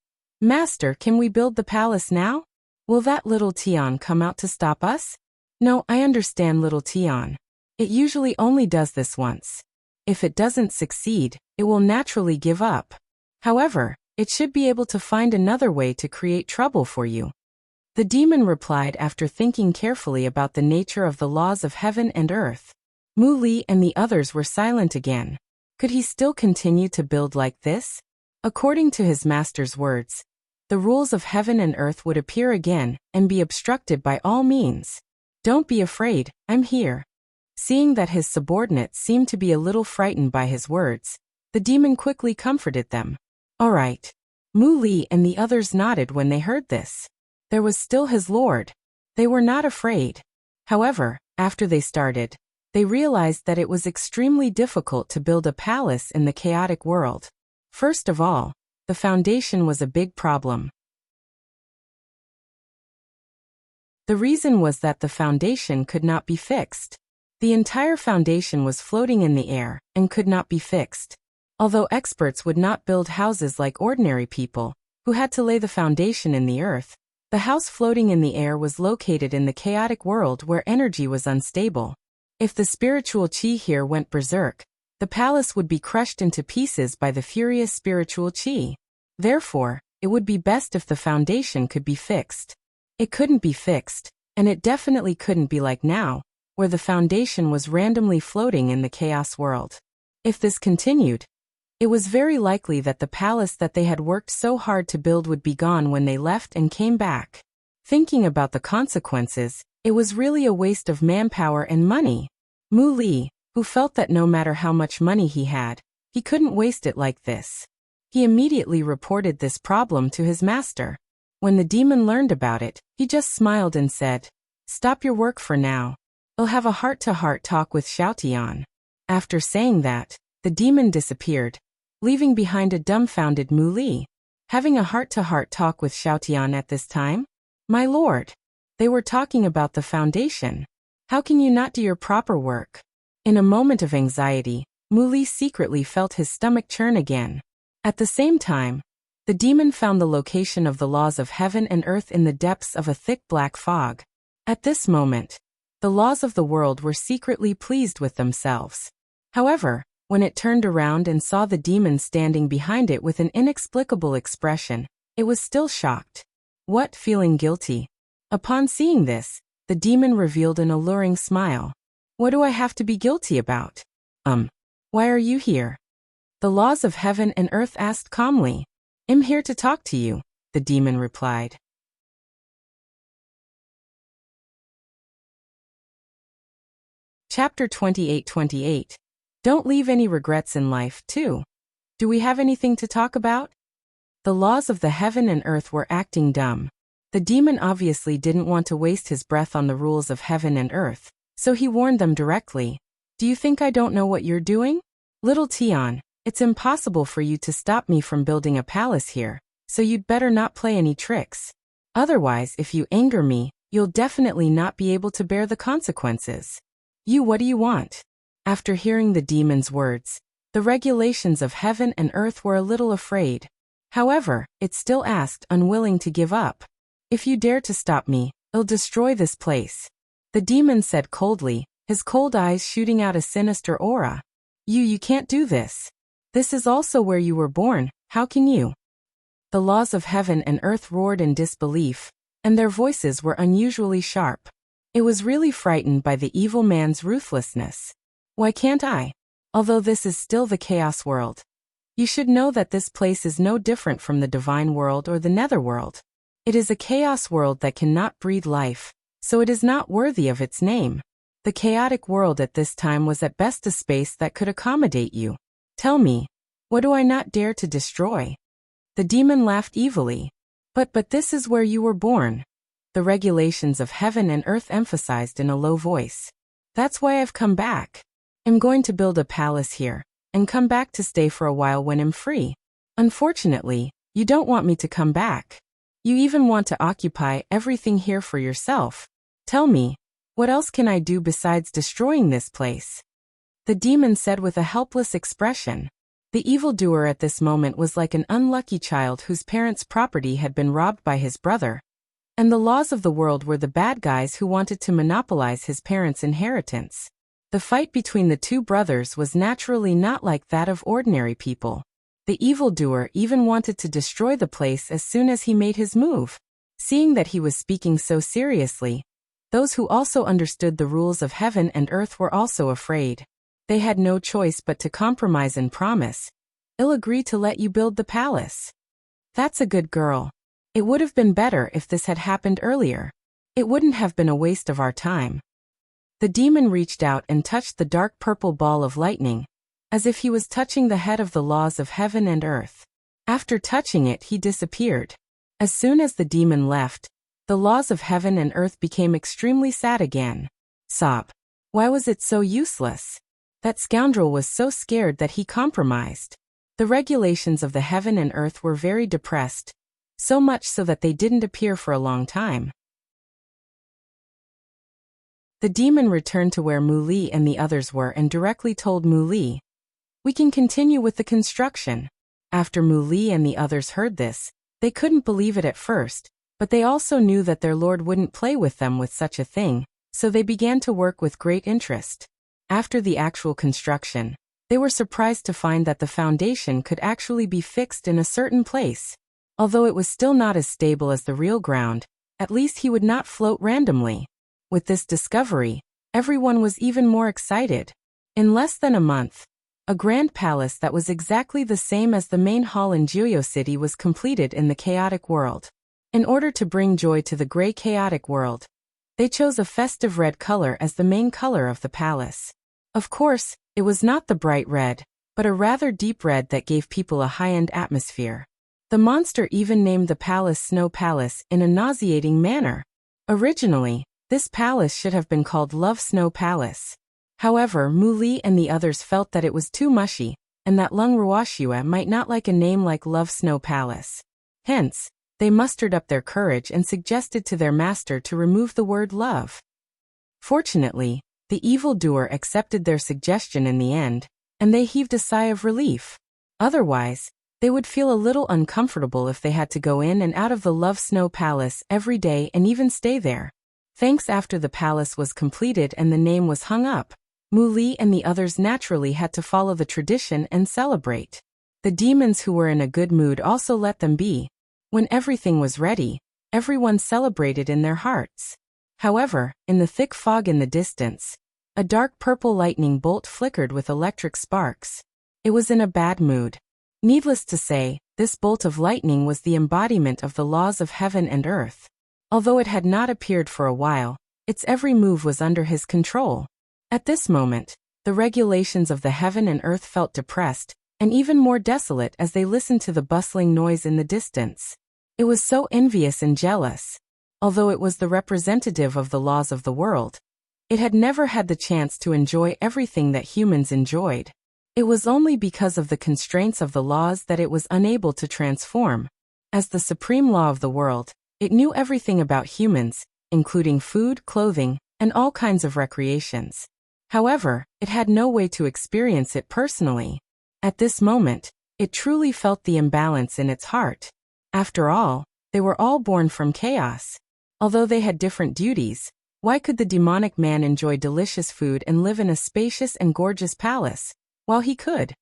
Master, can we build the palace now? Will that Little Tian come out to stop us? No, I understand Little Tian. It usually only does this once. If it doesn't succeed, it will naturally give up. However, it should be able to find another way to create trouble for you. The demon replied after thinking carefully about the nature of the laws of heaven and earth. Mu Li and the others were silent again. Could he still continue to build like this? According to his master's words, the rules of heaven and earth would appear again and be obstructed by all means. Don't be afraid, I'm here. Seeing that his subordinates seemed to be a little frightened by his words, the demon quickly comforted them. All right. Mu Li and the others nodded when they heard this. There was still his lord. They were not afraid. However, after they started, they realized that it was extremely difficult to build a palace in the chaotic world. First of all, the foundation was a big problem. The reason was that the foundation could not be fixed. The entire foundation was floating in the air and could not be fixed. Although experts would not build houses like ordinary people, who had to lay the foundation in the earth, the house floating in the air was located in the chaotic world where energy was unstable. If the spiritual chi here went berserk, the palace would be crushed into pieces by the furious spiritual chi. Therefore, it would be best if the foundation could be fixed. It couldn't be fixed, and it definitely couldn't be like now, where the foundation was randomly floating in the chaos world. If this continued, it was very likely that the palace that they had worked so hard to build would be gone when they left and came back. Thinking about the consequences, it was really a waste of manpower and money. Mu Li, who felt that no matter how much money he had, he couldn't waste it like this. He immediately reported this problem to his master. When the demon learned about it, he just smiled and said, "Stop your work for now. I'll have a heart-to-heart talk with Xiaotian." After saying that, the demon disappeared, leaving behind a dumbfounded Mu Li. Having a heart-to-heart talk with Xiaotian at this time? My lord, they were talking about the foundation. How can you not do your proper work? In a moment of anxiety, Mu Li secretly felt his stomach churn again. At the same time, the demon found the location of the laws of heaven and earth in the depths of a thick black fog. At this moment, the laws of the world were secretly pleased with themselves. However, when it turned around and saw the demon standing behind it with an inexplicable expression, it was still shocked. What, feeling guilty? Upon seeing this, the demon revealed an alluring smile. What do I have to be guilty about? Why are you here? The laws of heaven and earth asked calmly. I'm here to talk to you, the demon replied. Chapter 28:28. Don't leave any regrets in life, too. Do we have anything to talk about? The laws of the heaven and earth were acting dumb. The demon obviously didn't want to waste his breath on the rules of heaven and earth, so he warned them directly. Do you think I don't know what you're doing? Little Tian, it's impossible for you to stop me from building a palace here, so you'd better not play any tricks. Otherwise, if you anger me, you'll definitely not be able to bear the consequences. What do you want? After hearing the demon's words, the regulations of heaven and earth were a little afraid. However, it still asked, unwilling to give up. If you dare to stop me, I'll destroy this place. The demon said coldly, his cold eyes shooting out a sinister aura. You can't do this. This is also where you were born, how can you? The laws of heaven and earth roared in disbelief, and their voices were unusually sharp. It was really frightened by the evil man's ruthlessness. Why can't I? Although this is still the chaos world. You should know that this place is no different from the divine world or the netherworld. It is a chaos world that cannot breathe life, so it is not worthy of its name. The chaotic world at this time was at best a space that could accommodate you. Tell me, what do I not dare to destroy? The demon laughed evilly. But this is where you were born. The regulations of heaven and earth emphasized in a low voice. That's why I've come back. I'm going to build a palace here, and come back to stay for a while when I'm free. Unfortunately, you don't want me to come back. You even want to occupy everything here for yourself. Tell me, what else can I do besides destroying this place? The demon said with a helpless expression. The evildoer at this moment was like an unlucky child whose parents' property had been robbed by his brother. And the laws of the world were the bad guys who wanted to monopolize his parents' inheritance. The fight between the two brothers was naturally not like that of ordinary people. The evildoer even wanted to destroy the place as soon as he made his move. Seeing that he was speaking so seriously, those who also understood the rules of heaven and earth were also afraid. They had no choice but to compromise and promise. I'll agree to let you build the palace. That's a good girl. It would have been better if this had happened earlier. It wouldn't have been a waste of our time. The demon reached out and touched the dark purple ball of lightning, as if he was touching the head of the laws of heaven and earth. After touching it, he disappeared. As soon as the demon left, the laws of heaven and earth became extremely sad again. Sob. Why was it so useless? That scoundrel was so scared that he compromised. The regulations of the heaven and earth were very depressed, so much so that they didn't appear for a long time. The demon returned to where Mu Li and the others were and directly told Mu Li, "We can continue with the construction." After Mu Li and the others heard this, they couldn't believe it at first, but they also knew that their lord wouldn't play with them with such a thing, so they began to work with great interest. After the actual construction, they were surprised to find that the foundation could actually be fixed in a certain place. Although it was still not as stable as the real ground, at least he would not float randomly. With this discovery, everyone was even more excited. In less than a month, a grand palace that was exactly the same as the main hall in Jiuyo City was completed in the chaotic world. In order to bring joy to the gray chaotic world, they chose a festive red color as the main color of the palace. Of course, it was not the bright red, but a rather deep red that gave people a high-end atmosphere. The monster even named the palace Snow Palace in a nauseating manner. Originally, this palace should have been called Love Snow Palace. However, Mu Li and the others felt that it was too mushy, and that Lung Ruoxue might not like a name like Love Snow Palace. Hence, they mustered up their courage and suggested to their master to remove the word love. Fortunately, the evildoer accepted their suggestion in the end, and they heaved a sigh of relief. Otherwise, they would feel a little uncomfortable if they had to go in and out of the Love Snow Palace every day and even stay there. Thanks after the palace was completed and the name was hung up, Mu Li and the others naturally had to follow the tradition and celebrate. The demons who were in a good mood also let them be. When everything was ready, everyone celebrated in their hearts. However, in the thick fog in the distance, a dark purple lightning bolt flickered with electric sparks. It was in a bad mood. Needless to say, this bolt of lightning was the embodiment of the laws of heaven and earth. Although it had not appeared for a while, its every move was under his control. At this moment, the regulations of the heaven and earth felt depressed, and even more desolate as they listened to the bustling noise in the distance. It was so envious and jealous. Although it was the representative of the laws of the world, it had never had the chance to enjoy everything that humans enjoyed. It was only because of the constraints of the laws that it was unable to transform. As the supreme law of the world, it knew everything about humans, including food, clothing, and all kinds of recreations. However, it had no way to experience it personally. At this moment, it truly felt the imbalance in its heart. After all, they were all born from chaos. Although they had different duties, why could the demonic man enjoy delicious food and live in a spacious and gorgeous palace, while he could?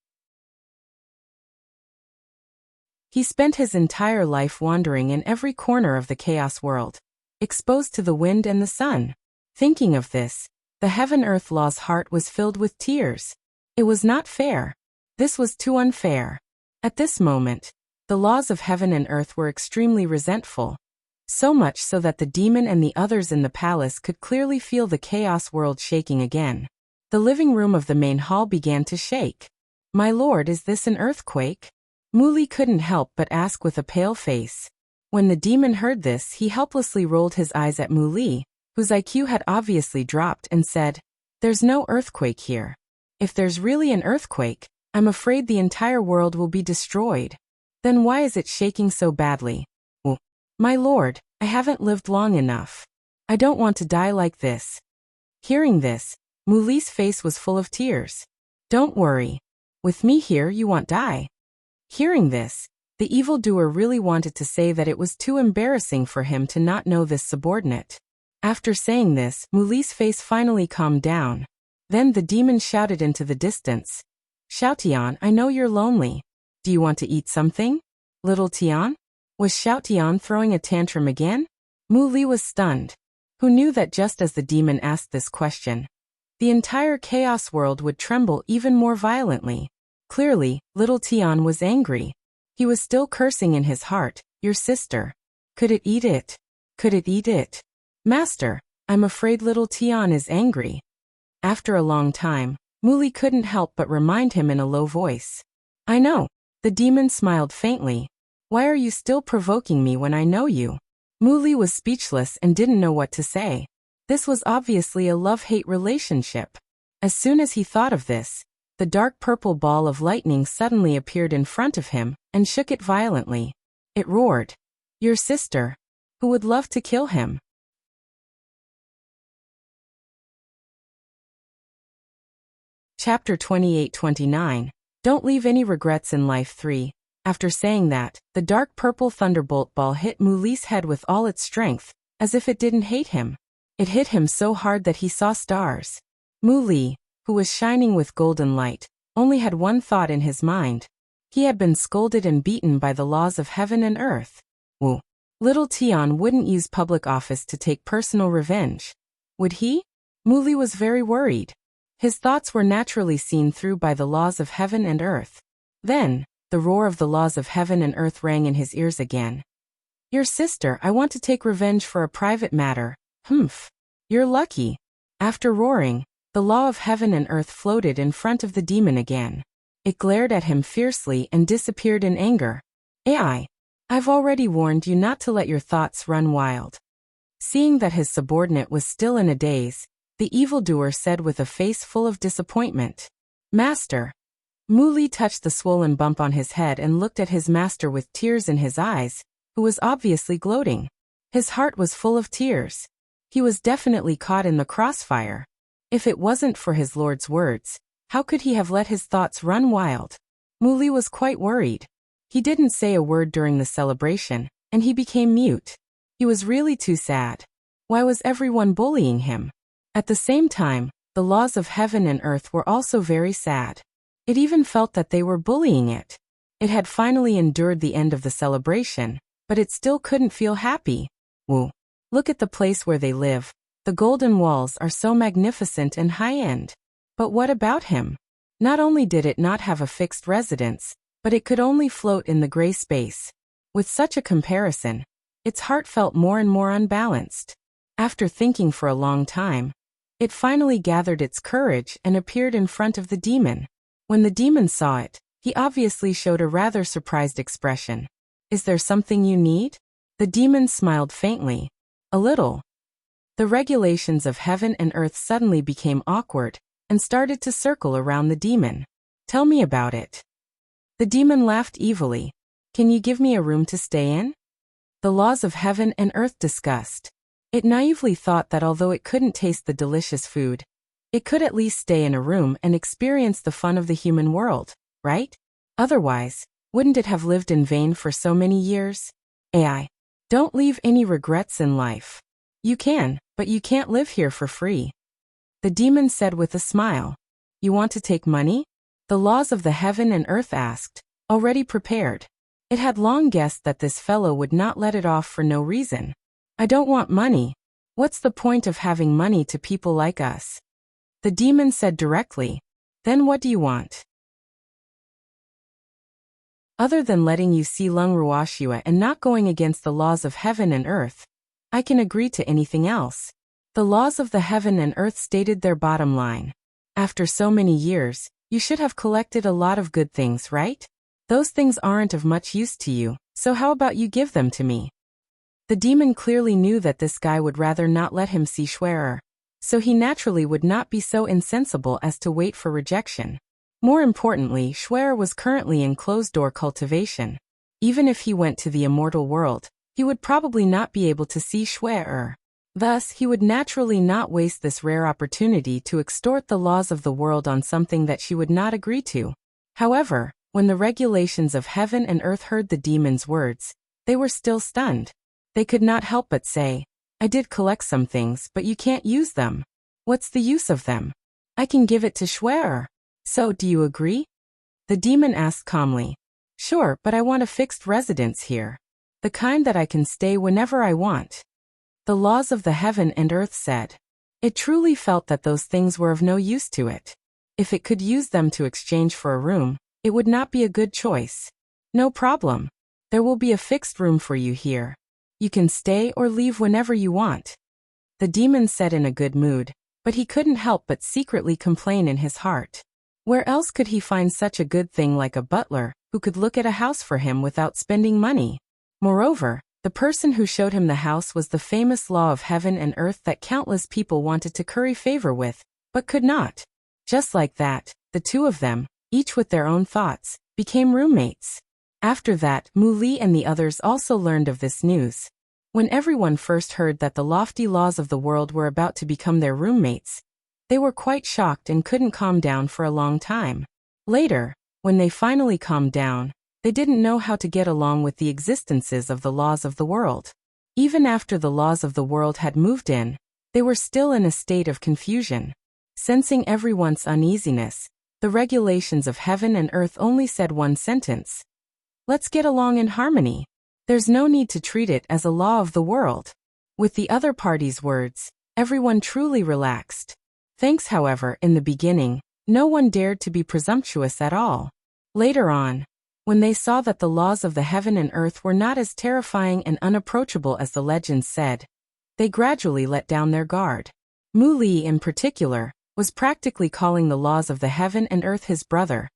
He spent his entire life wandering in every corner of the chaos world, exposed to the wind and the sun. Thinking of this, the heaven-earth law's heart was filled with tears. It was not fair. This was too unfair. At this moment, the laws of heaven and earth were extremely resentful. So much so that the demon and the others in the palace could clearly feel the chaos world shaking again. The living room of the main hall began to shake. "My lord, is this an earthquake?" Mu Li couldn't help but ask with a pale face. When the demon heard this, he helplessly rolled his eyes at Mu Li, whose IQ had obviously dropped, and said, "There's no earthquake here. If there's really an earthquake, I'm afraid the entire world will be destroyed. Then why is it shaking so badly?" "Well, my lord, I haven't lived long enough. I don't want to die like this." Hearing this, Mu Li's face was full of tears. "Don't worry. With me here you won't die." Hearing this, the evildoer really wanted to say that it was too embarrassing for him to not know this subordinate. After saying this, Mu Li's face finally calmed down. Then the demon shouted into the distance, "Xiao Tian, I know you're lonely. Do you want to eat something? Little Tian?" Was Xiao Tian throwing a tantrum again? Mu Li was stunned. Who knew that just as the demon asked this question, the entire chaos world would tremble even more violently? Clearly, little Tian was angry. He was still cursing in his heart, "Your sister. Could it eat it? Could it eat it? Master, I'm afraid little Tian is angry." After a long time, Mu Li couldn't help but remind him in a low voice. "I know." The demon smiled faintly. "Why are you still provoking me when I know you?" Mu Li was speechless and didn't know what to say. This was obviously a love-hate relationship. As soon as he thought of this, the dark purple ball of lightning suddenly appeared in front of him and shook it violently. It roared, "Your sister, who would love to kill him." Chapter 28-29. Don't leave any regrets in life 3. After saying that, the dark purple thunderbolt ball hit Mu Li's head with all its strength, as if it didn't hate him. It hit him so hard that he saw stars. Mu Li, who was shining with golden light, only had one thought in his mind. He had been scolded and beaten by the laws of heaven and earth. Well, little Tian wouldn't use public office to take personal revenge. Would he? Mu Li was very worried. His thoughts were naturally seen through by the laws of heaven and earth. Then, the roar of the laws of heaven and earth rang in his ears again. "Your sister, I want to take revenge for a private matter." "Humph. You're lucky." After roaring, the law of heaven and earth floated in front of the demon again. It glared at him fiercely and disappeared in anger. "AI, I've already warned you not to let your thoughts run wild. Seeing that his subordinate was still in a daze, the evildoer said with a face full of disappointment, "Master." Mu Li touched the swollen bump on his head and looked at his master with tears in his eyes, who was obviously gloating. His heart was full of tears. He was definitely caught in the crossfire. If it wasn't for his lord's words, how could he have let his thoughts run wild? Mu Li was quite worried. He didn't say a word during the celebration, and he became mute. He was really too sad. Why was everyone bullying him? At the same time, the laws of heaven and earth were also very sad. It even felt that they were bullying it. It had finally endured the end of the celebration, but it still couldn't feel happy. Woo. Look at the place where they live. The golden walls are so magnificent and high-end. But what about him? Not only did it not have a fixed residence, but it could only float in the gray space. With such a comparison, its heart felt more and more unbalanced. After thinking for a long time, it finally gathered its courage and appeared in front of the demon. When the demon saw it, he obviously showed a rather surprised expression. "Is there something you need?" The demon smiled faintly. "A little." The regulations of heaven and earth suddenly became awkward and started to circle around the demon. "Tell me about it." The demon laughed evilly. "Can you give me a room to stay in?" The laws of heaven and earth discussed. It naively thought that although it couldn't taste the delicious food, it could at least stay in a room and experience the fun of the human world, right? Otherwise, wouldn't it have lived in vain for so many years? AI. Don't leave any regrets in life. You can, but you can't live here for free. The demon said with a smile. "You want to take money?" The laws of the heaven and earth asked, already prepared. It had long guessed that this fellow would not let it off for no reason. "I don't want money. What's the point of having money to people like us?" The demon said directly. "Then what do you want?" "Other than letting you see Lung Ruoxua and not going against the laws of heaven and earth, I can agree to anything else." The laws of the heaven and earth stated their bottom line. After so many years, you should have collected a lot of good things, right? Those things aren't of much use to you, so how about you give them to me? The demon clearly knew that this guy would rather not let him see Schwerer, so he naturally would not be so insensible as to wait for rejection. More importantly, Schwerer was currently in closed-door cultivation. Even if he went to the immortal world, he would probably not be able to see Schwerer. Thus, he would naturally not waste this rare opportunity to extort the laws of the world on something that she would not agree to. However, when the regulations of heaven and earth heard the demon's words, they were still stunned. They could not help but say, "I did collect some things, but you can't use them. What's the use of them? I can give it to Schwerer. So, do you agree?" The demon asked calmly. "Sure, but I want a fixed residence here. The kind that I can stay whenever I want." The laws of the heaven and earth said. It truly felt that those things were of no use to it. If it could use them to exchange for a room, it would not be a good choice. "No problem. There will be a fixed room for you here. You can stay or leave whenever you want." The demon said in a good mood, but he couldn't help but secretly complain in his heart. Where else could he find such a good thing like a butler, who could look at a house for him without spending money? Moreover, the person who showed him the house was the famous law of heaven and earth that countless people wanted to curry favor with, but could not. Just like that, the two of them, each with their own thoughts, became roommates. After that, Mu Li and the others also learned of this news. When everyone first heard that the lofty laws of the world were about to become their roommates, they were quite shocked and couldn't calm down for a long time. Later, when they finally calmed down, they didn't know how to get along with the existences of the laws of the world. Even after the laws of the world had moved in, they were still in a state of confusion. Sensing everyone's uneasiness, the regulations of heaven and earth only said one sentence. "Let's get along in harmony. There's no need to treat it as a law of the world." With the other party's words, everyone truly relaxed. Thanks, however, in the beginning, no one dared to be presumptuous at all. Later on, when they saw that the laws of the heaven and earth were not as terrifying and unapproachable as the legends said, they gradually let down their guard. Mu Li, in particular, was practically calling the laws of the heaven and earth his brother,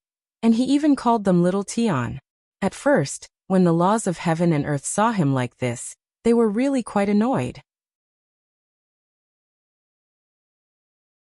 and he even called them Little Tian. At first, When the laws of heaven and earth saw him like this, they were really quite annoyed.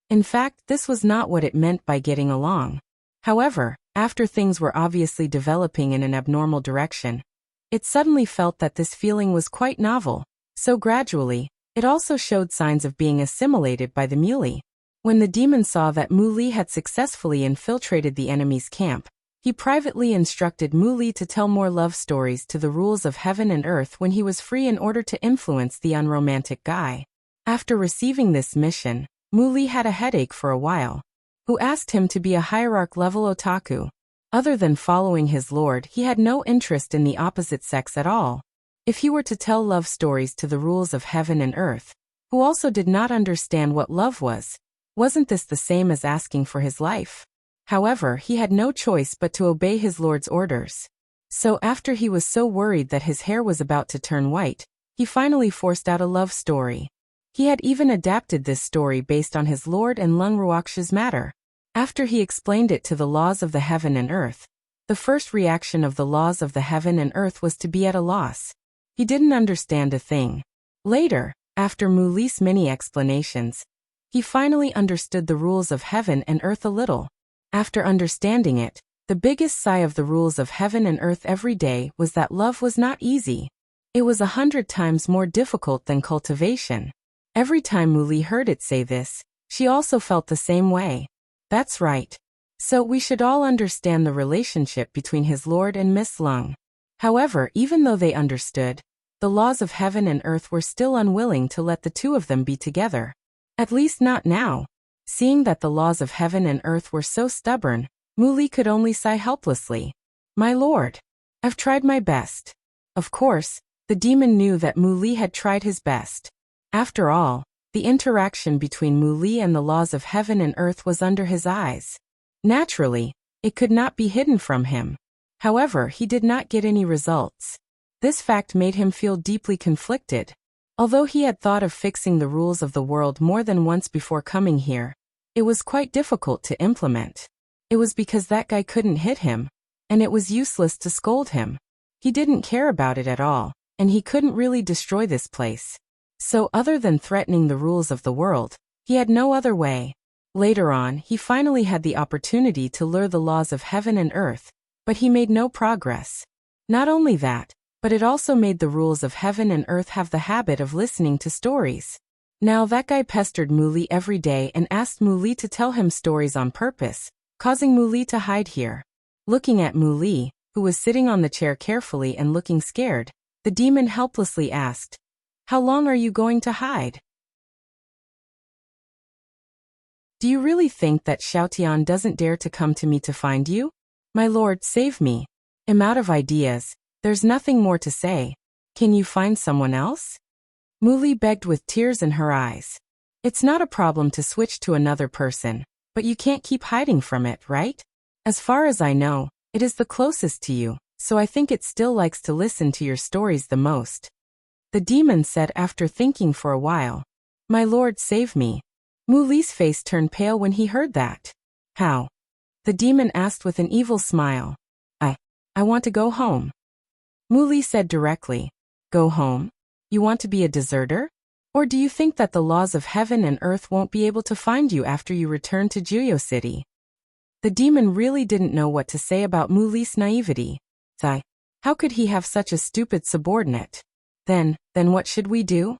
In fact, this was not what it meant by getting along. However, after things were obviously developing in an abnormal direction, it suddenly felt that this feeling was quite novel, so gradually, it also showed signs of being assimilated by the muley. When the demon saw that Mu Li had successfully infiltrated the enemy's camp, he privately instructed Mu Li to tell more love stories to the rules of heaven and earth when he was free in order to influence the unromantic guy. After receiving this mission, Mu Li had a headache for a while. Who asked him to be a hierarch-level otaku. Other than following his lord, he had no interest in the opposite sex at all. If he were to tell love stories to the rules of heaven and earth, who also did not understand what love was, wasn't this the same as asking for his life? However, he had no choice but to obey his lord's orders. So after he was so worried that his hair was about to turn white, he finally forced out a love story. He had even adapted this story based on his lord and Lung Ruoxia's matter. After he explained it to the laws of the heaven and earth, the first reaction of the laws of the heaven and earth was to be at a loss. He didn't understand a thing. Later, after Mu Li's many explanations, he finally understood the rules of heaven and earth a little. After understanding it, the biggest sigh of the rules of heaven and earth every day was that love was not easy. It was 100 times more difficult than cultivation. Every time Mu Li heard it say this, she also felt the same way. That's right. So we should all understand the relationship between his lord and Miss Lung. However, even though they understood, the laws of heaven and earth were still unwilling to let the two of them be together. At least not now. Seeing that the laws of heaven and earth were so stubborn, Mu Li could only sigh helplessly. My lord, I've tried my best. Of course, the demon knew that Mu Li had tried his best. After all, the interaction between Mu Li and the laws of heaven and earth was under his eyes. Naturally, it could not be hidden from him. However, he did not get any results. This fact made him feel deeply conflicted. Although he had thought of fixing the rules of the world more than once before coming here, it was quite difficult to implement. It was because that guy couldn't hit him, and it was useless to scold him. He didn't care about it at all, and he couldn't really destroy this place. So other than threatening the rules of the world, he had no other way. Later on, he finally had the opportunity to learn the laws of heaven and earth, but he made no progress. Not only that, but it also made the rules of heaven and earth have the habit of listening to stories. Now that guy pestered Mu Li every day and asked Mu Li to tell him stories on purpose, causing Mu Li to hide here. Looking at Mu Li, who was sitting on the chair carefully and looking scared, the demon helplessly asked, "How long are you going to hide? Do you really think that Xiaotian doesn't dare to come to me to find you? My lord, save me. I'm out of ideas. There's nothing more to say. Can you find someone else?" Mu Li begged with tears in her eyes. It's not a problem to switch to another person, but you can't keep hiding from it, right? As far as I know, it is the closest to you, so I think it still likes to listen to your stories the most. The demon said after thinking for a while. My lord, save me. Mu Li's face turned pale when he heard that. How? The demon asked with an evil smile. I want to go home. Mu Li said directly. Go home? You want to be a deserter? Or do you think that the laws of heaven and earth won't be able to find you after you return to Juyo City? The demon really didn't know what to say about Mu Li's naivety. How could he have such a stupid subordinate? Then what should we do?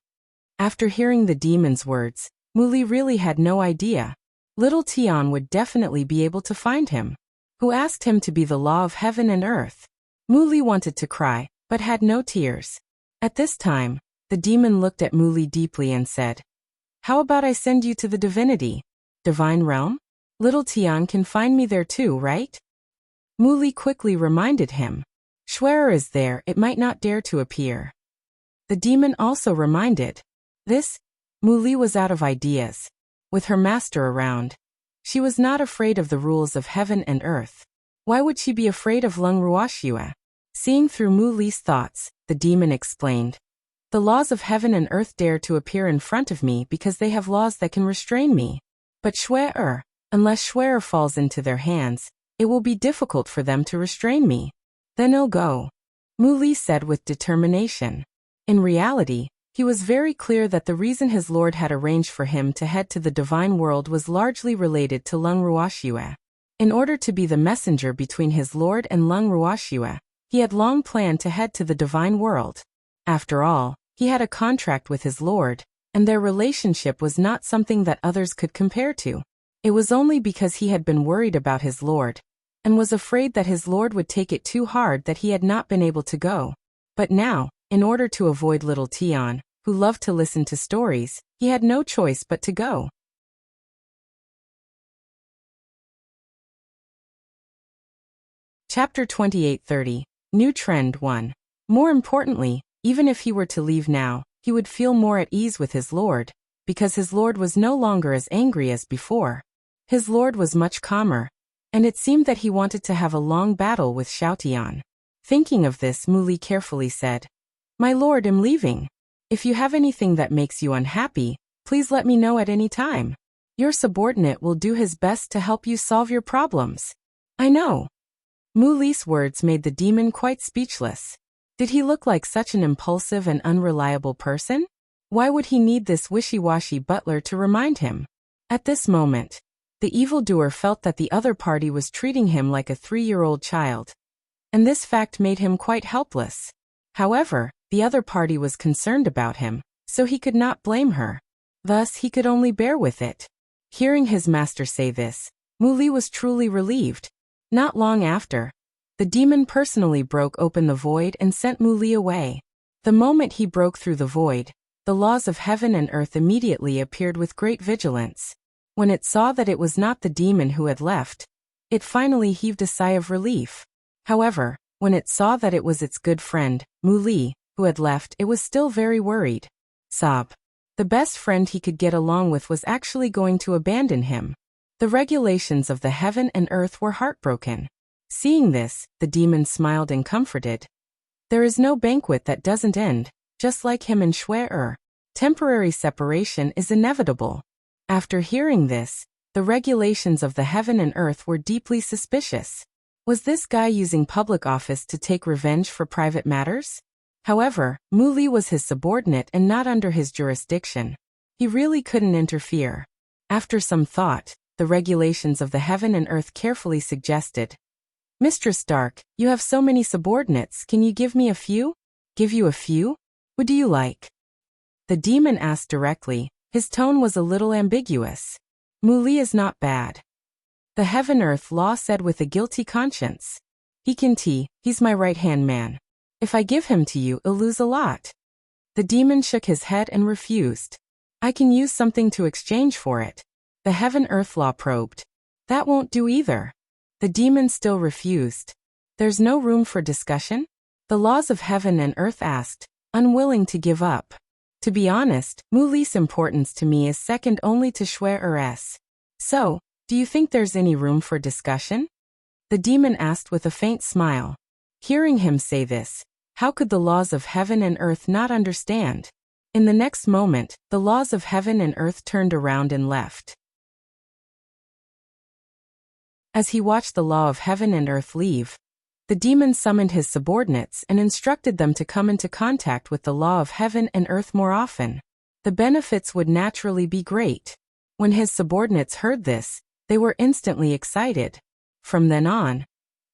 After hearing the demon's words, Mu Li really had no idea. Little Tian would definitely be able to find him. Who asked him to be the law of heaven and earth? Mu Li wanted to cry, but had no tears. At this time, the demon looked at Mu Li deeply and said, How about I send you to the divinity? Divine realm? Little Tian can find me there too, right? Mu Li quickly reminded him. Schwerer is there, it might not dare to appear. The demon also reminded. This? Mu Li was out of ideas. With her master around, she was not afraid of the rules of heaven and earth. Why would she be afraid of Lung Ruoxia? Seeing through Mu Li's thoughts, the demon explained. The laws of heaven and earth dare to appear in front of me because they have laws that can restrain me. But unless Schwerer falls into their hands, it will be difficult for them to restrain me. Then I'll go. Mu Li said with determination. In reality, he was very clear that the reason his lord had arranged for him to head to the divine world was largely related to Lung Ruoxue. In order to be the messenger between his lord and Lung Ruoxue, he had long planned to head to the divine world. After all, he had a contract with his lord, and their relationship was not something that others could compare to. It was only because he had been worried about his lord, and was afraid that his lord would take it too hard that he had not been able to go. But now, in order to avoid little Tian, who loved to listen to stories, he had no choice but to go. Chapter 28:30. New Trend 1. More importantly, even if he were to leave now, he would feel more at ease with his lord, because his lord was no longer as angry as before. His lord was much calmer, and it seemed that he wanted to have a long battle with Xiaotian. Thinking of this, Mu Li carefully said, "My lord, I'm leaving. If you have anything that makes you unhappy, please let me know at any time. Your subordinate will do his best to help you solve your problems." "I know." Mu Li's words made the demon quite speechless. Did he look like such an impulsive and unreliable person? Why would he need this wishy-washy butler to remind him? At this moment, the evildoer felt that the other party was treating him like a 3-year-old child, and this fact made him quite helpless. However, the other party was concerned about him, so he could not blame her. Thus, he could only bear with it. Hearing his master say this, Mu Li was truly relieved. Not long after, the demon personally broke open the void and sent Mu Li away. The moment he broke through the void, the laws of heaven and earth immediately appeared with great vigilance. When it saw that it was not the demon who had left, it finally heaved a sigh of relief. However, when it saw that it was its good friend, Mu Li, who had left, it was still very worried. Sob. The best friend he could get along with was actually going to abandon him. The regulations of the heaven and earth were heartbroken. Seeing this, the demon smiled and comforted. There is no banquet that doesn't end, just like him and Shui. Temporary separation is inevitable. After hearing this, the regulations of the heaven and earth were deeply suspicious. Was this guy using public office to take revenge for private matters? However, Mu Li was his subordinate and not under his jurisdiction. He really couldn't interfere. After some thought, the regulations of the heaven and earth carefully suggested, "Mistress Dark, you have so many subordinates, can you give me a few?" "Give you a few? What do you like?" The demon asked directly. His tone was a little ambiguous. Mu Li is not bad. The heaven-earth law said with a guilty conscience. He's my right-hand man. If I give him to you, you'll lose a lot." The demon shook his head and refused. "I can use something to exchange for it." The heaven-earth law probed. "That won't do either." The demon still refused. "There's no room for discussion?" The laws of heaven and earth asked, unwilling to give up. "To be honest, Mu Li's importance to me is second only to Shui's. So, do you think there's any room for discussion?" The demon asked with a faint smile. Hearing him say this, how could the laws of heaven and earth not understand? In the next moment, the laws of heaven and earth turned around and left. As he watched the law of heaven and earth leave, the demon summoned his subordinates and instructed them to come into contact with the law of heaven and earth more often. The benefits would naturally be great. When his subordinates heard this, they were instantly excited. From then on,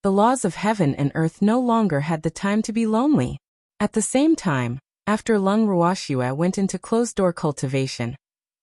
the laws of heaven and earth no longer had the time to be lonely. At the same time, after Lung Ruoxue went into closed-door cultivation,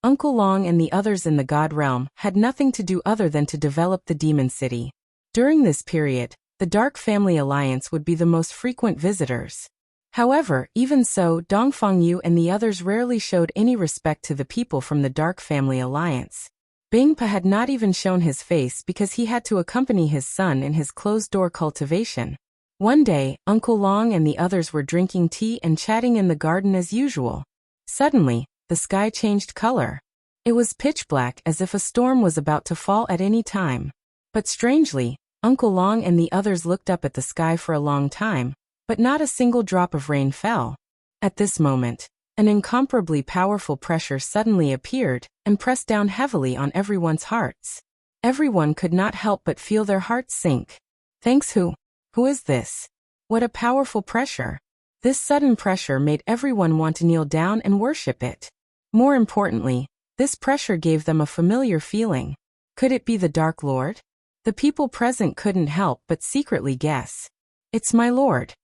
Uncle Long and the others in the God realm had nothing to do other than to develop the demon city. During this period, the Dark Family Alliance would be the most frequent visitors. However, even so, Dongfang Yu and the others rarely showed any respect to the people from the Dark Family Alliance. Bingpa had not even shown his face because he had to accompany his son in his closed-door cultivation. One day, Uncle Long and the others were drinking tea and chatting in the garden as usual. Suddenly, the sky changed color. It was pitch black as if a storm was about to fall at any time. But strangely, Uncle Long and the others looked up at the sky for a long time, but not a single drop of rain fell. At this moment, an incomparably powerful pressure suddenly appeared and pressed down heavily on everyone's hearts. Everyone could not help but feel their hearts sink. "Thanks who? Who is this?" What a powerful pressure. This sudden pressure made everyone want to kneel down and worship it. More importantly, this pressure gave them a familiar feeling. Could it be the Dark Lord? The people present couldn't help but secretly guess. It's my lord.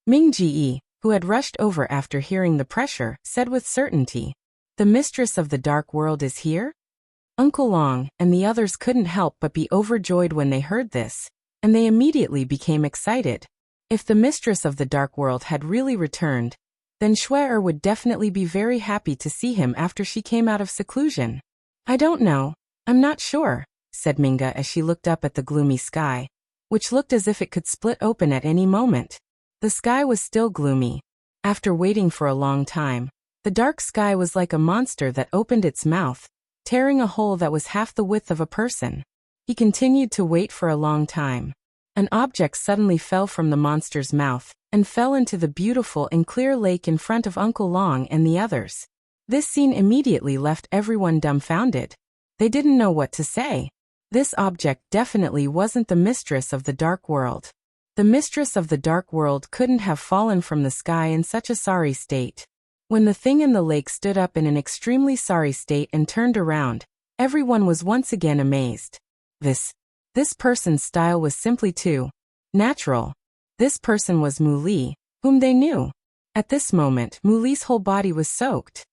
Ming Ji, who had rushed over after hearing the pressure, said with certainty. The mistress of the dark world is here? Uncle Long and the others couldn't help but be overjoyed when they heard this, and they immediately became excited. If the mistress of the dark world had really returned, then Shui would definitely be very happy to see him after she came out of seclusion. I don't know. I'm not sure, said Minga as she looked up at the gloomy sky, which looked as if it could split open at any moment. The sky was still gloomy. After waiting for a long time, the dark sky was like a monster that opened its mouth, tearing a hole that was half the width of a person. He continued to wait for a long time. An object suddenly fell from the monster's mouth and fell into the beautiful and clear lake in front of Uncle Long and the others. This scene immediately left everyone dumbfounded. They didn't know what to say. This object definitely wasn't the mistress of the dark world. The mistress of the dark world couldn't have fallen from the sky in such a sorry state. When the thing in the lake stood up in an extremely sorry state and turned around, everyone was once again amazed. This person's style was simply too natural. This person was Mu Li, whom they knew. At this moment, Mu Li's whole body was soaked.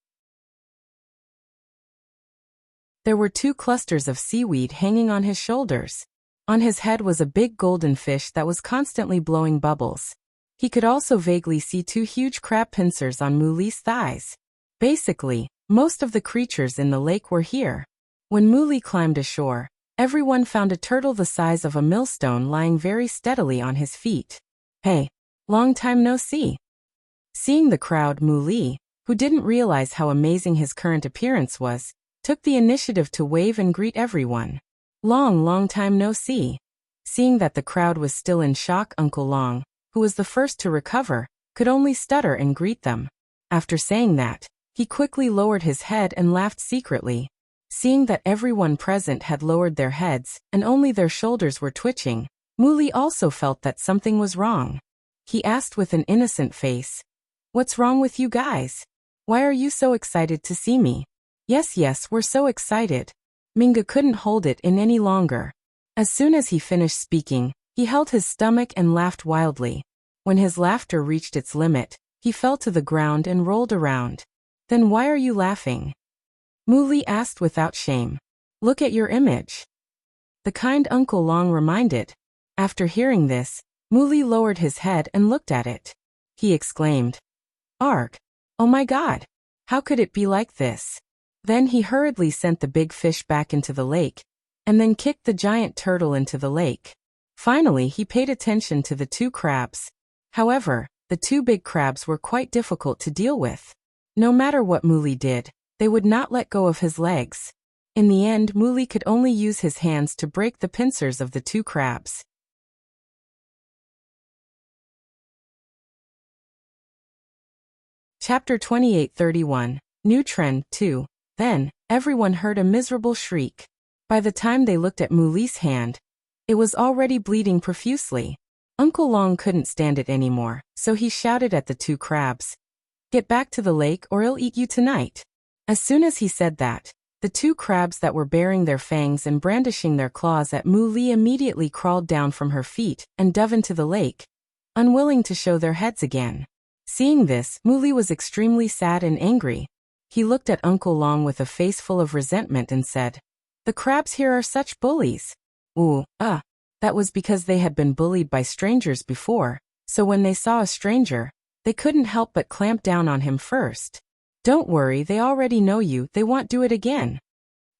There were 2 clusters of seaweed hanging on his shoulders. On his head was a big golden fish that was constantly blowing bubbles. He could also vaguely see 2 huge crab pincers on Mu Li's thighs. Basically, most of the creatures in the lake were here. When Mu Li climbed ashore, everyone found a turtle the size of a millstone lying very steadily on his feet. Hey, long time no see. Seeing the crowd, Mu Li, who didn't realize how amazing his current appearance was, took the initiative to wave and greet everyone. Long time no see. Seeing that the crowd was still in shock, Uncle Long, who was the first to recover, could only stutter and greet them. After saying that, he quickly lowered his head and laughed secretly. Seeing that everyone present had lowered their heads and only their shoulders were twitching, Mu Li also felt that something was wrong. He asked with an innocent face, "What's wrong with you guys? Why are you so excited to see me?" Yes, we're so excited. Minga couldn't hold it in any longer. As soon as he finished speaking, he held his stomach and laughed wildly. When his laughter reached its limit, he fell to the ground and rolled around. Then why are you laughing? Mu Li asked without shame. Look at your image. The kind Uncle Long reminded. After hearing this, Mu Li lowered his head and looked at it. He exclaimed, "Arg! Oh my God! How could it be like this?" Then he hurriedly sent the big fish back into the lake, and then kicked the giant turtle into the lake. Finally, he paid attention to the 2 crabs. However, the 2 big crabs were quite difficult to deal with. No matter what Mu Li did, they would not let go of his legs. In the end, Mu Li could only use his hands to break the pincers of the 2 crabs. Chapter 28:31, New Trend 2. Then, everyone heard a miserable shriek. By the time they looked at Mu Li's hand, it was already bleeding profusely. Uncle Long couldn't stand it anymore, so he shouted at the 2 crabs, "Get back to the lake or I'll eat you tonight." As soon as he said that, the 2 crabs that were baring their fangs and brandishing their claws at Mu Li immediately crawled down from her feet and dove into the lake, unwilling to show their heads again. Seeing this, Mu Li was extremely sad and angry. He looked at Uncle Long with a face full of resentment and said, "The crabs here are such bullies." That was because they had been bullied by strangers before, so when they saw a stranger, they couldn't help but clamp down on him first. "Don't worry, they already know you, they won't do it again."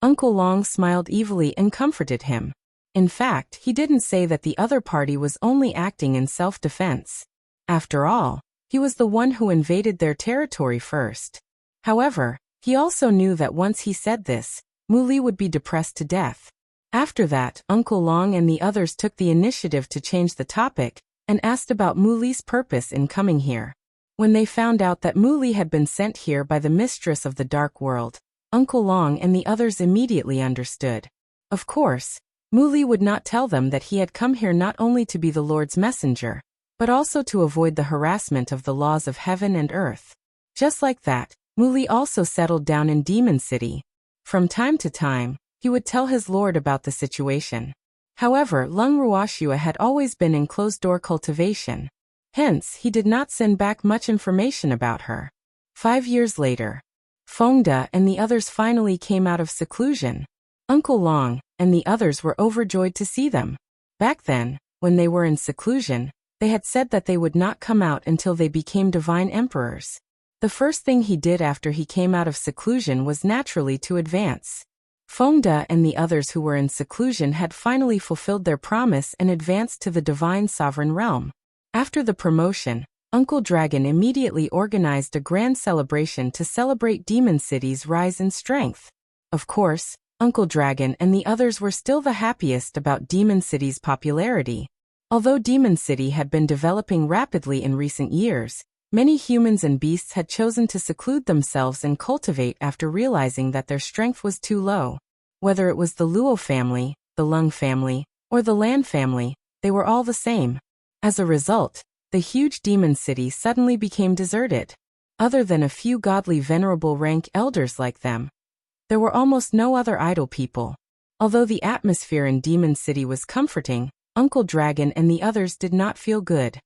Uncle Long smiled evilly and comforted him. In fact, he didn't say that the other party was only acting in self-defense. After all, he was the one who invaded their territory first. However, he also knew that once he said this, Mu Li would be depressed to death. After that, Uncle Long and the others took the initiative to change the topic and asked about Mu Li's purpose in coming here. When they found out that Mu Li had been sent here by the mistress of the dark world, Uncle Long and the others immediately understood. Of course, Mu Li would not tell them that he had come here not only to be the Lord's messenger, but also to avoid the harassment of the laws of heaven and earth. Just like that, Muli also settled down in Demon City. From time to time, he would tell his lord about the situation. However, Lung Ruoxua had always been in closed-door cultivation. Hence, he did not send back much information about her. 5 years later, Fengde and the others finally came out of seclusion. Uncle Long and the others were overjoyed to see them. Back then, when they were in seclusion, they had said that they would not come out until they became divine emperors. The first thing he did after he came out of seclusion was naturally to advance. Fengde and the others who were in seclusion had finally fulfilled their promise and advanced to the divine sovereign realm. After the promotion, Uncle Dragon immediately organized a grand celebration to celebrate Demon City's rise in strength. Of course, Uncle Dragon and the others were still the happiest about Demon City's popularity. Although Demon City had been developing rapidly in recent years, many humans and beasts had chosen to seclude themselves and cultivate after realizing that their strength was too low. Whether it was the Luo family, the Lung family, or the Lan family, they were all the same. As a result, the huge Demon City suddenly became deserted. Other than a few godly venerable rank elders like them, there were almost no other idle people. Although the atmosphere in Demon City was comforting, Uncle Dragon and the others did not feel good.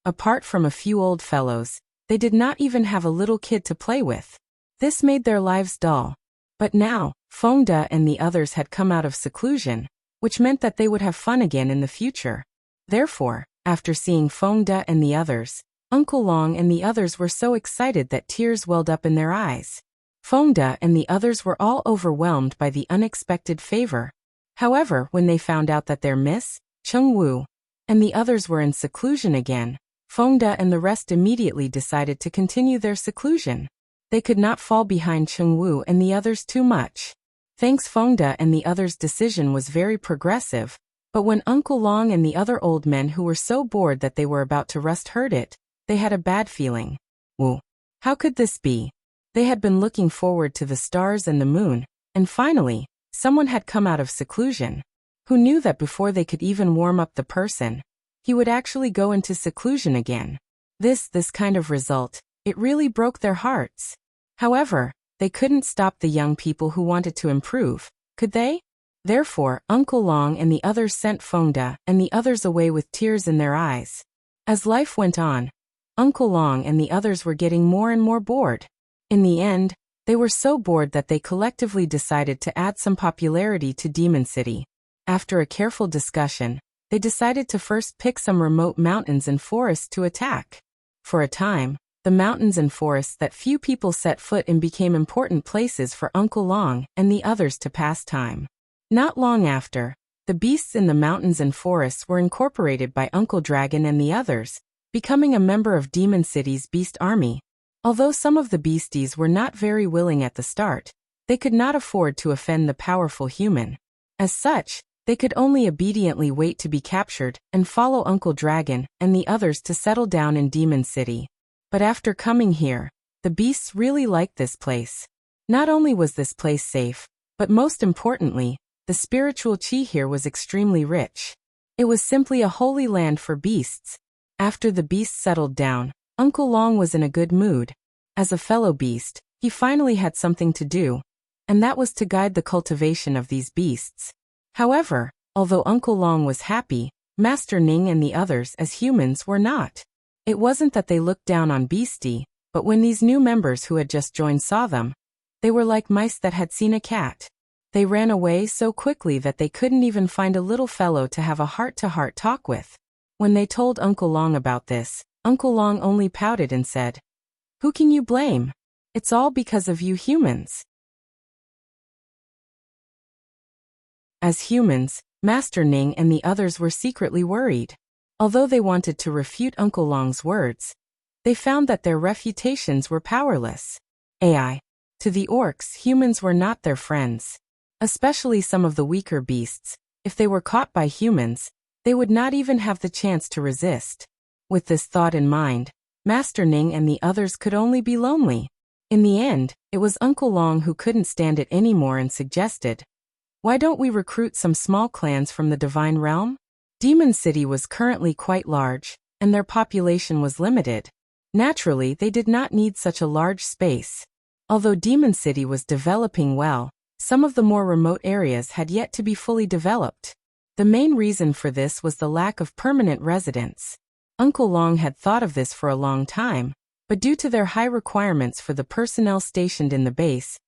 Apart from a few old fellows, they did not even have a little kid to play with. This made their lives dull. But now, Fengde and the others had come out of seclusion, which meant that they would have fun again in the future. Therefore, after seeing Fengde and the others, Uncle Long and the others were so excited that tears welled up in their eyes. Fengde and the others were all overwhelmed by the unexpected favor. However, when they found out that their Miss, Chengwu, and the others were in seclusion again, Fengde and the rest immediately decided to continue their seclusion. They could not fall behind Chengwu and the others too much. Thanks Fengde and the others' decision was very progressive, but when Uncle Long and the other old men who were so bored that they were about to rust heard it, they had a bad feeling. Woo! How could this be? They had been looking forward to the stars and the moon, and finally, someone had come out of seclusion. Who knew that before they could even warm up the person, he would actually go into seclusion again? This kind of result, it really broke their hearts. However, they couldn't stop the young people who wanted to improve, could they? Therefore, Uncle Long and the others sent Fengde and the others away with tears in their eyes. As life went on, Uncle Long and the others were getting more and more bored. In the end, they were so bored that they collectively decided to add some popularity to Demon City. After a careful discussion, they decided to first pick some remote mountains and forests to attack. For a time, the mountains and forests that few people set foot in became important places for Uncle Long and the others to pass time. Not long after, the beasts in the mountains and forests were incorporated by Uncle Dragon and the others, becoming a member of Demon City's beast army. Although some of the beasties were not very willing at the start, they could not afford to offend the powerful human. As such, they could only obediently wait to be captured and follow Uncle Dragon and the others to settle down in Demon City. But after coming here, the beasts really liked this place. Not only was this place safe, but most importantly, the spiritual chi here was extremely rich. It was simply a holy land for beasts. After the beasts settled down, Uncle Long was in a good mood. As a fellow beast, he finally had something to do, and that was to guide the cultivation of these beasts. However, although Uncle Long was happy, Master Ning and the others as humans were not. It wasn't that they looked down on beastie, but when these new members who had just joined saw them, they were like mice that had seen a cat. They ran away so quickly that they couldn't even find a little fellow to have a heart-to-heart talk with. When they told Uncle Long about this, Uncle Long only pouted and said, "Who can you blame? It's all because of you humans." As humans, Master Ning and the others were secretly worried. Although they wanted to refute Uncle Long's words, they found that their refutations were powerless. AI. To the orcs, humans were not their friends. Especially some of the weaker beasts, if they were caught by humans, they would not even have the chance to resist. With this thought in mind, Master Ning and the others could only be lonely. In the end, it was Uncle Long who couldn't stand it anymore and suggested, "Why don't we recruit some small clans from the Divine Realm? Demon City was currently quite large, and their population was limited. Naturally, they did not need such a large space. Although Demon City was developing well, some of the more remote areas had yet to be fully developed. The main reason for this was the lack of permanent residents. Uncle Long had thought of this for a long time, but due to their high requirements for the personnel stationed in the base,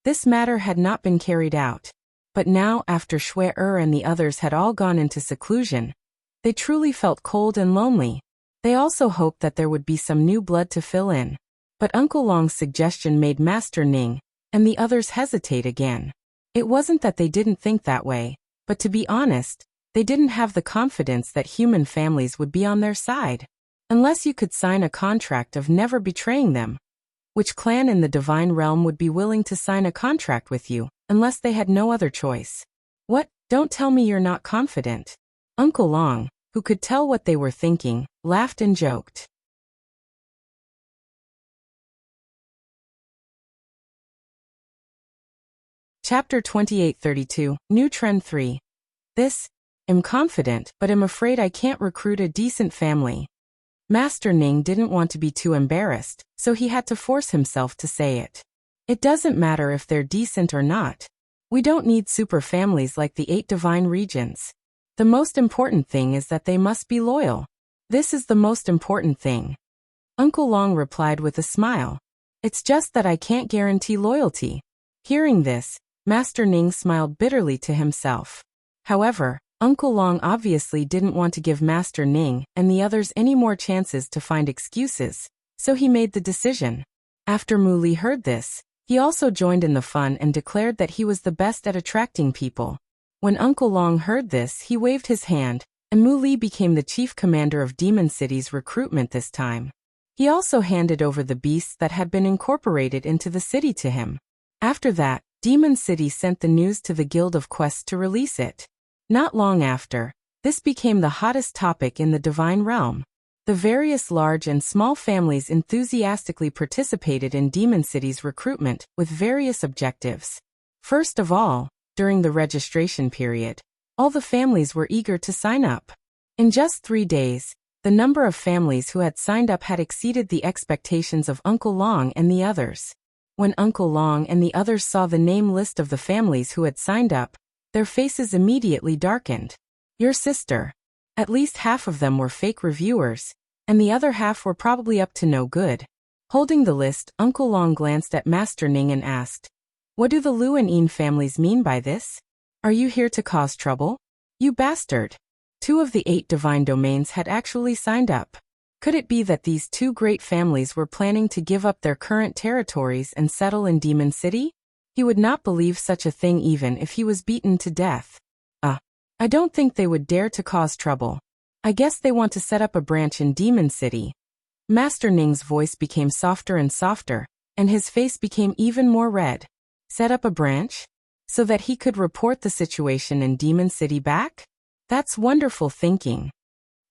this matter had not been carried out. But now, after Shui and the others had all gone into seclusion, they truly felt cold and lonely. They also hoped that there would be some new blood to fill in. But Uncle Long's suggestion made Master Ning and the others hesitate again. It wasn't that they didn't think that way, but to be honest, they didn't have the confidence that human families would be on their side. Unless you could sign a contract of never betraying them. Which clan in the Divine Realm would be willing to sign a contract with you, unless they had no other choice? What? Don't tell me you're not confident. Uncle Long, who could tell what they were thinking, laughed and joked. Chapter 2832, New Trend 3. I'm confident, but am afraid I can't recruit a decent family. Master Ning didn't want to be too embarrassed, so he had to force himself to say it. It doesn't matter if they're decent or not. We don't need super families like the 8 divine regions. The most important thing is that they must be loyal. This is the most important thing. Uncle Long replied with a smile. It's just that I can't guarantee loyalty. Hearing this, Master Ning smiled bitterly to himself. However, Uncle Long obviously didn't want to give Master Ning and the others any more chances to find excuses, so he made the decision. After Mu Li heard this, he also joined in the fun and declared that he was the best at attracting people. When Uncle Long heard this, he waved his hand, and Mu Li became the chief commander of Demon City's recruitment this time. He also handed over the beasts that had been incorporated into the city to him. After that, Demon City sent the news to the Guild of Quests to release it. Not long after, this became the hottest topic in the Divine Realm. The various large and small families enthusiastically participated in Demon City's recruitment with various objectives. First of all, during the registration period, all the families were eager to sign up. In just 3 days, the number of families who had signed up had exceeded the expectations of Uncle Long and the others. When Uncle Long and the others saw the name list of the families who had signed up, their faces immediately darkened. Your sister. At least half of them were fake reviewers, and the other half were probably up to no good. Holding the list, Uncle Long glanced at Master Ning and asked, "What do the Lu and Yin families mean by this? Are you here to cause trouble? You bastard." 2 of the 8 divine domains had actually signed up. Could it be that these 2 great families were planning to give up their current territories and settle in Demon City? He would not believe such a thing even if he was beaten to death. I don't think they would dare to cause trouble. I guess they want to set up a branch in Demon City. Master Ning's voice became softer and softer, and his face became even more red. Set up a branch? So that he could report the situation in Demon City back? That's wonderful thinking.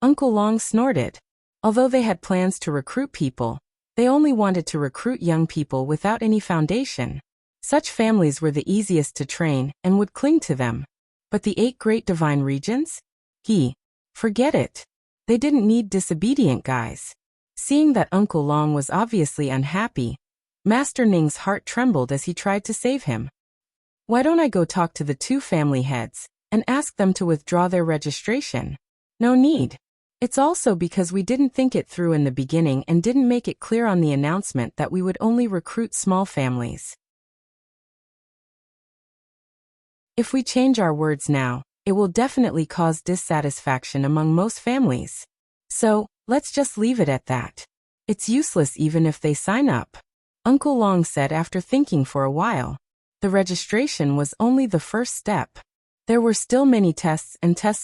Uncle Long snorted. Although they had plans to recruit people, they only wanted to recruit young people without any foundation. Such families were the easiest to train and would cling to them. But the 8 great divine regions? Forget it. They didn't need disobedient guys. Seeing that Uncle Long was obviously unhappy, Master Ning's heart trembled as he tried to save him. Why don't I go talk to the 2 family heads and ask them to withdraw their registration? No need. It's also because we didn't think it through in the beginning and didn't make it clear on the announcement that we would only recruit small families. If we change our words now, it will definitely cause dissatisfaction among most families. So, let's just leave it at that. It's useless even if they sign up. Uncle Long said after thinking for a while. The registration was only the first step. There were still many tests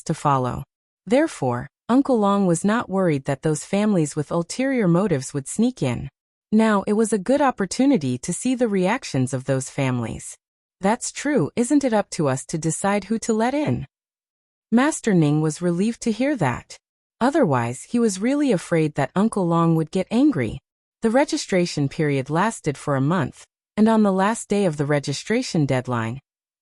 to follow. Therefore, Uncle Long was not worried that those families with ulterior motives would sneak in. Now it was a good opportunity to see the reactions of those families. That's true, isn't it up to us to decide who to let in? Master Ning was relieved to hear that. Otherwise, he was really afraid that Uncle Long would get angry. The registration period lasted for a month, and on the last day of the registration deadline,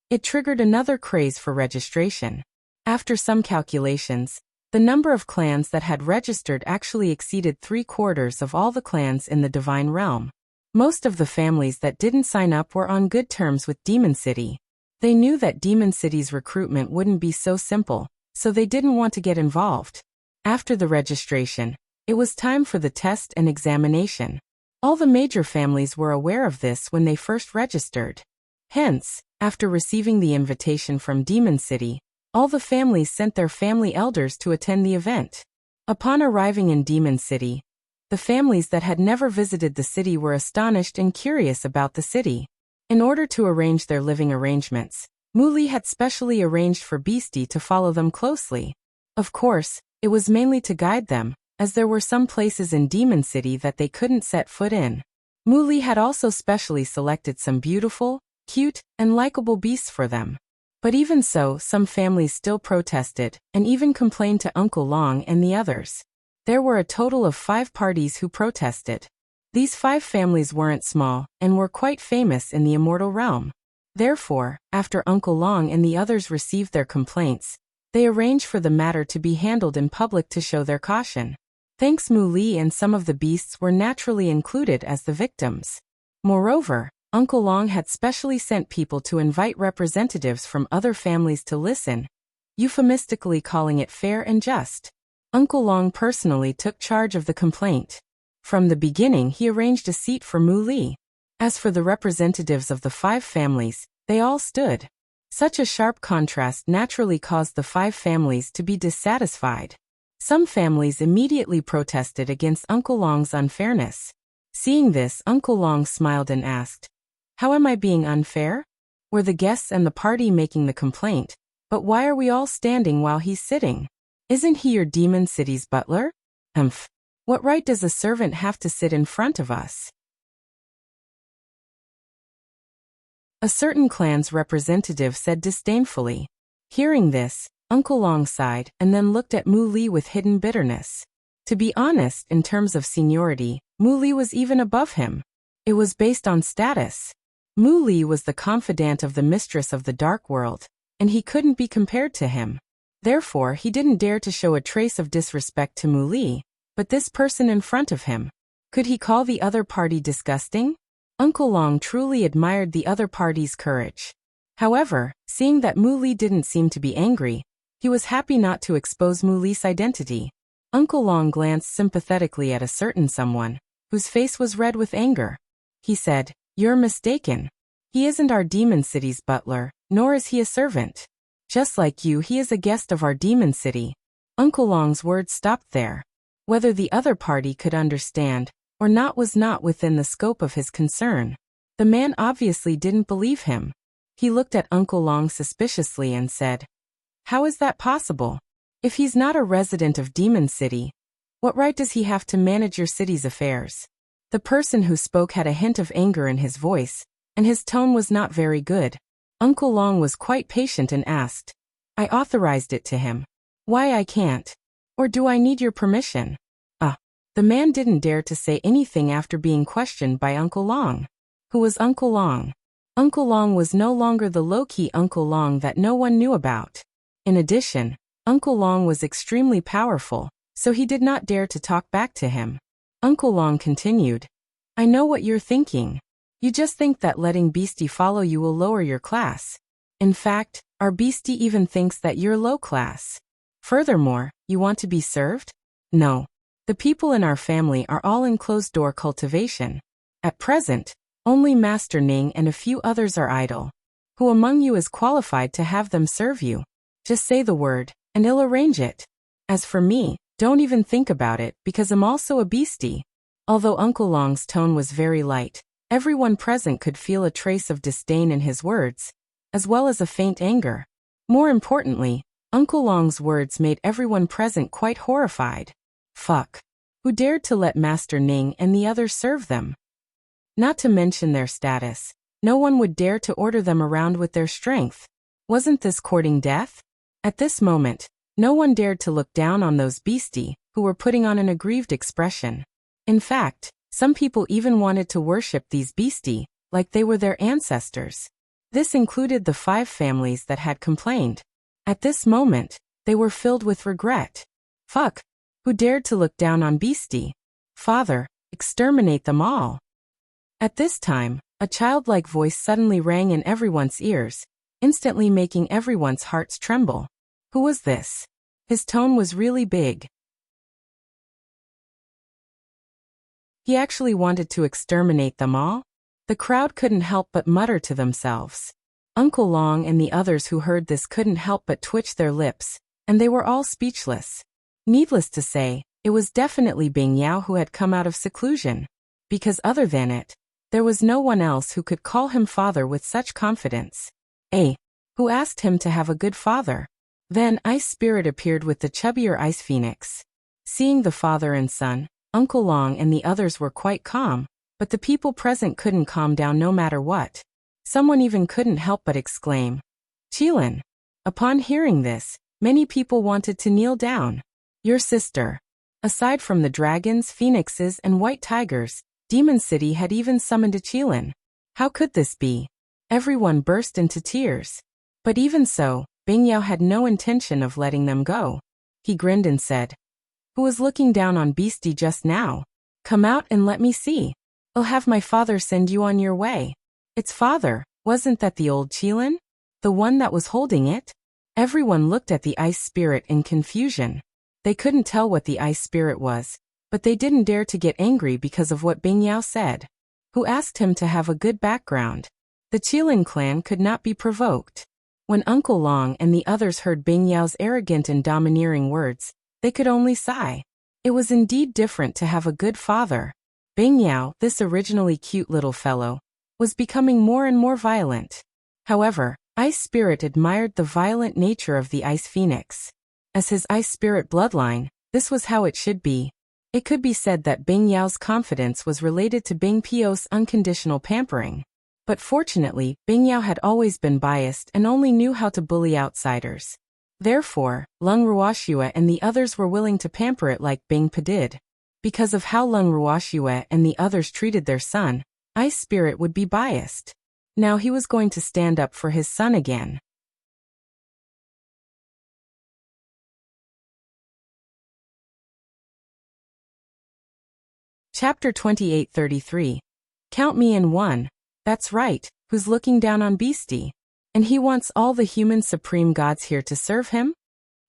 it triggered another craze for registration. After some calculations, The number of clans that had registered actually exceeded 3/4 of all the clans in the Divine Realm. Most of the families that didn't sign up were on good terms with Demon City. They knew that Demon City's recruitment wouldn't be so simple, so they didn't want to get involved. After the registration, it was time for the test and examination. All the major families were aware of this when they first registered. Hence, after receiving the invitation from Demon City, all the families sent their family elders to attend the event. Upon arriving in Demon City, the families that had never visited the city were astonished and curious about the city. In order to arrange their living arrangements, Muli had specially arranged for Beastie to follow them closely. Of course, it was mainly to guide them, as there were some places in Demon City that they couldn't set foot in. Muli had also specially selected some beautiful, cute, and likable beasts for them. But even so, some families still protested, and even complained to Uncle Long and the others. There were a total of 5 parties who protested. These 5 families weren't small, and were quite famous in the immortal realm. Therefore, after Uncle Long and the others received their complaints, they arranged for the matter to be handled in public to show their caution. Thanks Muli and some of the beasts were naturally included as the victims. Moreover, Uncle Long had specially sent people to invite representatives from other families to listen, euphemistically calling it fair and just. Uncle Long personally took charge of the complaint. From the beginning he arranged a seat for Muli. As for the representatives of the 5 families, they all stood. Such a sharp contrast naturally caused the 5 families to be dissatisfied. Some families immediately protested against Uncle Long's unfairness. Seeing this, Uncle Long smiled and asked, "How am I being unfair? We're the guests and the party making the complaint, but why are we all standing while he's sitting? Isn't he your Demon City's butler? What right does a servant have to sit in front of us?" A certain clan's representative said disdainfully. Hearing this, Uncle Long sighed and then looked at Muli with hidden bitterness. To be honest, in terms of seniority, Muli was even above him. It was based on status. Muli was the confidant of the mistress of the dark world, and he couldn't be compared to him. Therefore, he didn't dare to show a trace of disrespect to Muli, but this person in front of him. Could he call the other party disgusting? Uncle Long truly admired the other party's courage. However, seeing that Muli didn't seem to be angry, he was happy not to expose Muli's identity. Uncle Long glanced sympathetically at a certain someone, whose face was red with anger. He said, "You're mistaken. He isn't our Demon City's butler, nor is he a servant. Just like you, he is a guest of our Demon City." Uncle Long's words stopped there. Whether the other party could understand or not was not within the scope of his concern. The man obviously didn't believe him. He looked at Uncle Long suspiciously and said, "How is that possible? If he's not a resident of Demon City, what right does he have to manage your city's affairs?" The person who spoke had a hint of anger in his voice, and his tone was not very good. Uncle Long was quite patient and asked, "I authorized it to him. Why I can't? Or do I need your permission?" The man didn't dare to say anything after being questioned by Uncle Long. Who was Uncle Long? Uncle Long was no longer the low-key Uncle Long that no one knew about. In addition, Uncle Long was extremely powerful, so he did not dare to talk back to him. Uncle Long continued, "I know what you're thinking. You just think that letting Beastie follow you will lower your class. In fact, our Beastie even thinks that you're low class. Furthermore, you want to be served? No. The people in our family are all in closed-door cultivation. At present, only Master Ning and a few others are idle. Who among you is qualified to have them serve you? Just say the word, and he'll arrange it. As for me, don't even think about it, because I'm also a beastie." Although Uncle Long's tone was very light, everyone present could feel a trace of disdain in his words, as well as a faint anger. More importantly, Uncle Long's words made everyone present quite horrified. Fuck. Who dared to let Master Ning and the others serve them? Not to mention their status, no one would dare to order them around with their strength. Wasn't this courting death? At this moment, no one dared to look down on those beastie, who were putting on an aggrieved expression. In fact, some people even wanted to worship these beastie, like they were their ancestors. This included the 5 families that had complained. At this moment, they were filled with regret. Fuck! Who dared to look down on beastie? Father, exterminate them all. At this time, a childlike voice suddenly rang in everyone's ears, instantly making everyone's hearts tremble. Who was this? His tone was really big. He actually wanted to exterminate them all? The crowd couldn't help but mutter to themselves. Uncle Long and the others who heard this couldn't help but twitch their lips, and they were all speechless. Needless to say, it was definitely Bing Yao who had come out of seclusion. Because other than it, there was no one else who could call him father with such confidence. Who asked him to have a good father? Then Ice Spirit appeared with the chubbier Ice Phoenix. Seeing the father and son, Uncle Long and the others were quite calm, but the people present couldn't calm down no matter what. Someone even couldn't help but exclaim, "Qilin!" Upon hearing this, many people wanted to kneel down. Your sister. Aside from the dragons, phoenixes, and white tigers, Demon City had even summoned a Qilin. How could this be? Everyone burst into tears. But even so, Bing Yao had no intention of letting them go. He grinned and said, "Who was looking down on Beastie just now? Come out and let me see. I'll have my father send you on your way." Its father, wasn't that the old Qilin? The one that was holding it? Everyone looked at the ice spirit in confusion. They couldn't tell what the ice spirit was, but they didn't dare to get angry because of what Bing Yao said. Who asked him to have a good background? The Qilin clan could not be provoked. When Uncle Long and the others heard Bing Yao's arrogant and domineering words, they could only sigh. It was indeed different to have a good father. Bing Yao, this originally cute little fellow, was becoming more and more violent. However, Ice Spirit admired the violent nature of the Ice Phoenix. As his Ice Spirit bloodline, this was how it should be. It could be said that Bing Yao's confidence was related to Bing Pio's unconditional pampering. But fortunately, Bing Yao had always been biased and only knew how to bully outsiders. Therefore, Lung Ruoxue and the others were willing to pamper it like Bing Pa did. Because of how Lung Ruoxue and the others treated their son, Ice Spirit would be biased. Now he was going to stand up for his son again. Chapter 2833. Count me in one. That's right, who's looking down on Beastie? And he wants all the human supreme gods here to serve him?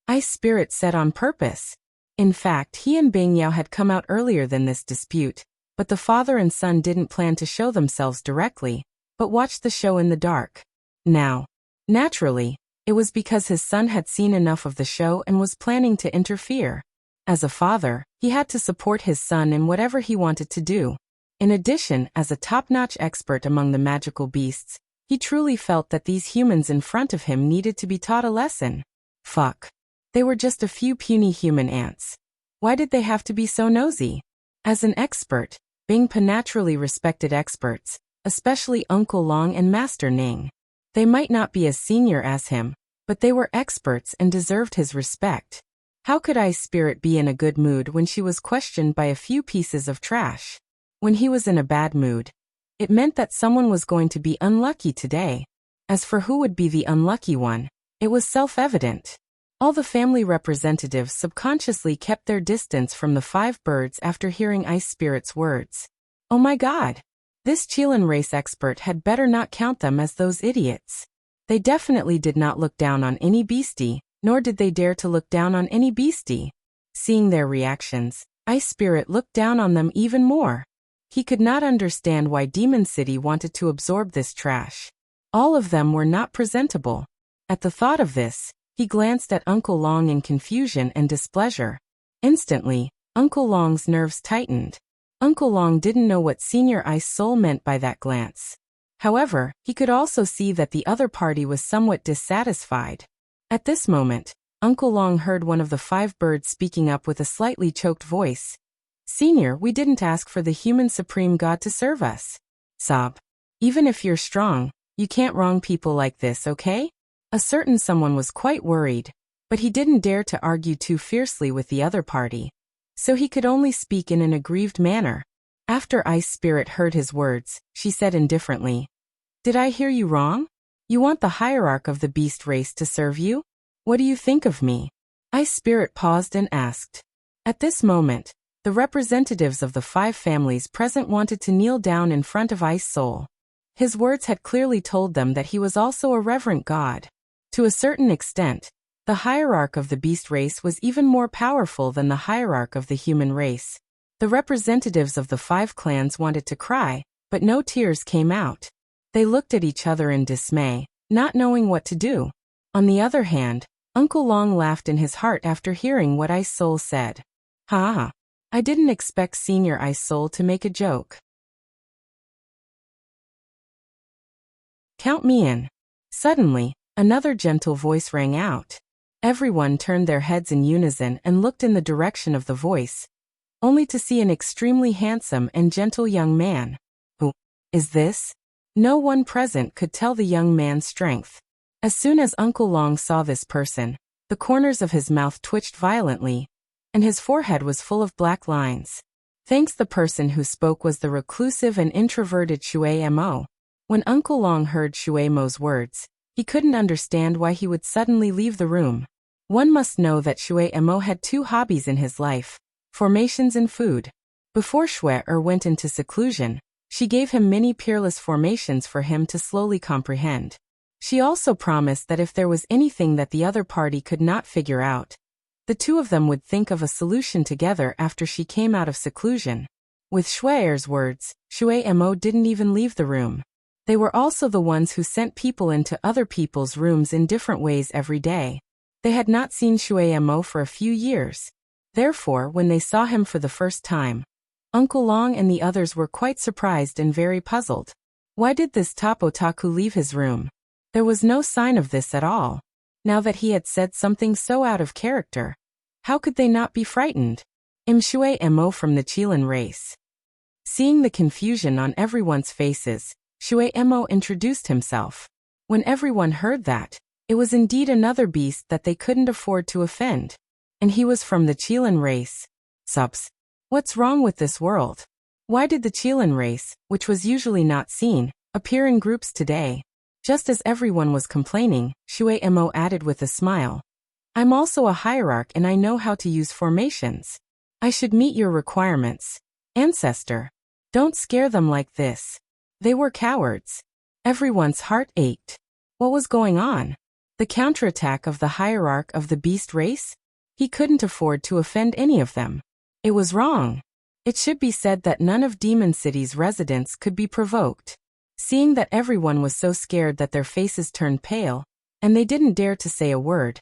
Ice Spirit said on purpose. In fact, he and Bing Yao had come out earlier than this dispute, but the father and son didn't plan to show themselves directly, but watched the show in the dark. Now, naturally, it was because his son had seen enough of the show and was planning to interfere. As a father, he had to support his son in whatever he wanted to do. In addition, as a top-notch expert among the magical beasts, he truly felt that these humans in front of him needed to be taught a lesson. Fuck. They were just a few puny human ants. Why did they have to be so nosy? As an expert, Bing Pa naturally respected experts, especially Uncle Long and Master Ning. They might not be as senior as him, but they were experts and deserved his respect. How could Ice Spirit be in a good mood when she was questioned by a few pieces of trash? When he was in a bad mood, it meant that someone was going to be unlucky today. As for who would be the unlucky one, it was self-evident. All the family representatives subconsciously kept their distance from the 5 birds after hearing Ice Spirit's words. Oh my god! This Qilin race expert had better not count them as those idiots. They definitely did not look down on any beastie, nor did they dare to look down on any beastie. Seeing their reactions, Ice Spirit looked down on them even more. He could not understand why Demon City wanted to absorb this trash. All of them were not presentable. At the thought of this, he glanced at Uncle Long in confusion and displeasure. Instantly, Uncle Long's nerves tightened. Uncle Long didn't know what Senior Ice Soul meant by that glance. However, he could also see that the other party was somewhat dissatisfied. At this moment, Uncle Long heard one of the 5 birds speaking up with a slightly choked voice. "Senior, we didn't ask for the human supreme god to serve us." Sob. "Even if you're strong, you can't wrong people like this, okay?" A certain someone was quite worried, but he didn't dare to argue too fiercely with the other party, so he could only speak in an aggrieved manner. After Ice Spirit heard his words, she said indifferently, "Did I hear you wrong? You want the hierarch of the beast race to serve you? What do you think of me?" Ice Spirit paused and asked. At this moment, the representatives of the 5 families present wanted to kneel down in front of Ice Soul. His words had clearly told them that he was also a reverent god. To a certain extent, the hierarch of the beast race was even more powerful than the hierarch of the human race. The representatives of the 5 clans wanted to cry, but no tears came out. They looked at each other in dismay, not knowing what to do. On the other hand, Uncle Long laughed in his heart after hearing what Ice Soul said. Ha ha. I didn't expect Senior Ice Soul to make a joke. Count me in. Suddenly, another gentle voice rang out. Everyone turned their heads in unison and looked in the direction of the voice, only to see an extremely handsome and gentle young man. Who is this? No one present could tell the young man's strength. As soon as Uncle Long saw this person, the corners of his mouth twitched violently, and his forehead was full of black lines. Thanks, the person who spoke was the reclusive and introverted Shui Mo. When Uncle Long heard Shui Mo's words, he couldn't understand why he would suddenly leave the room. One must know that Shui Mo had 2 hobbies in his life: formations and food. Before Shui went into seclusion, she gave him many peerless formations for him to slowly comprehend. She also promised that if there was anything that the other party could not figure out, the 2 of them would think of a solution together after she came out of seclusion. With Shui's words, Shui Mo didn't even leave the room. They were also the ones who sent people into other people's rooms in different ways every day. They had not seen Shui Mo for a few years. Therefore, when they saw him for the first time, Uncle Long and the others were quite surprised and very puzzled. Why did this top otaku leave his room? There was no sign of this at all. Now that he had said something so out of character, how could they not be frightened? Shui Mo from the Qilin race. Seeing the confusion on everyone's faces, Shui Mo introduced himself. When everyone heard that, it was indeed another beast that they couldn't afford to offend. And he was from the Qilin race. Subs. What's wrong with this world? Why did the Qilin race, which was usually not seen, appear in groups today? Just as everyone was complaining, Shui Mo added with a smile. I'm also a hierarch and I know how to use formations. I should meet your requirements. Ancestor. Don't scare them like this. They were cowards. Everyone's heart ached. What was going on? The counterattack of the hierarch of the beast race? He couldn't afford to offend any of them. It was wrong. It should be said that none of Demon City's residents could be provoked. Seeing that everyone was so scared that their faces turned pale, and they didn't dare to say a word,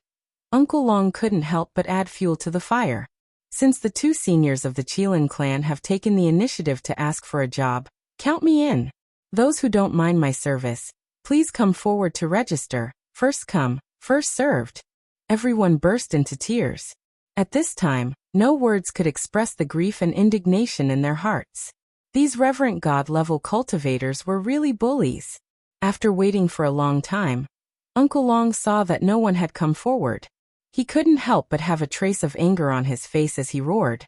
Uncle Long couldn't help but add fuel to the fire. Since the 2 seniors of the Qilin clan have taken the initiative to ask for a job, count me in. Those who don't mind my service, please come forward to register. First come, first served. Everyone burst into tears. At this time, no words could express the grief and indignation in their hearts. These reverent god-level cultivators were really bullies. After waiting for a long time, Uncle Long saw that no one had come forward. He couldn't help but have a trace of anger on his face as he roared.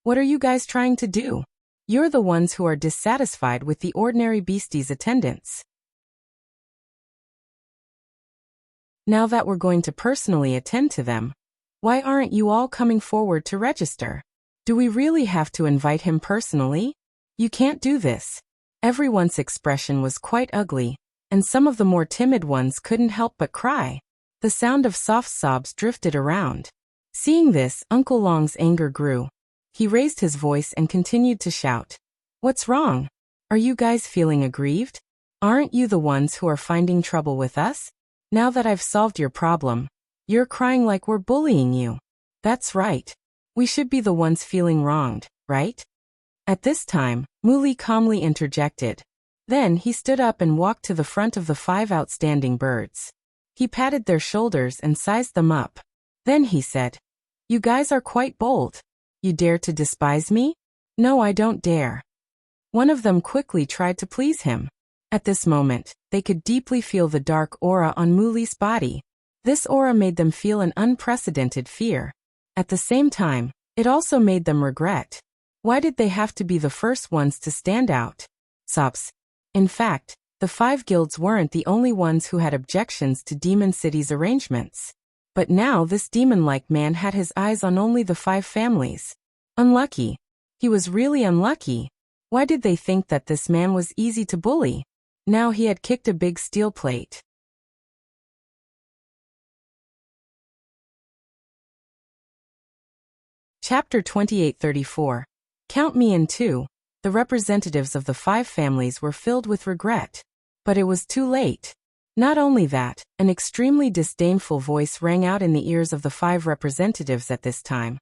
What are you guys trying to do? You're the ones who are dissatisfied with the ordinary beastie's attendance. Now that we're going to personally attend to them, why aren't you all coming forward to register? Do we really have to invite him personally? You can't do this. Everyone's expression was quite ugly, and some of the more timid ones couldn't help but cry. The sound of soft sobs drifted around. Seeing this, Uncle Long's anger grew. He raised his voice and continued to shout. What's wrong? Are you guys feeling aggrieved? Aren't you the ones who are finding trouble with us? Now that I've solved your problem, you're crying like we're bullying you. That's right. We should be the ones feeling wronged, right? At this time, Muli calmly interjected. Then he stood up and walked to the front of the 5 outstanding birds. He patted their shoulders and sized them up. Then he said, You guys are quite bold. You dare to despise me? No, I don't dare. One of them quickly tried to please him. At this moment, they could deeply feel the dark aura on Muli's body. This aura made them feel an unprecedented fear. At the same time, it also made them regret. Why did they have to be the first ones to stand out? Sops. In fact, the 5 guilds weren't the only ones who had objections to Demon City's arrangements. But now this demon-like man had his eyes on only the 5 families. Unlucky. He was really unlucky. Why did they think that this man was easy to bully? Now he had kicked a big steel plate. Chapter 2834. Count me in too. The representatives of the 5 families were filled with regret. But it was too late. Not only that, an extremely disdainful voice rang out in the ears of the 5 representatives at this time.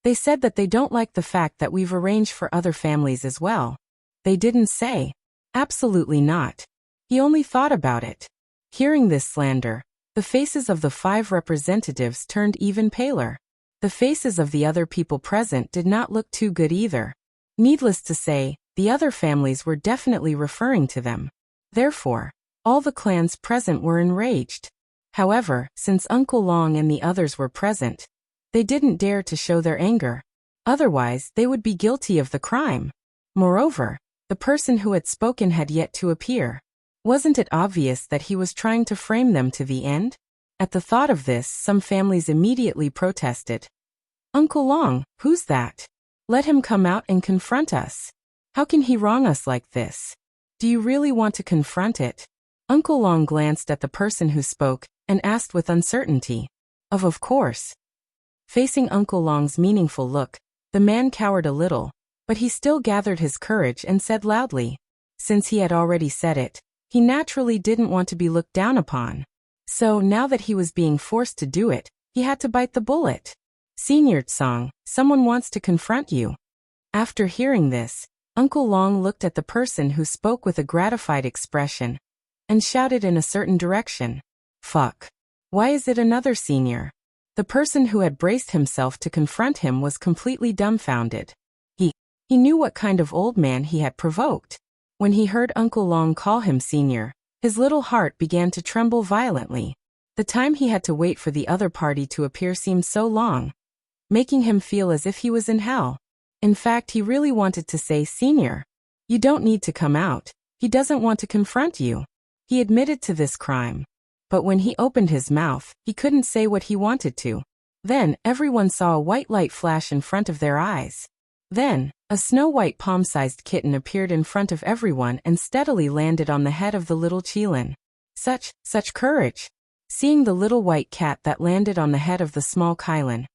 They said that they don't like the fact that we've arranged for other families as well. They didn't say. Absolutely not. He only thought about it. Hearing this slander, the faces of the 5 representatives turned even paler. The faces of the other people present did not look too good either. Needless to say, the other families were definitely referring to them. Therefore, all the clans present were enraged. However, since Uncle Long and the others were present, they didn't dare to show their anger. Otherwise, they would be guilty of the crime. Moreover, the person who had spoken had yet to appear. Wasn't it obvious that he was trying to frame them to the end? At the thought of this, some families immediately protested. Uncle Long, who's that? Let him come out and confront us. How can he wrong us like this? Do you really want to confront it? Uncle Long glanced at the person who spoke and asked with uncertainty. Of course. Facing Uncle Long's meaningful look, the man cowered a little, but he still gathered his courage and said loudly. Since he had already said it, he naturally didn't want to be looked down upon. So now that he was being forced to do it, he had to bite the bullet. Senior Tsang, someone wants to confront you. After hearing this, Uncle Long looked at the person who spoke with a gratified expression and shouted in a certain direction. Fuck. Why is it another senior? The person who had braced himself to confront him was completely dumbfounded. He knew what kind of old man he had provoked. When he heard Uncle Long call him senior, his little heart began to tremble violently. The time he had to wait for the other party to appear seemed so long, making him feel as if he was in hell. In fact, he really wanted to say, Senior, you don't need to come out. He doesn't want to confront you. He admitted to this crime. But when he opened his mouth, he couldn't say what he wanted to. Then, everyone saw a white light flash in front of their eyes. Then, a snow-white palm-sized kitten appeared in front of everyone and steadily landed on the head of the little Qilin. Such courage! Seeing the little white cat that landed on the head of the small Qilin,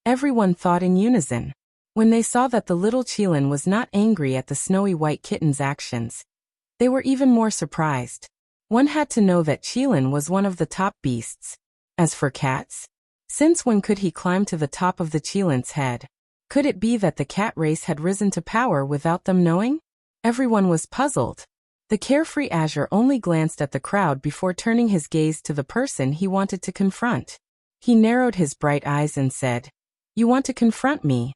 everyone thought in unison. When they saw that the little Qilin was not angry at the snowy white kitten's actions, they were even more surprised. One had to know that Qilin was one of the top beasts. As for cats, since when could he climb to the top of the Qilin's head? Could it be that the cat race had risen to power without them knowing? Everyone was puzzled. The carefree Azure only glanced at the crowd before turning his gaze to the person he wanted to confront. He narrowed his bright eyes and said, You want to confront me?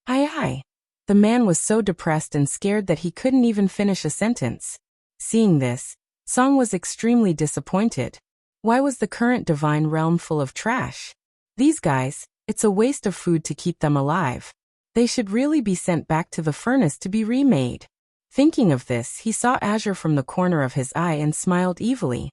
Aye. The man was so depressed and scared that he couldn't even finish a sentence. Seeing this, Song was extremely disappointed. Why was the current divine realm full of trash? These guys, it's a waste of food to keep them alive. They should really be sent back to the furnace to be remade. Thinking of this, he saw Azure from the corner of his eye and smiled evilly.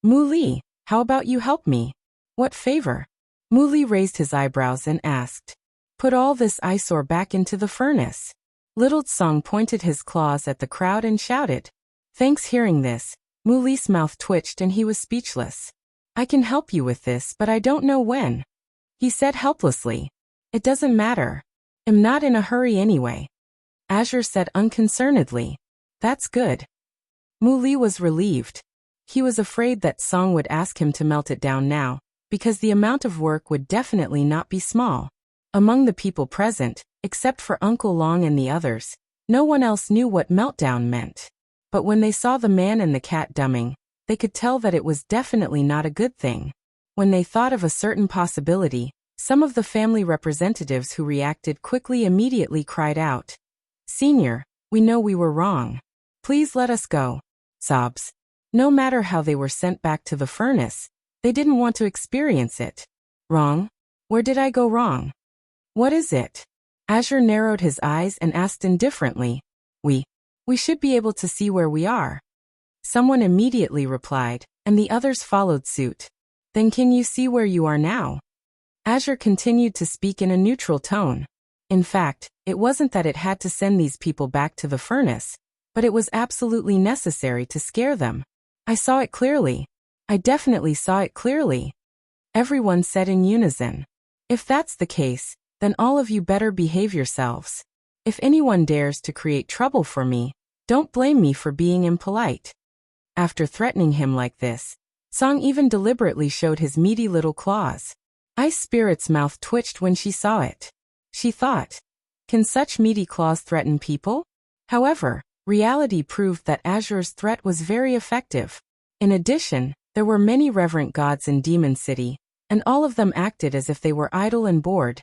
Mu Li, how about you help me? What favor? Mu Li raised his eyebrows and asked. Put all this eyesore back into the furnace. Little Tsang pointed his claws at the crowd and shouted. Thanks. Hearing this, Mu Li's mouth twitched and he was speechless. I can help you with this, but I don't know when. He said helplessly. It doesn't matter. I'm not in a hurry anyway. Azure said unconcernedly. That's good. Mu Li was relieved. He was afraid that Song would ask him to melt it down now, because the amount of work would definitely not be small. Among the people present, except for Uncle Long and the others, no one else knew what meltdown meant. But when they saw the man and the cat dumbing, they could tell that it was definitely not a good thing. When they thought of a certain possibility, some of the family representatives who reacted quickly immediately cried out, Senior, we know we were wrong. Please let us go. Sobs. No matter how they were sent back to the furnace, they didn't want to experience it. Wrong? Where did I go wrong? What is it? Azure narrowed his eyes and asked indifferently. We should be able to see where we are. Someone immediately replied, and the others followed suit. Then can you see where you are now? Azure continued to speak in a neutral tone. In fact, it wasn't that it had to send these people back to the furnace, but it was absolutely necessary to scare them. I saw it clearly. I definitely saw it clearly. Everyone said in unison. If that's the case, then all of you better behave yourselves. If anyone dares to create trouble for me, don't blame me for being impolite. After threatening him like this, Song even deliberately showed his meaty little claws. Ice Spirit's mouth twitched when she saw it. She thought, can such meaty claws threaten people? However, reality proved that Azure's threat was very effective. In addition, there were many reverent gods in Demon City, and all of them acted as if they were idle and bored,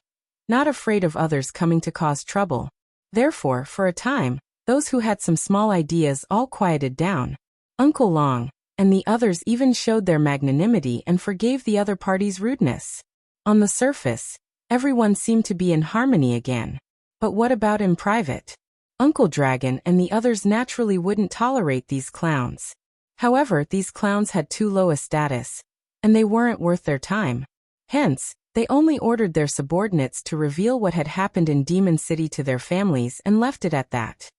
not afraid of others coming to cause trouble. Therefore, for a time, those who had some small ideas all quieted down. Uncle Long and the others even showed their magnanimity and forgave the other party's rudeness. On the surface, everyone seemed to be in harmony again. But what about in private? Uncle Dragon and the others naturally wouldn't tolerate these clowns. However, these clowns had too low a status, and they weren't worth their time. Hence, they only ordered their subordinates to reveal what had happened in Demon City to their families and left it at that.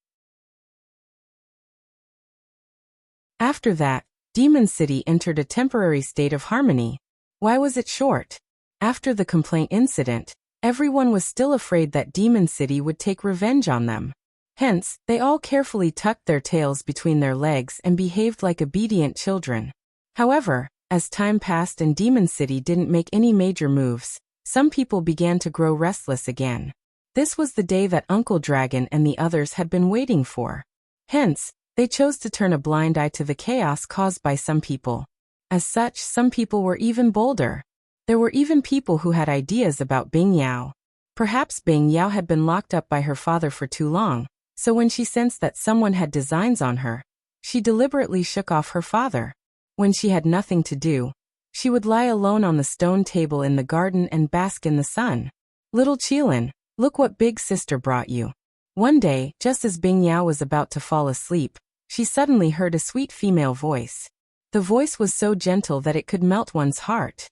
After that, Demon City entered a temporary state of harmony. Why was it short? After the complaint incident, everyone was still afraid that Demon City would take revenge on them. Hence, they all carefully tucked their tails between their legs and behaved like obedient children. However, as time passed and Demon City didn't make any major moves, some people began to grow restless again. This was the day that Uncle Dragon and the others had been waiting for. Hence, they chose to turn a blind eye to the chaos caused by some people. As such, some people were even bolder. There were even people who had ideas about Bing Yao. Perhaps Bing Yao had been locked up by her father for too long, so when she sensed that someone had designs on her, she deliberately shook off her father. When she had nothing to do, she would lie alone on the stone table in the garden and bask in the sun. Little Qilin, look what Big Sister brought you. One day, just as Bing Yao was about to fall asleep, she suddenly heard a sweet female voice. The voice was so gentle that it could melt one's heart.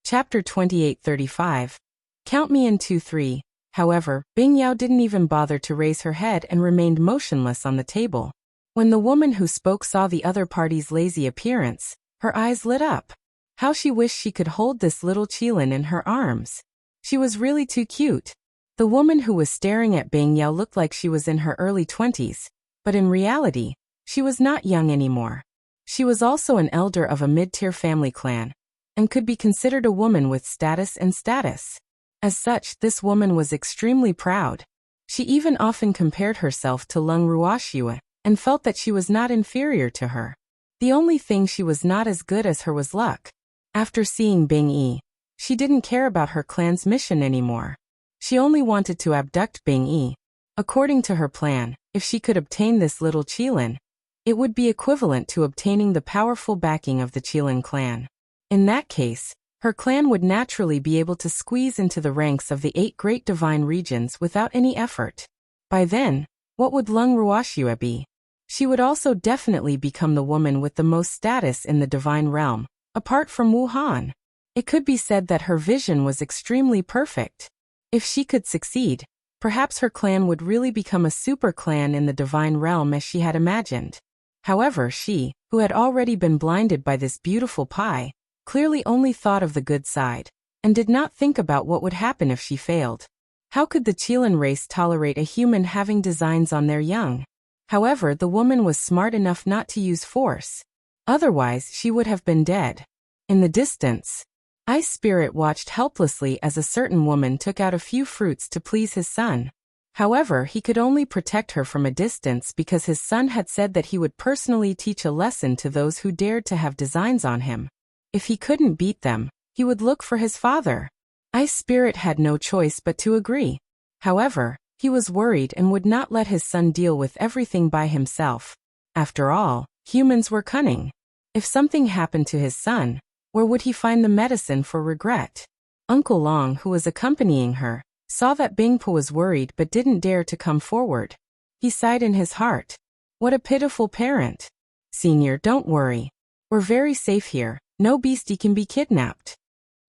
Chapter 28:35. Count me in 2-3. However, Bing Yao didn't even bother to raise her head and remained motionless on the table. When the woman who spoke saw the other party's lazy appearance, her eyes lit up. How she wished she could hold this little Qilin in her arms. She was really too cute. The woman who was staring at Bing Yao looked like she was in her early 20s, but in reality, she was not young anymore. She was also an elder of a mid-tier family clan, and could be considered a woman with status and status. As such, this woman was extremely proud. She even often compared herself to Lung Ruoxue, and felt that she was not inferior to her. The only thing she was not as good as her was luck. After seeing Bing Yi, she didn't care about her clan's mission anymore. She only wanted to abduct Bing Yi. According to her plan, if she could obtain this little Qilin, it would be equivalent to obtaining the powerful backing of the Qilin clan. In that case, her clan would naturally be able to squeeze into the ranks of the 8 great divine regions without any effort. By then, what would Lung Ruoxue be? She would also definitely become the woman with the most status in the divine realm, apart from Wuhan. It could be said that her vision was extremely perfect. If she could succeed, perhaps her clan would really become a super clan in the divine realm as she had imagined. However, she, who had already been blinded by this beautiful pie, clearly only thought of the good side, and did not think about what would happen if she failed. How could the Qilin race tolerate a human having designs on their young? However, the woman was smart enough not to use force. Otherwise, she would have been dead. In the distance, Ice Spirit watched helplessly as a certain woman took out a few fruits to please his son. However, he could only protect her from a distance because his son had said that he would personally teach a lesson to those who dared to have designs on him. If he couldn't beat them, he would look for his father. Ice Spirit had no choice but to agree. However, he was worried and would not let his son deal with everything by himself. After all, humans were cunning. If something happened to his son, where would he find the medicine for regret? Uncle Long, who was accompanying her, saw that Bingpo was worried but didn't dare to come forward. He sighed in his heart. What a pitiful parent. Senior, don't worry. We're very safe here. No beastie can be kidnapped.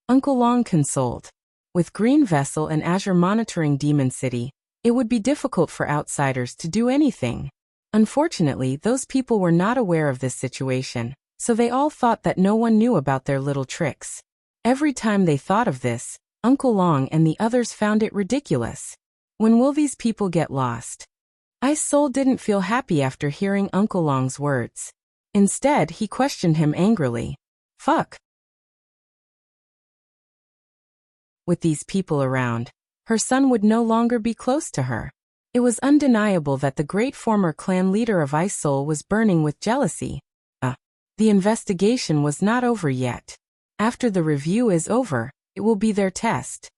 Uncle Long consoled. With Green Vessel and Azure monitoring Demon City, it would be difficult for outsiders to do anything. Unfortunately, those people were not aware of this situation, so they all thought that no one knew about their little tricks. Every time they thought of this, Uncle Long and the others found it ridiculous. When will these people get lost? Ice Soul didn't feel happy after hearing Uncle Long's words. Instead, he questioned him angrily. Fuck. With these people around, her son would no longer be close to her. It was undeniable that the great former clan leader of Ice Soul was burning with jealousy. The investigation was not over yet. After the review is over, it will be their test.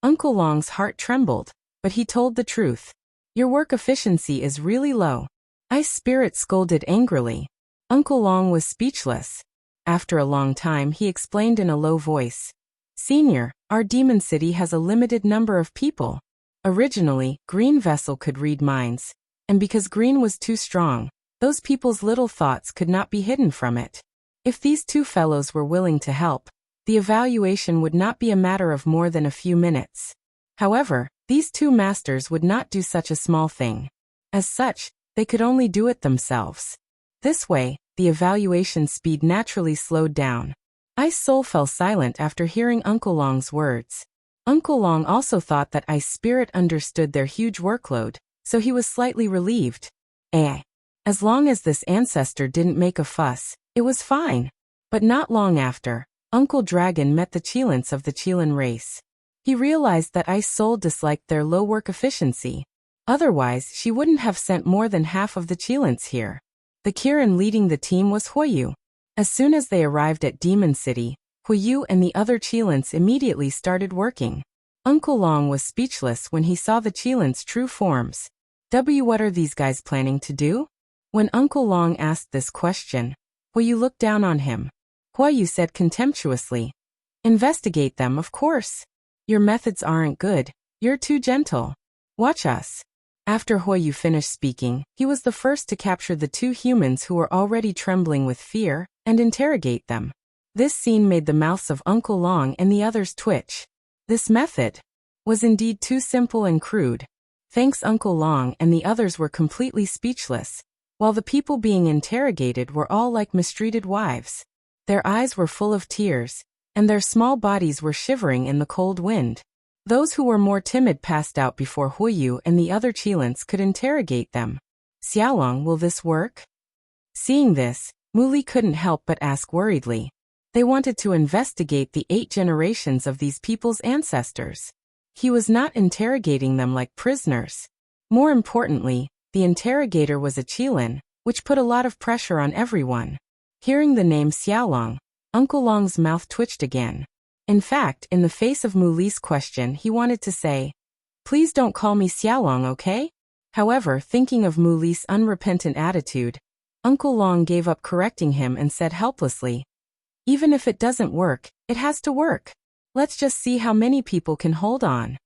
Uncle Long's heart trembled, but he told the truth. Your work efficiency is really low. Ice Spirit scolded angrily. Uncle Long was speechless. After a long time, he explained in a low voice. Senior, our Demon City has a limited number of people. Originally, Green Vessel could read minds, and because Green was too strong, those people's little thoughts could not be hidden from it. If these two fellows were willing to help, the evaluation would not be a matter of more than a few minutes. However, these two masters would not do such a small thing. As such, they could only do it themselves. This way, the evaluation speed naturally slowed down. Ice Soul fell silent after hearing Uncle Long's words. Uncle Long also thought that Ice Spirit understood their huge workload, so he was slightly relieved. As long as this ancestor didn't make a fuss, it was fine. But not long after, Uncle Dragon met the Cheelants of the Cheelan race. He realized that Ice Soul disliked their low work efficiency. Otherwise, she wouldn't have sent more than half of the Cheelants here. The Kirin leading the team was Huoyu. As soon as they arrived at Demon City, Huoyu and the other Cheelants immediately started working. Uncle Long was speechless when he saw the Cheelants' true forms. What are these guys planning to do? When Uncle Long asked this question, Huoyu looked down on him. Huoyu said contemptuously, investigate them, of course. Your methods aren't good, you're too gentle. Watch us. After Huoyu finished speaking, he was the first to capture the two humans who were already trembling with fear, and interrogate them. This scene made the mouths of Uncle Long and the others twitch. This method was indeed too simple and crude. Thanks Uncle Long and the others were completely speechless, while the people being interrogated were all like mistreated wives. Their eyes were full of tears, and their small bodies were shivering in the cold wind. Those who were more timid passed out before Huoyu and the other Cheelants could interrogate them. Xiaolong, will this work? Seeing this, Muli couldn't help but ask worriedly. They wanted to investigate the 8 generations of these people's ancestors. He was not interrogating them like prisoners. More importantly, the interrogator was a Cheelan, which put a lot of pressure on everyone. Hearing the name Xiaolong, Uncle Long's mouth twitched again. In fact, in the face of Muli's question, he wanted to say, please don't call me Xiaolong, okay? However, thinking of Muli's unrepentant attitude, Uncle Long gave up correcting him and said helplessly, even if it doesn't work, it has to work. Let's just see how many people can hold on.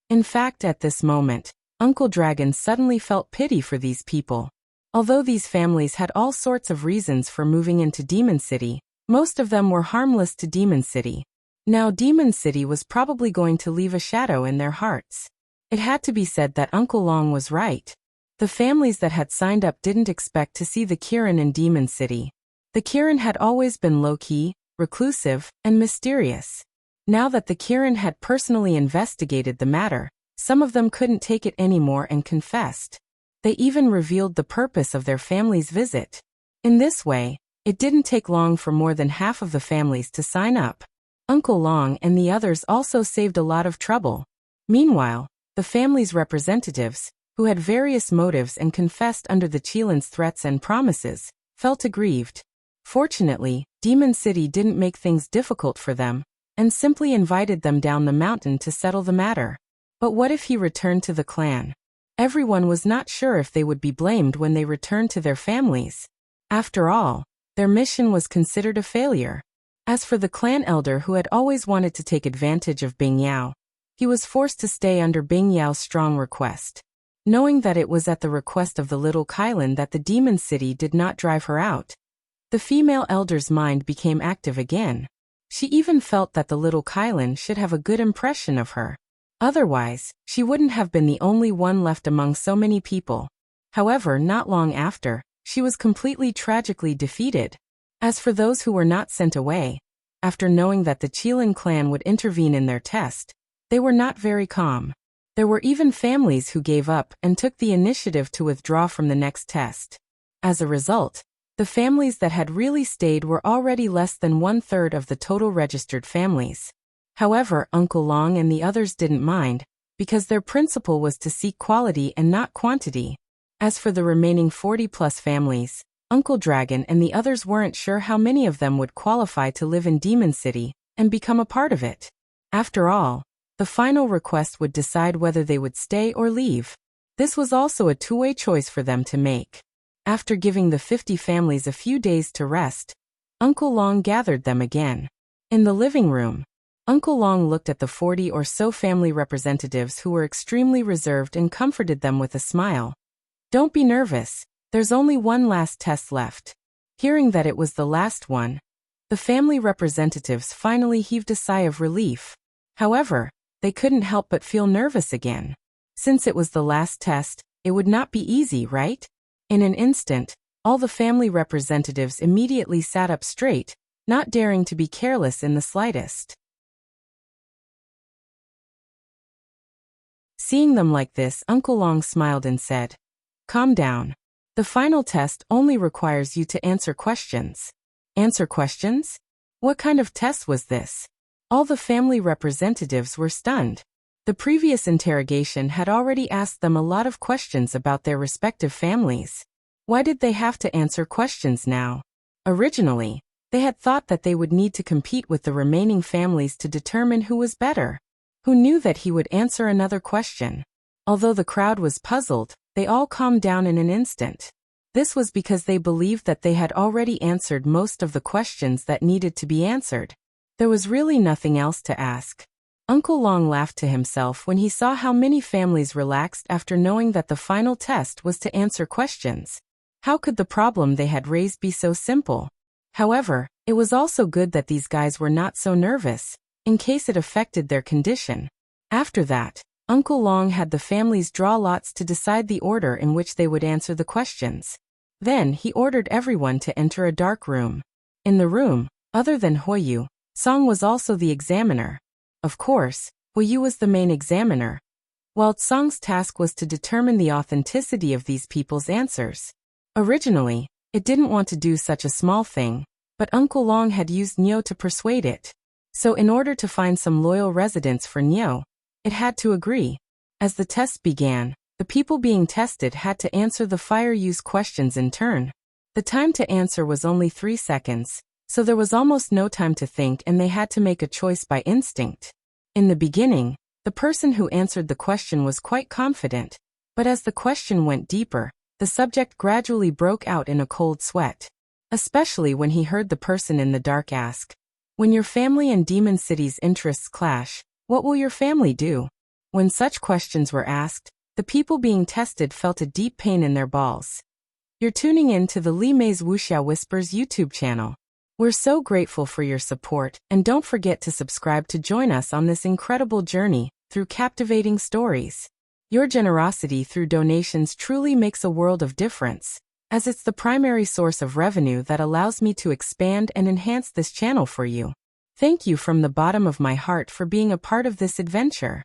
In fact, at this moment, Uncle Dragon suddenly felt pity for these people. Although these families had all sorts of reasons for moving into Demon City, most of them were harmless to Demon City. Now Demon City was probably going to leave a shadow in their hearts. It had to be said that Uncle Long was right. The families that had signed up didn't expect to see the Kirin in Demon City. The Kirin had always been low-key, reclusive, and mysterious. Now that the Kirin had personally investigated the matter, some of them couldn't take it anymore and confessed. They even revealed the purpose of their family's visit. In this way, it didn't take long for more than half of the families to sign up. Uncle Long and the others also saved a lot of trouble. Meanwhile, the family's representatives, who had various motives and confessed under the Cheelan's threats and promises, felt aggrieved. Fortunately, Demon City didn't make things difficult for them, and simply invited them down the mountain to settle the matter. But what if he returned to the clan? Everyone was not sure if they would be blamed when they returned to their families. After all, their mission was considered a failure. As for the clan elder who had always wanted to take advantage of Bing Yao, he was forced to stay under Bing Yao's strong request. Knowing that it was at the request of the little Kylan that the demon city did not drive her out, the female elder's mind became active again. She even felt that the little Kylan should have a good impression of her. Otherwise, she wouldn't have been the only one left among so many people. However, not long after, she was completely tragically defeated. As for those who were not sent away, after knowing that the Qilin clan would intervene in their test, they were not very calm. There were even families who gave up and took the initiative to withdraw from the next test. As a result, the families that had really stayed were already less than 1/3 of the total registered families. However, Uncle Long and the others didn't mind, because their principle was to seek quality and not quantity. As for the remaining 40+ families, Uncle Dragon and the others weren't sure how many of them would qualify to live in Demon City and become a part of it. After all, the final request would decide whether they would stay or leave. This was also a two-way choice for them to make. After giving the 50 families a few days to rest, Uncle Long gathered them again. In the living room, Uncle Long looked at the 40 or so family representatives who were extremely reserved and comforted them with a smile. "Don't be nervous, there's only one last test left." Hearing that it was the last one, the family representatives finally heaved a sigh of relief. However, they couldn't help but feel nervous again. Since it was the last test, it would not be easy, right? In an instant, all the family representatives immediately sat up straight, not daring to be careless in the slightest. Seeing them like this, Uncle Long smiled and said, "Calm down. The final test only requires you to answer questions." Answer questions? What kind of test was this? All the family representatives were stunned. The previous interrogation had already asked them a lot of questions about their respective families. Why did they have to answer questions now? Originally, they had thought that they would need to compete with the remaining families to determine who was better. Who knew that he would answer another question? Although the crowd was puzzled, they all calmed down in an instant. This was because they believed that they had already answered most of the questions that needed to be answered. There was really nothing else to ask. Uncle Long laughed to himself when he saw how many families relaxed after knowing that the final test was to answer questions. How could the problem they had raised be so simple? However, it was also good that these guys were not so nervous, in case it affected their condition. After that, Uncle Long had the families draw lots to decide the order in which they would answer the questions. Then he ordered everyone to enter a dark room. In the room, other than Huoyu, Song was also the examiner. Of course, Huoyu was the main examiner, while Song's task was to determine the authenticity of these people's answers. Originally, it didn't want to do such a small thing, but Uncle Long had used Nyo to persuade it. So in order to find some loyal residents for Nyo, it had to agree. As the test began, the people being tested had to answer the fire use questions in turn. The time to answer was only 3 seconds, so there was almost no time to think and they had to make a choice by instinct. In the beginning, the person who answered the question was quite confident, but as the question went deeper, the subject gradually broke out in a cold sweat. Especially when he heard the person in the dark ask, "When your family and Demon City's interests clash, what will your family do?" When such questions were asked, the people being tested felt a deep pain in their balls. You're tuning in to the Li Mei's Wuxia Whispers YouTube channel. We're so grateful for your support, and don't forget to subscribe to join us on this incredible journey through captivating stories. Your generosity through donations truly makes a world of difference, as it's the primary source of revenue that allows me to expand and enhance this channel for you. Thank you from the bottom of my heart for being a part of this adventure.